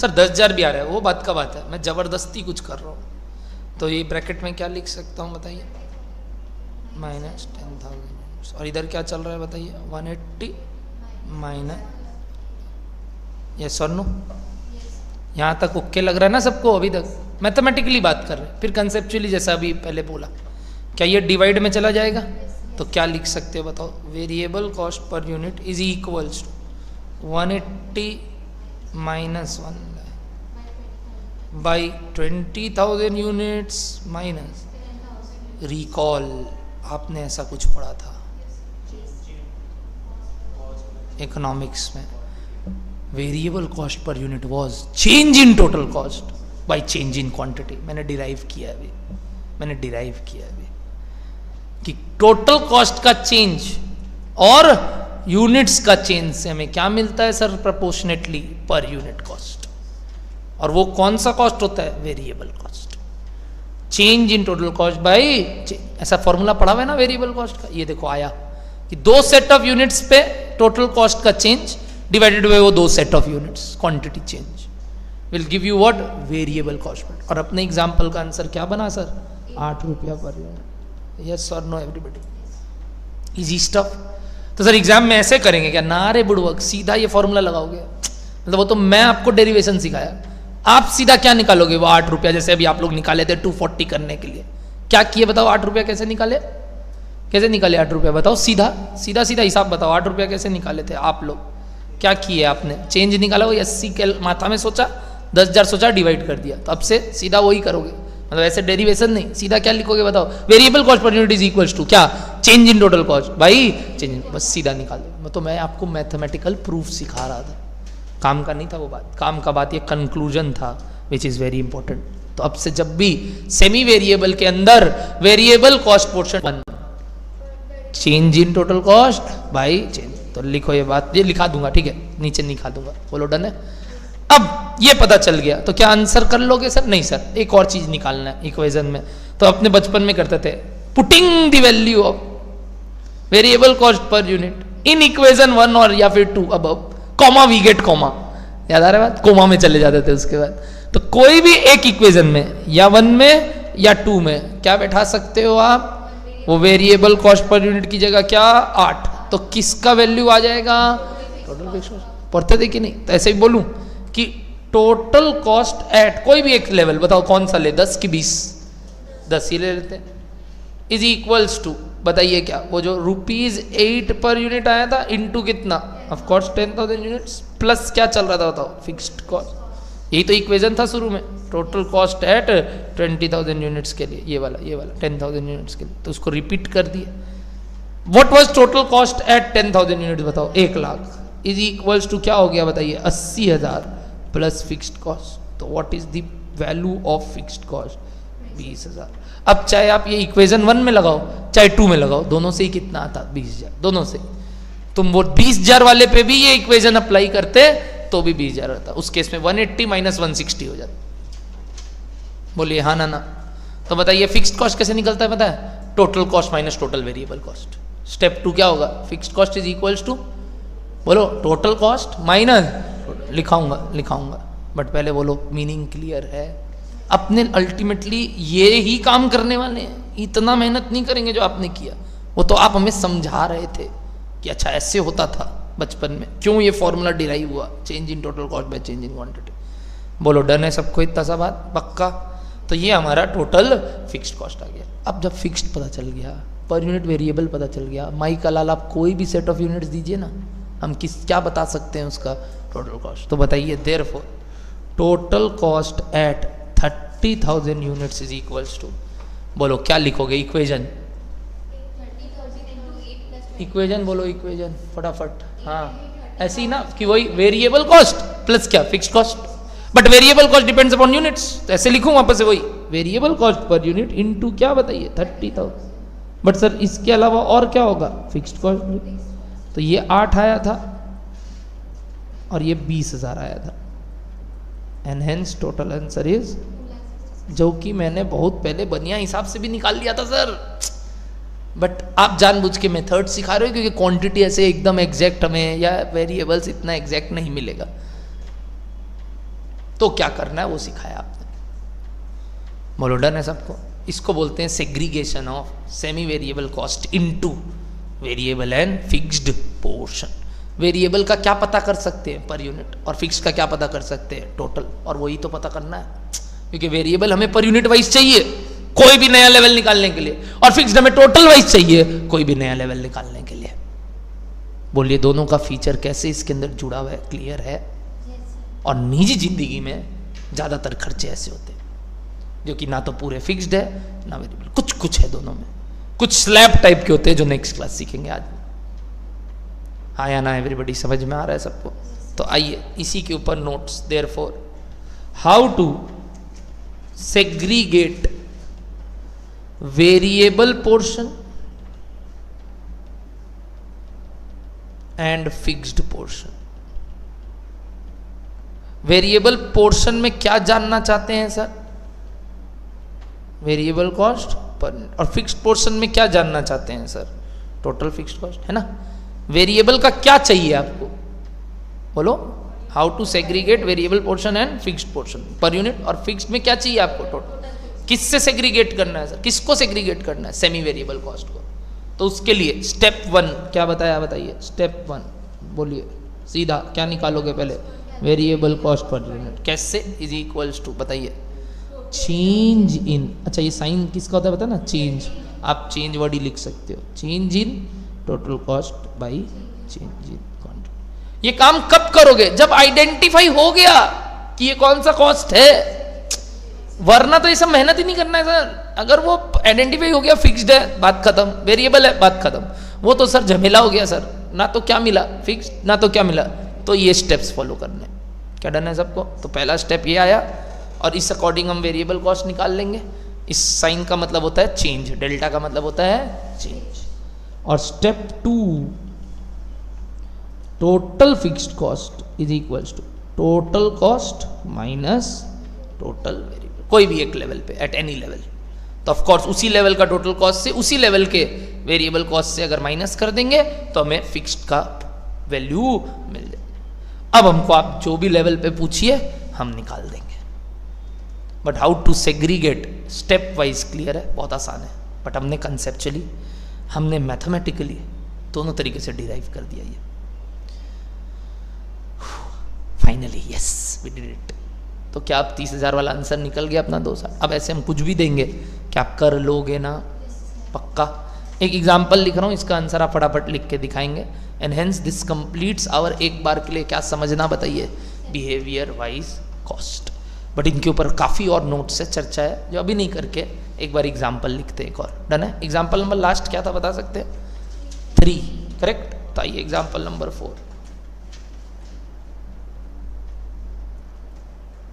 सर 10,000 भी आ रहा है, वो बात का बात है, मैं जबरदस्ती कुछ कर रहा हूँ। तो ये ब्रैकेट में क्या लिख सकता हूँ बताइए? माइनस 10,000। और इधर क्या चल रहा है बताइए? 180 माइनस, यस और नो? यहाँ तक ओके लग रहा है ना सबको? अभी तक मैथमेटिकली बात कर रहे हैं, फिर कंसेप्चुअली जैसा अभी पहले बोला, क्या ये डिवाइड में चला जाएगा? तो क्या लिख सकते हो बताओ? Variable cost per unit is equals to 180 minus 1 by 20,000 units minus, recall आपने ऐसा कुछ पढ़ा था इकोनॉमिक्स में, variable cost per unit was change in total cost by change in quantity. मैंने डिराइव किया अभी कि टोटल कॉस्ट का चेंज और यूनिट्स का चेंज से हमें क्या मिलता है sir? Proportionately per unit cost. और वो कौन सा कॉस्ट होता है? Variable cost. Change in total cost bye, ऐसा फॉर्मूला पढ़ा हुआ है ना वेरिएबल कॉस्ट का? ये देखो आया कि 2 सेट ऑफ यूनिट्स पे टोटल कॉस्ट का चेंज डिवाइडेड बाय वो 2 set of units, quantity change will give you what? Variable cost. और अपने एग्जांपल का आंसर क्या बना सर? 8 रुपया पर यूनिट। यस और नो एवरीबॉडी? Easy stuff. तो सर एग्जाम में ऐसे करेंगे क्या? ना रे बुड़वक, सीधा ये फॉर्मूला लगाओगे। मतलब वो तो मैं आपको डेरिवेशन सिखाया, आप सीधा क्या निकालोगे? वो 8 रुपया, जैसे अभी आप लोग निकाले थे 240 करने के लिए। क्या किए बताओ? 8 रुपया कैसे निकाले? 8 रुपया बताओ? सीधा हिसाब बताओ, 8 रुपया कैसे निकाले थे आप लोग? क्या किए आपने? चेंज निकाला, वो 80 के माथा में सोचा, 10,000 सोचा, डिवाइड कर दिया। तो अब से सीधा वही करोगे, मतलब ऐसे डेरिवेशन नहीं, सीधा क्या लिखोगे बताओ, variable cost per unit is equals to क्या, चेंज इन टोटल कॉस्ट भाई, चेंज इन, बस सीधा निकाल दो। तो मैं आपको मैथमेटिकल प्रूफ सिखा रहा था, काम का नहीं था वो बात, काम का बात ये कंक्लूजन था विच इज वेरी इंपॉर्टेंट। तो अब से जब भी सेमी वेरिएबल के अंदर variable cost portion change in total cost by change, तो लिखो ये बात, ये लिखा दूंगा ठीक है, नीचे लिखा दूंगा, बोलो डन है। अब ये पता चल गया तो क्या आंसर कर लोगे सर? नहीं सर, एक और चीज निकालना है इक्वेशन में। तो अपने बचपन में करते थे, putting the value of variable cost per unit in equation 1 और या फिर 2 above, comma we get comma, याद आ रहा है बात, कोमा में चले जाते थे उसके बाद। तो कोई भी एक इक्वेशन में या 1 में या 2 में क्या बैठा सकते हो आप, वो वेरिएबल कॉस्ट पर यूनिट की जगह क्या 8, तो किसका वैल्यू आ जाएगा, टोटल फिक्स्ड कॉस्ट। पढ़ते थे कि नहीं? तो ऐसे ही बोलूं कि टोटल कॉस्ट एट कोई भी एक लेवल बताओ कौन सा ले, 10 की 20, 10 ही ले लेते हैं, इज इक्वल्स टू, बताइए क्या, वो जो ₹8 पर यूनिट आया था इनटू कितना, ऑफ कोर्स 10,000 यूनिट्स प्लस क्या चल रहा था बताओ, फिक्स्ड कॉस्ट। यही तो इक्वेशन था शुरू में, टोटल कॉस्ट एट 20,000 यूनिट्स के लिए, ये वाला 10,000 यूनिट्स के लिए, तो उसको रिपीट कर दिया। What was total cost eight 10,000 unit बताओ, 1 लाख इज इक्वल्स टू क्या हो गया बताइए, 80,000 प्लस फिक्स्ड कॉस्ट। तो what is the value of fixed cost, 20,000। अब चाहे आप ये इक्वेशन 1 में लगाओ चाहे 2 में लगाओ, दोनों से ही कितना आता, 20,000, दोनों से। तुम वो 20,000 वाले पे भी ये इक्वेशन अप्लाई करते तो भी 20,000 आता, उस केस में 180 माइनस 160 हो जाता। बोलिए हाँ ना। तो बताइए फिक्स्ड कॉस्ट कैसे निकलता है पता है, total cost minus total variable cost. Step 2 क्या होगा, fixed cost is equals to, बोलो टोटल कॉस्ट माइनस, लिखाऊंगा बट पहले बोलो मीनिंग क्लियर है। अपने अल्टीमेटली ये ही काम करने वाले हैं, इतना मेहनत नहीं करेंगे जो आपने किया, वो तो आप हमें समझा रहे थे कि अच्छा ऐसे होता था बचपन में, क्यों ये फॉर्मूला डिराइव हुआ, change in total cost by change in quantity. बोलो डन है सबको, इतना सा बात पक्का। तो ये हमारा टोटल फिक्स्ड कॉस्ट आ गया। अब जब फिक्स्ड पता चल गया, पर यूनिट वेरिएबल पता चल गया, माई कलाल आप कोई भी सेट ऑफ यूनिट्स दीजिए ना, हम क्या बता सकते हैं उसका टोटल कॉस्ट। तो बताइए therefore total cost at 30,000 units is equals to, बोलो क्या लिखोगे इक्वेशन, इक्वेशन बोलो, इक्वेशन फटाफट, हाँ ऐसी ना कि वही वेरिएबल कॉस्ट प्लस क्या fixed cost, but variable cost depends upon units, तो ऐसे लिखूं वापस से वही variable cost per unit into क्या बताइए 30,000, बट सर इसके अलावा और क्या होगा, फिक्स्ड कॉस्ट। तो ये 8 आया था और ये 20,000 आया था, and hence total answer is, जो कि मैंने बहुत पहले बनिया हिसाब से भी निकाल लिया था सर, बट आप जानबूझ के मेथड सिखा रहे हो क्योंकि क्वांटिटी ऐसे एकदम एग्जैक्ट हमें या वेरिएबल्स इतना एग्जैक्ट नहीं मिलेगा, तो क्या करना है वो सिखाया आपने। बोलो डन है सबको। इसको बोलते हैं segregation of semi variable cost into variable and fixed portion. Variable का क्या पता कर सकते हैं पर यूनिट, और फिक्स का क्या पता कर सकते हैं टोटल, और वही तो पता करना है क्योंकि वेरिएबल हमें पर यूनिट वाइज चाहिए कोई भी नया लेवल निकालने के लिए, और फिक्स्ड हमें टोटल वाइज चाहिए कोई भी नया लेवल निकालने के लिए। बोलिए दोनों का फीचर कैसे इसके अंदर जुड़ा हुआ है, क्लियर है। और निजी जिंदगी में ज्यादातर खर्चे ऐसे होते हैं जो कि ना तो पूरे फिक्स्ड है ना वेरिएबल, कुछ कुछ है दोनों में, कुछ स्लैब टाइप के होते हैं जो नेक्स्ट क्लास सीखेंगे आज। हाँ या ना एवरीबॉडी, समझ में आ रहा है सबको? तो आइए इसी के ऊपर notes. Therefore how to segregate variable portion and fixed portion. Variable portion में क्या जानना चाहते हैं सर, वेरिएबल कॉस्ट पर, और फिक्स्ड पोर्शन में क्या जानना चाहते हैं सर, टोटल फिक्स्ड कॉस्ट, है ना। वेरिएबल का क्या चाहिए आपको, बोलो how to segregate variable portion and fixed portion per unit, और फिक्स्ड में क्या चाहिए आपको टोटल, किससे सेग्रीगेट करना है सर, किसको सेग्रीगेट करना है, सेमी वेरिएबल कॉस्ट को। तो उसके लिए स्टेप 1 क्या बताया बताइए, स्टेप 1 बोलिए सीधा क्या निकालोगे पहले, वेरिएबल कॉस्ट पर यूनिट कैसे, इज इक्वल्स टू बताइए चेंज इन, अच्छा ये साइन किसका होता है पता ना, चेंज, आप चेंज वर्ड ही लिख सकते हो, change in total cost by change in quantity. ये काम कब करोगे, जब आइडेंटिफाई हो गया कि ये कौन सा कॉस्ट है, वरना तो ये सब मेहनत ही नहीं करना है सर। अगर वो आइडेंटिफाई हो गया फिक्स्ड है, बात खत्म, वेरिएबल है, बात खत्म। वो तो सर झमेला हो गया सर, ना तो क्या मिला फिक्स, ना तो क्या मिला। तो ये स्टेप्स फॉलो करने, क्या डन है सबको? तो पहला स्टेप ये आया, और इस अकॉर्डिंग हम वेरिएबल कॉस्ट निकाल लेंगे। इस साइन का मतलब होता है चेंज, डेल्टा का मतलब होता है चेंज। और step 2, total fixed cost is equals to total cost minus total variable, कोई भी एक लेवल पे, एट एनी लेवल। तो ऑफ कोर्स उसी लेवल का टोटल कॉस्ट से, उसी लेवल के वेरिएबल कॉस्ट से अगर माइनस कर देंगे तो हमें फिक्स्ड का वैल्यू मिल जाएगी। अब हमको आप जो भी लेवल पे पूछिए हम निकाल देंगे। But how to segregate, step wise clear है, बहुत आसान है। बट हमने कंसेप्चुअली, हमने मैथमेटिकली दोनों तरीके से डिराइव कर दिया ये। Finally yes we did it. तो क्या आप 30,000 वाला आंसर निकल गया अपना 2 साल? अब ऐसे हम कुछ भी देंगे, क्या कर लोगे ना? पक्का। एक एग्जाम्पल लिख रहा हूँ, इसका आंसर आप फटाफट लिख के दिखाएंगे। And hence this completes our, एक बार के लिए क्या समझना बताइए, बिहेवियर वाइज कॉस्ट। बट इनके ऊपर काफ़ी और नोट्स से चर्चा है जो अभी नहीं करके एक बार एग्जाम्पल लिखते हैं एक और। डन है? एग्जाम्पल नंबर लास्ट क्या था बता सकते हैं? 3, करेक्ट। तो आइए example number 4,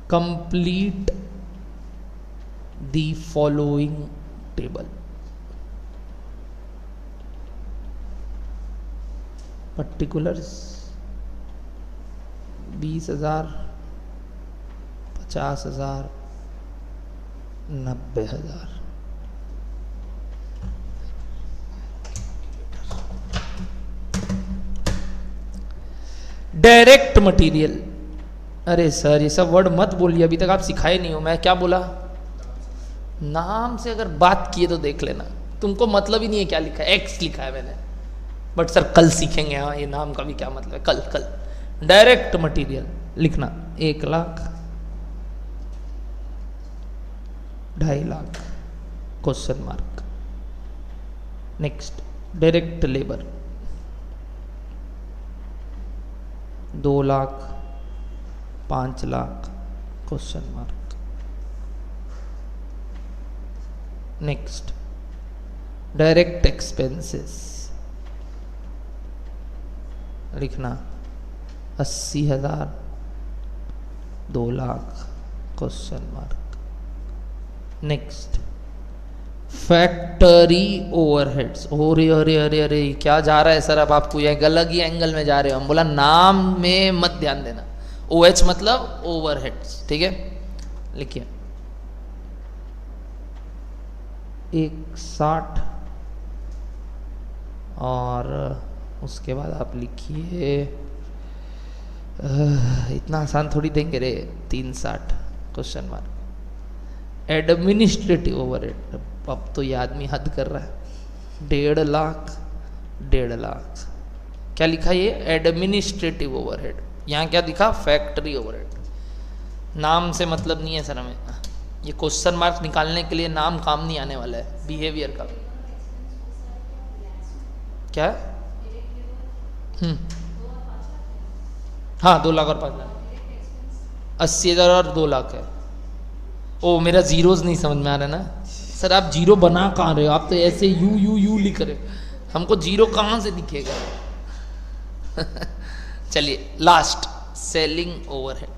complete the following table. Particulars 20,000, 50,000, 90,000। Direct material, अरे सर ये सब वर्ड मत बोलिए, अभी तक आप सिखाए नहीं हो। मैं क्या बोला? नाम से अगर बात किए तो देख लेना, तुमको मतलब ही नहीं है क्या लिखा है, एक्स लिखा है मैंने। बट सर कल सीखेंगे, हाँ ये नाम का भी क्या मतलब है, कल। डायरेक्ट मटेरियल लिखना 1 lakh, 2.5 lakh, question mark. Next direct labour 2 lakh, 5 lakh, question mark. Next direct expenses लिखना 80,000, 2 lakh, question mark. Next factory overheads, अरे अरे अरे अरे क्या जा रहा है सर, अब आपको ये अलग ही एंगल में जा रहे हो। हम बोला नाम में मत ध्यान देना, OH मतलब ओवरहेड्स, ठीक है। लिखिए 160, और उसके बाद आप लिखिए, इतना आसान थोड़ी देंगे रे, 360, क्वेश्चन मार्क। एडमिनिस्ट्रेटिव ओवरहेड, अब तो ये आदमी हद कर रहा है, 1.5 लाख, 1.5 लाख। क्या लिखा ये? Administrative overhead. यहाँ क्या दिखा? Factory overhead. नाम से मतलब नहीं है सर हमें, ये क्वेश्चन मार्क निकालने के लिए नाम काम नहीं आने वाला है, बिहेवियर का। क्या? हाँ 2 लाख और 5 लाख, 80,000 और 2 लाख है। ओ मेरा जीरोज नहीं समझ में आ रहा ना सर, आप जीरो बना कहाँ रहे हो? आप तो ऐसे यू लिख रहे हो, हमको जीरो कहाँ से दिखेगा? चलिए लास्ट, सेलिंग ओवरहेड।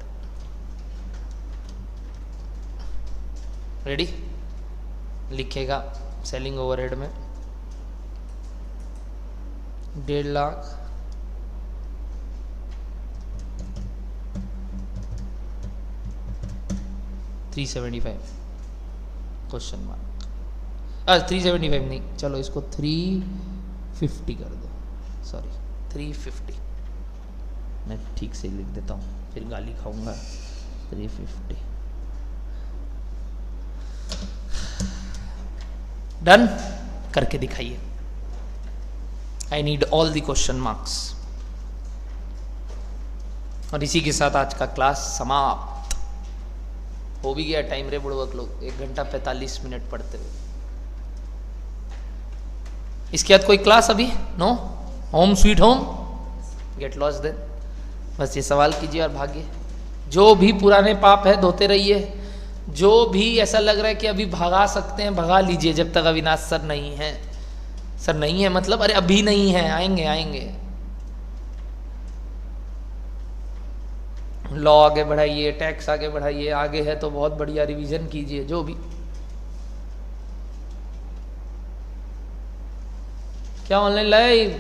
रेडी? लिखेगा सेलिंग ओवरहेड में 1.5 लाख, 375, क्वेश्चन मार्क। 375 नहीं, चलो इसको 350 कर दो, सॉरी 350, मैं ठीक से लिख देता हूँ फिर गाली खाऊंगा। 350 डन करके दिखाइए। I need all the question marks. और इसी के साथ आज का क्लास समाप्त हो भी गया। टाइम रे बुड़वक लोग 1 घंटा 45 मिनट पढ़ते हुए। इसके बाद कोई क्लास अभी? No? Home sweet home, get lost then. बस ये सवाल कीजिए और भागिए। जो भी पुराने पाप है धोते रहिए, जो भी ऐसा लग रहा है कि अभी भगा सकते हैं भगा लीजिए, जब तक अविनाश सर नहीं है। सर नहीं है मतलब, अरे अभी नहीं है, आएंगे आएंगे। लॉ आगे बढ़ाइए, टैक्स आगे बढ़ाइए, आगे है तो बहुत बढ़िया रिवीजन कीजिए, जो भी। क्या ऑनलाइन लाइव?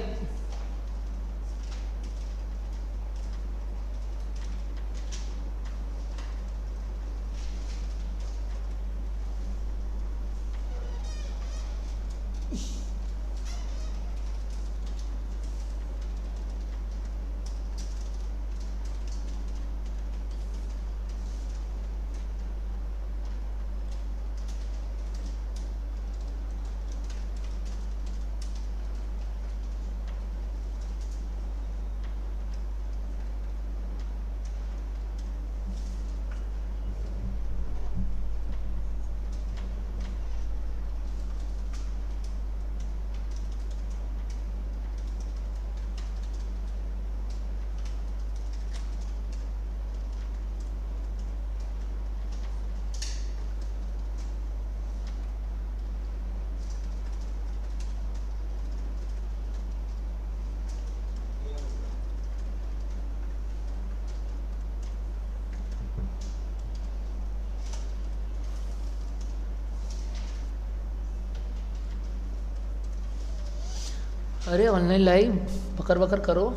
अरे ऑनलाइन लाइव पकड़ पकड़ करो।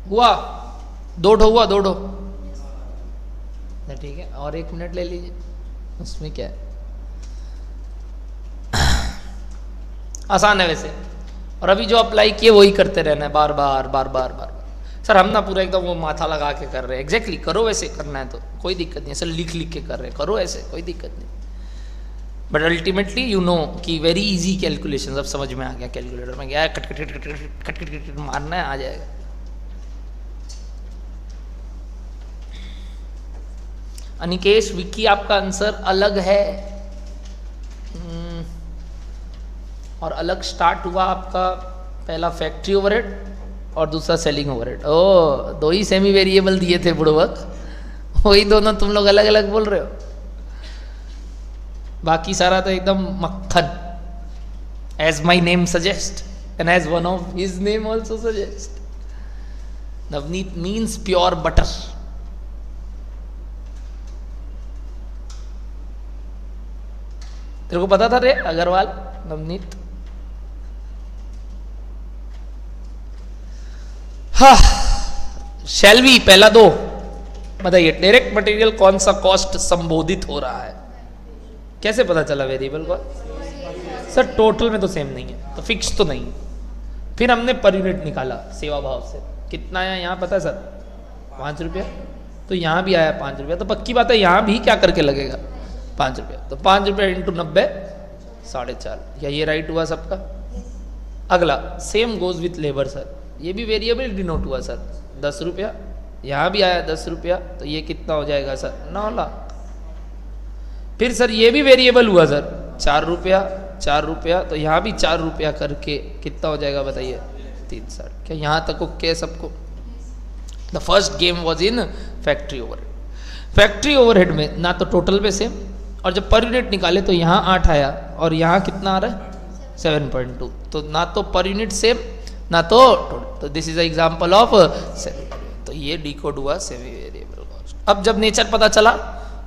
हुआ, दो ठो हुआ, दो ठो। ठीक है, और 1 मिनट ले लीजिए, उसमें क्या है, आसान है वैसे। और अभी जो अप्लाई किए वही करते रहना है, बार बार बार बार बार। सर हम ना पूरा एकदम वो माथा लगा के कर रहे हैं, एग्जैक्टली करो, वैसे करना है तो कोई दिक्कत नहीं है सर, लिख लिख के कर रहे हैं, करो ऐसे, कोई दिक्कत नहीं। बट अल्टीमेटली यू नो कि वेरी इजी कैलकुलेशन, अब समझ में आ गया, कैलकुलेटर में गया है, cut cut cut cut cut cut cut मारना है, आ जाएगा। अनिकेश, विक्की आपका आंसर अलग है, और अलग स्टार्ट हुआ आपका, पहला फैक्ट्री ओवरहेड और दूसरा सेलिंग ओवरहेड। ओ, दो ही सेमी वेरिएबल दिए थे बुड़वक, वही दोनों तुम लोग अलग अलग बोल रहे हो, बाकी सारा तो एकदम मक्खन, as my name suggest and as one of his name also suggest, Navneet means pure butter. तेरे को पता था रे अग्रवाल नवनीत? हाँ, शैल वी पहला दो बताइए, डायरेक्ट मटेरियल कौन सा कॉस्ट संबोधित हो रहा है, कैसे पता चला वेरिएबल कॉस्ट? सर टोटल में तो सेम नहीं है, तो फिक्स तो नहीं। फिर हमने पर यूनिट निकाला सेवा भाव से, कितना आया यहाँ पता है सर? 5 रुपया। तो यहाँ भी आया 5 रुपया, तो पक्की बात है यहाँ भी क्या करके लगेगा? 5 रुपया। तो 5 रुपया इंटू 90 4.5, या ये राइट हुआ सबका? अगला same goes with labour sir, ये भी वेरिएबल डिनोट हुआ सर, 10 रुपया, यहाँ भी आया 10 रुपया, तो ये कितना हो जाएगा सर? 9 लाख। फिर सर ये भी वेरिएबल हुआ सर, 4 रुपया 4 रुपया, तो यहाँ भी 4 रुपया करके कितना हो जाएगा बताइए? 360। क्या यहाँ तक ओके सबको? The first game was in factory overhead. Factory overhead में ना तो टोटल पे सेम, और जब पर यूनिट निकाले तो यहाँ 8 आया और यहाँ कितना आ रहा है? 7.2। तो ना तो पर यूनिट सेम ना तो टोटल, तो this is example of semi. तो ये डिकोड हुआ सेमी वेरिएबल कॉस्ट। अब जब नेचर पता चला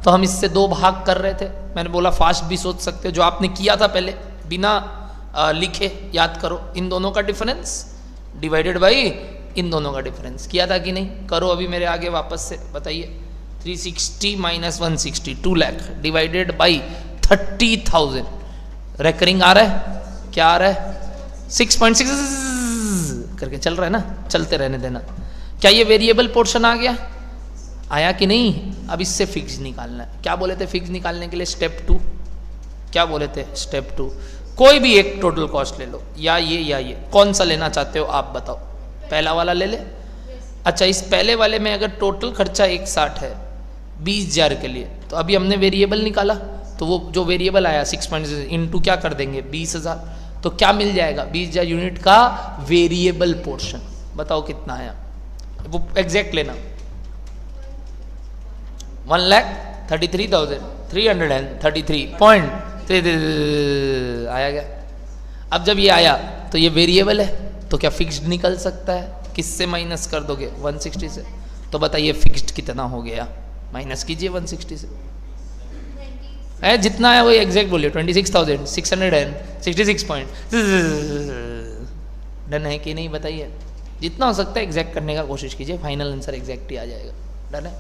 तो हम इससे 2 भाग कर रहे थे, मैंने बोला फास्ट भी सोच सकते हो, जो आपने किया था पहले बिना लिखे, याद करो इन दोनों का डिफरेंस डिवाइडेड बाई इन दोनों का डिफरेंस, किया था कि नहीं? करो अभी मेरे आगे वापस से, बताइए। 360 minus 160 2 lakh divided by 30,000, recurring आ रहा है, क्या आ रहा है? 6.6 करके चल रहा है ना, चलते रहने देना। क्या ये वेरिएबल पोर्शन आ गया? आया कि नहीं? अब इससे फिक्स निकालना है। क्या बोले थे फिक्स निकालने के लिए? स्टेप 2। क्या बोले थे? स्टेप 2। कोई भी एक टोटल कॉस्ट ले लो, या ये, कौन सा लेना चाहते हो आप बताओ? पहला वाला ले ले। अच्छा, इस पहले वाले में अगर टोटल खर्चा 160 है 20,000 के लिए, तो अभी हमने वेरिएबल निकाला, तो वो जो वेरिएबल आया 6.6 इंटू क्या कर देंगे? 20,000। तो क्या मिल जाएगा? 20,000 यूनिट का वेरिएबल पोर्शन। बताओ कितना आया? वो एग्जैक्ट लेना। 1,33,333 आया गया। अब जब ये आया तो ये वेरिएबल है, तो क्या फिक्स्ड निकल सकता है? किससे माइनस कर दोगे? 160 से। तो बताइए फिक्स्ड कितना हो गया? माइनस कीजिए 160 से, जितना है वही एग्जैक्ट बोलिए। 26,666 पॉइंट। डन है कि नहीं बताइए? जितना हो सकता है एग्जैक्ट करने का कोशिश कीजिए, फाइनल आंसर एग्जैक्ट ही आ जाएगा। डन है?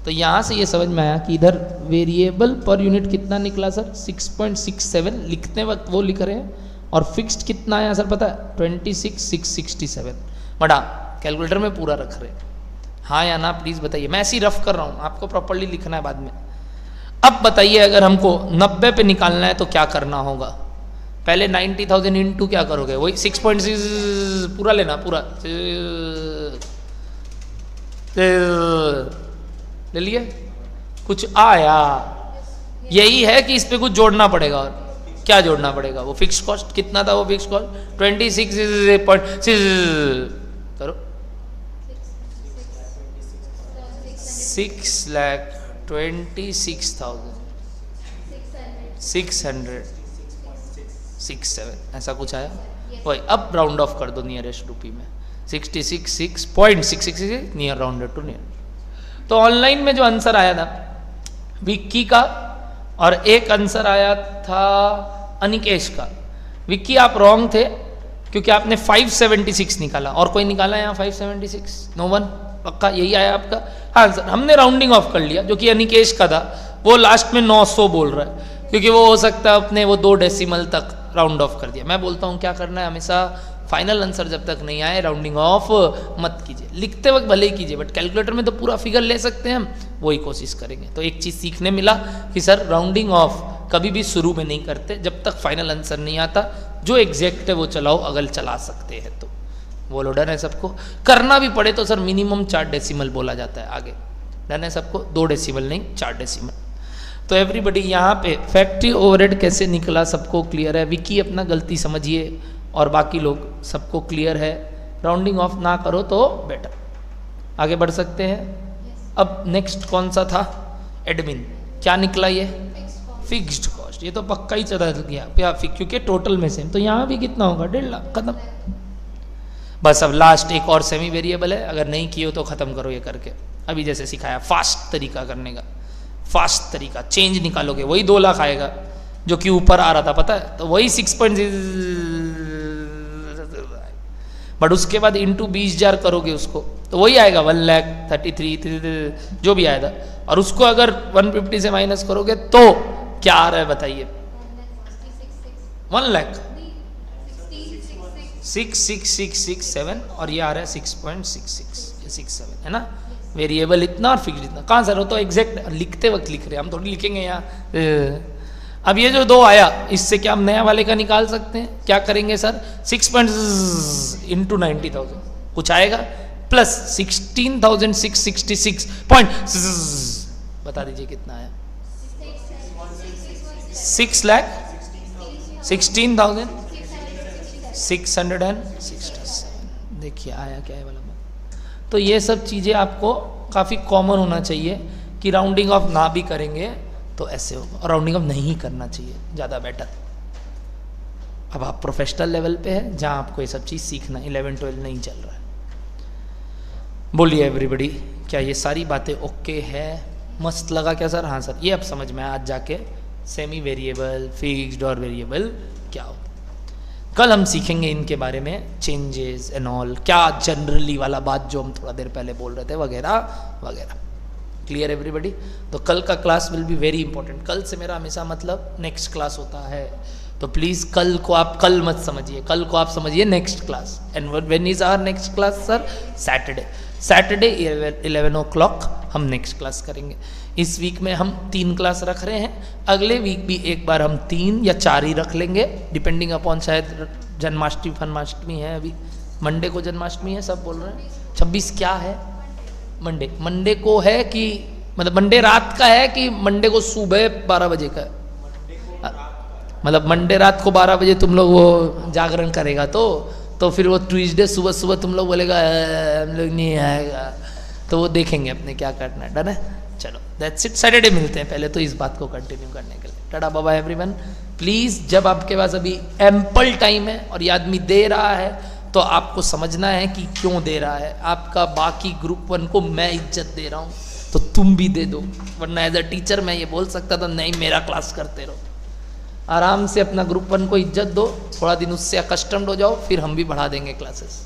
तो यहाँ से ये समझ में आया कि इधर वेरिएबल पर यूनिट कितना निकला सर? 6.67 लिखते वक्त वो लिख रहे हैं, और फिक्स्ड कितना आया सर पता है? 26,667। बड़ा कैलकुलेटर में पूरा रख रहे हैं, हाँ या ना प्लीज़ बताइए। मैं ऐसे ही रफ कर रहा हूँ, आपको प्रॉपर्ली लिखना है बाद में। अब बताइए अगर हमको 90 पे निकालना है तो क्या करना होगा? पहले 90,000 इंटू क्या करोगे? वही 6.6 पूरा लेना, पूरा ले लिए। कुछ आया? यही है कि इस पे कुछ जोड़ना पड़ेगा। और क्या जोड़ना पड़ेगा? वो फिक्स कॉस्ट कितना था? वो फिक्स कॉस्ट 26.6 करो, 6,26,667 ऐसा कुछ आया वही। अब राउंड ऑफ कर दो नियरेस्ट रुपी में, 66.666 नियर राउंडेड टू नियर। तो ऑनलाइन में जो आंसर आया था विक्की का, और एक आंसर आया था अनिकेश का। विक्की आप रॉन्ग थे, क्योंकि आपने 576 निकाला। और कोई निकाला यहाँ 576? No one? पक्का यही आया आपका? हाँ सर, हमने राउंडिंग ऑफ कर लिया, जो कि अनिकेश का था। वो लास्ट में 900 बोल रहा है, क्योंकि वो हो सकता है अपने वो 2 डेसिमल तक राउंड ऑफ कर दिया। मैं बोलता हूँ क्या करना है, हमेशा फाइनल आंसर जब तक नहीं आए राउंडिंग ऑफ मत कीजिए। लिखते वक्त भले ही कीजिए, बट कैलकुलेटर में तो पूरा फिगर ले सकते हैं हम, वही कोशिश करेंगे। तो एक चीज़ सीखने मिला कि सर राउंडिंग ऑफ कभी भी शुरू में नहीं करते जब तक फाइनल आंसर नहीं आता। जो एग्जैक्ट है वो चलाओ, अगर चला सकते हैं तो। वो लो, डन है सबको? करना भी पड़े तो सर मिनिमम 4 डेसिमल बोला जाता है आगे। डन है सबको? 2 डेसिमल नहीं, 4 डेसिमल। तो एवरीबडी यहाँ पे फैक्ट्री ओवरहेड कैसे निकला सबको क्लियर है? विकी अपना गलती समझिए, और बाकी लोग सबको क्लियर है। राउंडिंग ऑफ ना करो तो बेटर। आगे बढ़ सकते हैं। अब नेक्स्ट कौन सा था? एडमिन। क्या निकला ये? Fixed cost. ये तो पक्का ही चला गया, क्योंकि टोटल में सेम। तो यहाँ भी कितना होगा? 1.5 लाख। खत्म। बस अब लास्ट एक और सेमी वेरिएबल है, अगर नहीं किए हो तो खत्म करो ये करके। अभी जैसे सिखाया फास्ट तरीका करने का, फास्ट तरीका। चेंज निकालोगे वही 2 लाख आएगा जो कि ऊपर आ रहा था, पता है? तो वही 6. बट उसके बाद इंटू 20,000 करोगे उसको, तो वही आएगा 1,33,000 जो भी आएगा। और उसको अगर 150 से माइनस करोगे तो क्या आ रहा है बताइए? 1 लाख 66667, और ये आ रहा है 6.66, ये 67 है ना। वेरिएबल इतना और फिक्स इतना। कहाँ सर? हो तो एग्जैक्ट लिखते वक्त लिख रहे हैं हम, थोड़ी लिखेंगे यहाँ। अब ये जो 2 आया, इससे क्या हम नया वाले का निकाल सकते हैं? क्या करेंगे सर? 6 इंटू 90,000 कुछ आएगा, प्लस 16,666 पॉइंट, बता दीजिए कितना आया? 6,16,667। देखिए आया क्या है वाला। तो ये सब चीज़ें आपको काफ़ी कॉमन होना चाहिए कि राउंडिंग ऑफ ना भी करेंगे तो ऐसे होगा, और राउंडिंग ऑफ नहीं करना चाहिए, ज़्यादा बेटर। अब आप प्रोफेशनल लेवल पे है जहाँ आपको ये सब चीज़ सीखना, 11-12 नहीं चल रहा है। बोलिए एवरीबडी, क्या ये सारी बातें ओके है? मस्त लगा क्या सर? हाँ सर, ये अब समझ में आज जाके सेमी वेरिएबल, फिक्स्ड और वेरिएबल क्या हो। कल हम सीखेंगे इनके बारे में, चेंजेस एंड ऑल, क्या जनरली वाला बात जो हम थोड़ा देर पहले बोल रहे थे, वगैरह वगैरह। Clear everybody? तो कल का class will be very important. कल से मेरा हमेशा मतलब नेक्स्ट क्लास होता है, तो प्लीज़ कल को आप कल मत समझिए, कल को आप समझिए next class. And when is our next class sir? Saturday 11 o'clock हम नेक्स्ट क्लास करेंगे। इस वीक में हम 3 क्लास रख रहे हैं, अगले वीक भी एक बार हम 3 या 4 ही रख लेंगे, डिपेंडिंग अपॉन, शायद जन्माष्टमी फन्माष्टमी है, अभी मंडे को जन्माष्टमी है सब बोल रहे हैं। 26 क्या है? मंडे को है कि मतलब मंडे रात का है कि मंडे को सुबह 12 बजे का है? मतलब मंडे रात को 12 बजे तुम लोग वो जागरण करेगा, तो फिर वो ट्यूसडे सुबह सुबह तुम लोग बोलेगा हम लोग नहीं आएगा, तो वो देखेंगे अपने क्या करना है। डन है? चलो दैट्स इट। सैटरडे मिलते हैं, पहले तो इस बात को कंटिन्यू करने के लिए। Tata bye bye everyone. Please जब आपके पास अभी एम्पल टाइम है और ये आदमी दे रहा है, तो आपको समझना है कि क्यों दे रहा है। आपका बाकी ग्रुप 1 को मैं इज्जत दे रहा हूँ, तो तुम भी दे दो, वरना एज अ टीचर मैं ये बोल सकता था नहीं मेरा क्लास करते रहो। आराम से अपना ग्रुप 1 को इज्जत दो, थोड़ा दिन उससे अकस्टम्ड हो जाओ, फिर हम भी बढ़ा देंगे क्लासेस।